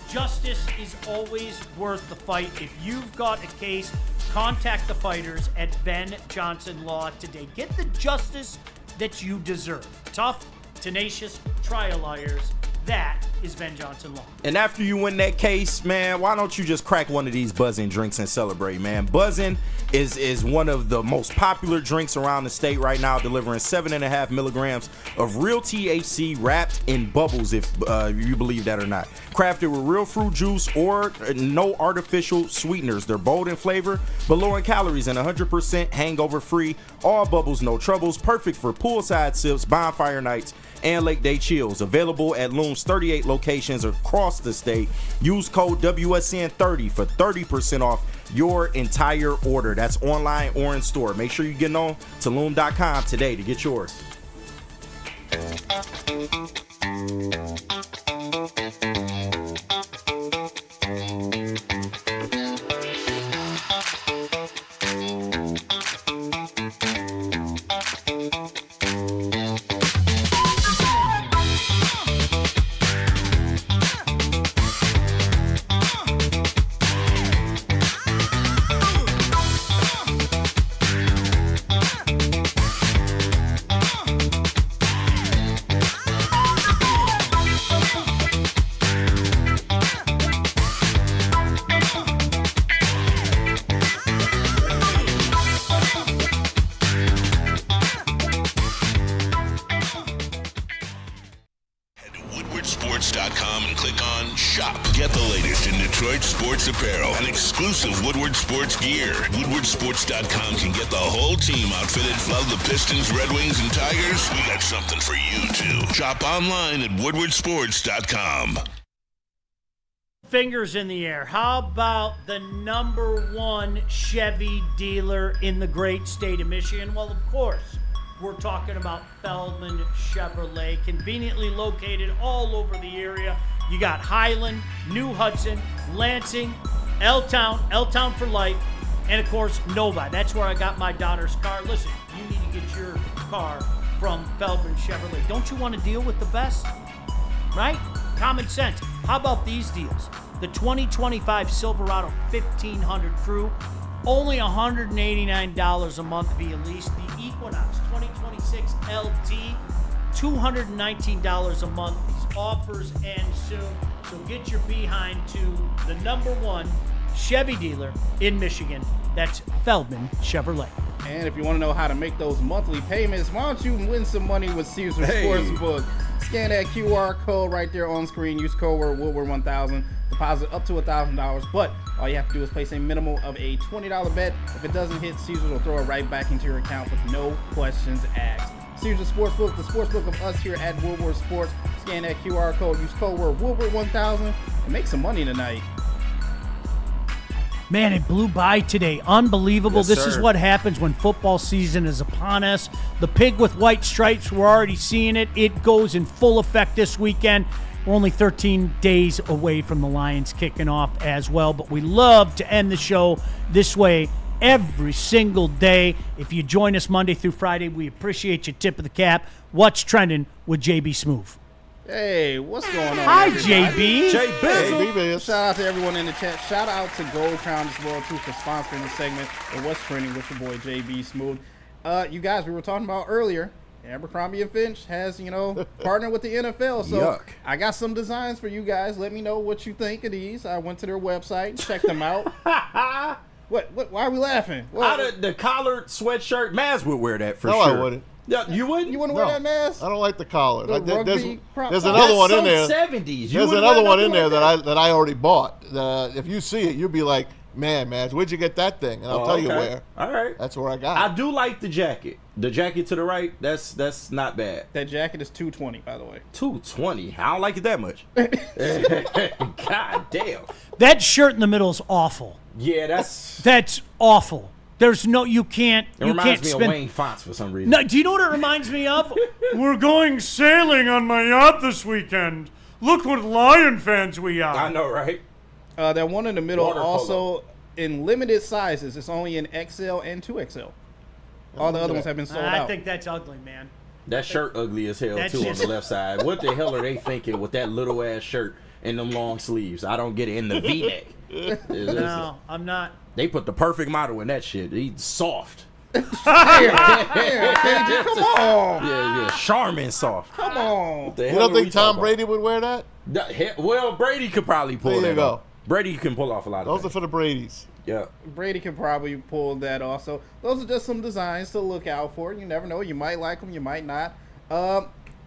Justice is always worth the fight. If you've got a case, contact the fighters at Ben Johnson Law today. Get the justice that you deserve. Tough, tenacious trial lawyers. That is Ben Johnson Law. And after you win that case, man, why don't you just crack one of these Buzzin drinks and celebrate, man? Buzzin is one of the most popular drinks around the state right now, delivering 7.5 milligrams of real THC wrapped in bubbles, if you believe that or not. Crafted with real fruit juice or no artificial sweeteners. They're bold in flavor, but low in calories and 100% hangover free. All bubbles, no troubles. Perfect for poolside sips, bonfire nights, and lake day chills. Available at Loom's 38 locations across the state. Use code WSN30 for 30% off your entire order. That's online or in store. Make sure you get on to loom.com today to get yours. Woodwardsports.com and click on Shop. Get the latest in Detroit sports apparel and exclusive Woodward Sports gear. Woodwardsports.com can get the whole team outfitted. Love the Pistons, Red Wings, and Tigers? We got something for you, too. Shop online at woodwardsports.com. Fingers in the air. How about the #1 Chevy dealer in the great state of Michigan? Well, of course, we're talking about Feldman Chevrolet, conveniently located all over the area. You got Highland, New Hudson, Lansing, L-Town for life, and of course, Novi. That's where I got my daughter's car. Listen, you need to get your car from Feldman Chevrolet. Don't you want to deal with the best? Right? Common sense. How about these deals? The 2025 Silverado 1500 Crew, only $189 a month via lease. The Equinox 2026 LT, $219 a month. These offers end soon. So get your behind to the #1 Chevy dealer in Michigan. That's Feldman Chevrolet. And if you want to know how to make those monthly payments, why don't you win some money with Caesar Sportsbook? Scan that QR code right there on screen. Use code word Woodward1000. Deposit up to $1,000. But all you have to do is place a minimum of a $20 bet. If it doesn't hit, Caesar will throw it right back into your account with no questions asked. Caesar Sportsbook, the sportsbook of us here at Woodward Sports. Scan that QR code. Use code word Woodward1000 and make some money tonight. Man, it blew by today. Unbelievable. Yes, this sir. is what happens when football season is upon us. The pig with white stripes, we're already seeing it. It goes in full effect this weekend. We're only 13 days away from the Lions kicking off as well, but we love to end the show this way every single day. If you join us Monday through Friday, we appreciate your tip of the cap. What's trending with JB Smoove? Hey, what's going on? Hi, everybody? JB. JB. Shout out to everyone in the chat. Shout out to Gold Crown as well, too, for sponsoring the segment of What's Trending with your boy JB Smoove. You guys, we were talking about earlier, Abercrombie & Finch has, partnered with the NFL. So Yuck. I got some designs for you guys. Let me know what you think of these. I went to their website, checked them out. What? Why are we laughing? Out of the collared sweatshirt, Maz would wear that for No, sure. I wouldn't. Yeah, you wouldn't? You wouldn't wear that mask? I don't like the collar. The There's rugby prop- another one in there. That's so 70s. There's another one in there that I already bought. If you see it, you'll be like, man, where'd you get that thing? And I'll tell you where. All right. That's where I got I it. do like the jacket. The jacket to the right, that's not bad. That jacket is $220, by the way. $220. I don't like it that much. God damn. That shirt in the middle is awful. Yeah, that's awful. There's no, you can't It reminds me spend. of Wayne Fonts for some reason. No, do you know what it reminds me of? We're going sailing on my yacht this weekend. Look what Lion fans we are. I know, right? That one in the middle Water also polo. in limited sizes. It's only in XL and 2XL. All the other ones have been sold I out. think that's ugly, man. That shirt ugly as hell, That's too, on just- the left side. What the hell are they thinking with that little-ass shirt and them long sleeves? I don't get it. In the V-neck. No, I'm not. They put the perfect model in that shit. He's soft. Come on. Yeah. Charmin soft. Come on. What the You hell don't are we think Tom talking Brady would wear that? about? Well, Brady could probably pull There you that go. off. Brady can pull off a lot of Those are things. for the Bradys. Yeah. Brady can probably pull that off. So those are just some designs to look out for. You never know. You might like them. You might not.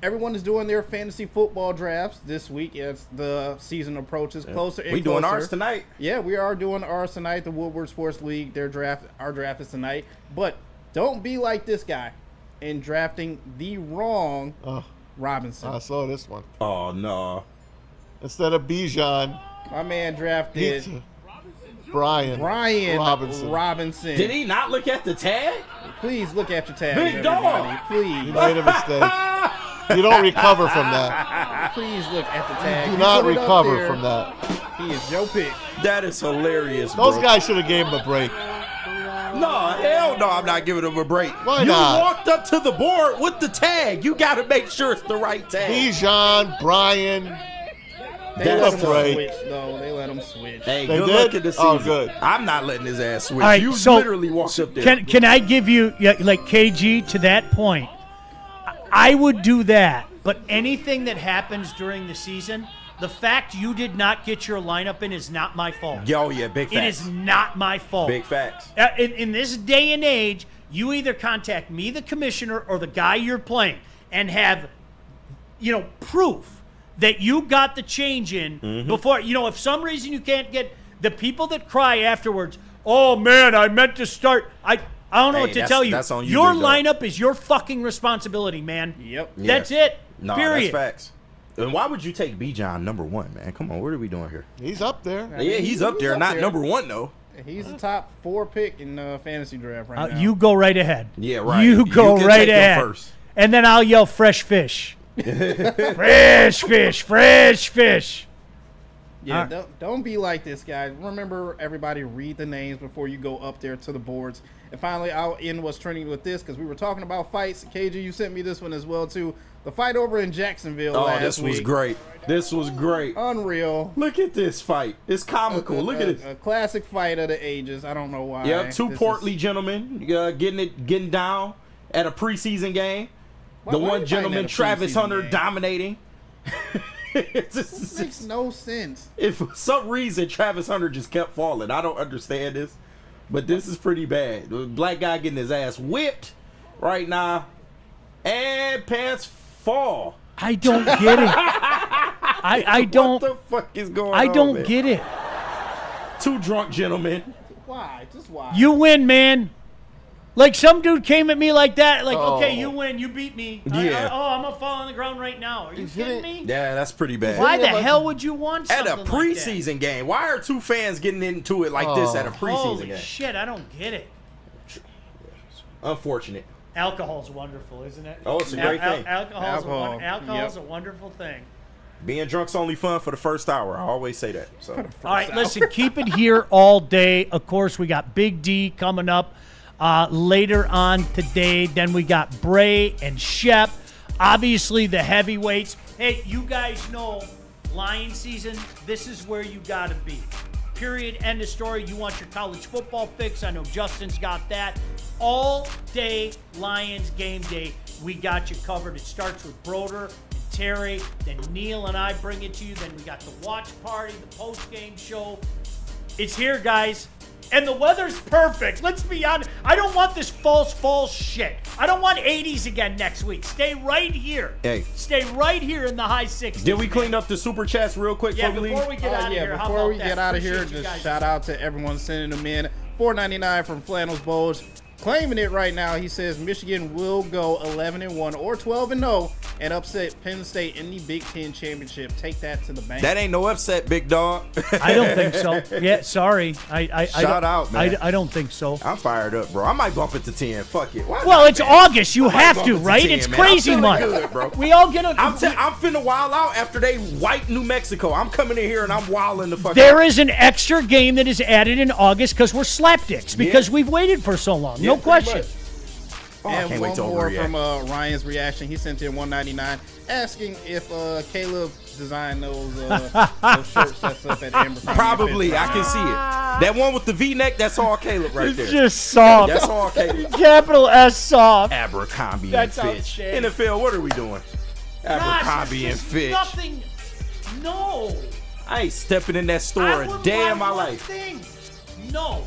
Everyone is doing their fantasy football drafts this week as the season approaches closer and We doing closer. ours tonight. Yeah, we are doing ours tonight. The Woodward Sports League, our draft is tonight. But don't be like this guy in drafting the wrong Robinson. I saw this one. Oh, no. Instead of Bijan, My man drafted Brian Robinson. Did he not look at the tag? Please look at your tag. Big dog. everybody. Please. You made a mistake. You don't recover from that. Please look at the tag. Do You not put it up recover there. from that. He is your pick. That is hilarious, Those bro. guys should have gave him a break. No, hell no, I'm not giving him a break. Why you not? walked up to the board with the tag. You got to make sure it's the right tag. Bijan, Brian. They That's let him right. switch, though. They let him switch. Hey, They good did? luck in the season. Oh, good. I'm not letting his ass switch. All right, You so literally walked up there. Can I give you, like KG, to that point? I would do that, but anything that happens during the season, the fact you did not get your lineup in is not my fault. Yo, yeah, big facts. It is not my fault. Big facts. In this day and age, you either contact me, the commissioner, or the guy you're playing, and have, proof that you got the change in before. If some reason you can't get the people that cry afterwards, oh man, I meant to start. I don't know what to tell you. That's on you, your big dog. lineup is your fucking responsibility, man. Yep. That's it. No, Period. that's facts. And why would you take Bijan number 1, man? Come on, what are we doing here? He's up there. Yeah, he's up there, not number 1 though. He's the top 4 pick in fantasy draft right now. You go right ahead. Yeah, right. You go can right take him ahead. first. And then I'll yell fresh fish. Fresh fish, fresh fish. Yeah, don't be like this, guys. Remember, everybody read the names before you go up there to the boards. And finally, I'll end what's trending with this because we were talking about fights. KG, you sent me this one as well, too. The fight over in Jacksonville last this was week. great. This was great. Unreal. Look at this fight. It's comical. Look at it. A classic fight of the ages. I don't know why. Yeah, 2 portly gentlemen getting down at a preseason game. Why The are one you gentleman, fighting at a Travis preseason Hunter, game? dominating. This makes no sense. If for some reason Travis Hunter just kept falling, I don't understand this, but this is pretty bad. The black guy getting his ass whipped right now, and pants fall. I don't get it. I don't. What the fuck is going on? I don't man? get it. 2 drunk gentlemen. Why? Just why? You win, man. Like some dude came at me like that. Like, okay, you win. You beat me. Yeah. I'm going to fall on the ground right now. Are you kidding me? Yeah, that's pretty bad. Why the hell would you want At something a preseason game? Why are 2 fans getting into it like this at a like that? preseason Holy game? shit, I don't get it. Unfortunate. Alcohol's wonderful, isn't it? Oh, it's a great thing. Alcohol's a wonderful thing. Being drunk's only fun for the first hour. I always say that. So. All right, listen, keep it here all day. Of course, we got Big D coming up later on today. Then we got Bray and Shep. Obviously, the heavyweights. Hey, you guys know Lion season, this is where you got to be. Period. End of story. You want your college football fix. I know Justin's got that. All day Lions game day. We got you covered. It starts with Broder and Terry. Then Neil and I bring it to you. Then we got the watch party, the post-game show. It's here, guys. And the weather's perfect. Let's be honest. I don't want this fall shit. I don't want 80s again next week. Stay right here. Hey. Stay right here in the high 60s. Did we clean up the super chats real quick? Yeah, before we before leave? we get out of here. How Before about we that? get out of here, Appreciate you just guys. shout out to everyone sending them in. $4.99 from Flannels Bowls. Claiming it right now, he says Michigan will go 11-1 or 12-0 and upset Penn State in the Big Ten championship. Take that to the bank. That ain't no upset, big dog. I don't think so. Yeah, sorry. Shout out, man. I don't think so. I'm fired up, bro. I might bump it to 10. Fuck it. Why Well, not, it's man? August. You I might have bump to, it to right? 10, It's man. crazy I'm feeling month. good, bro. We all get a. I'm finna wild out after they wipe New Mexico. I'm coming in here and I'm wilding the fuck There out. is an extra game that is added in August because we're slapdicks because we've waited for so long. No pretty question. much. Oh, I And can't one wait to more overreact. from Ryan's reaction. He sent in $1.99 asking if Caleb designed those shirts that's up at Amber. Probably. I can see it. That one with the V-neck, that's all Caleb right there. It's just soft. That's all Caleb. Capital S soft. Abercrombie That's and Fitch. outstanding. NFL, what are we doing? Abercrombie and Fitch. Nothing. No. I ain't stepping in that store I a would day buy in my one life. thing. No.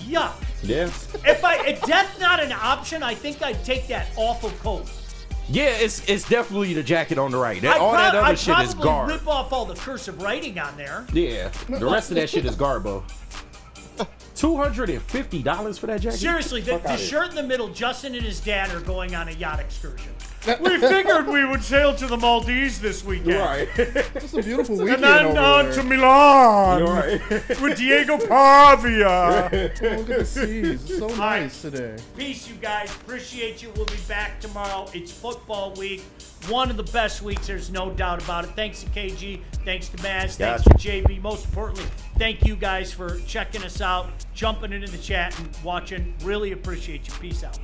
Yuck. Yeah. If death not an option, I think I'd take that awful coat. Yeah, it's definitely the jacket on the right. All that other I'd shit is probably garb. rip off all the cursive writing on there. Yeah. The rest of that shit is garbo. $250 for that jacket? Seriously, Fuck the outta here. shirt in the middle, Justin and his dad are going on a yacht excursion. We figured we would sail to the Maldives this weekend. Right. It's a beautiful weekend And then on to Milan with Diego Pavia. Oh, look at the seas. It's so nice today. Peace, you guys. Appreciate you. We'll be back tomorrow. It's football week. One of the best weeks. There's no doubt about it. Thanks to KG. Thanks to Maz. Thanks to JB. Most importantly, thank you guys for checking us out, jumping into the chat and watching. Really appreciate you. Peace out.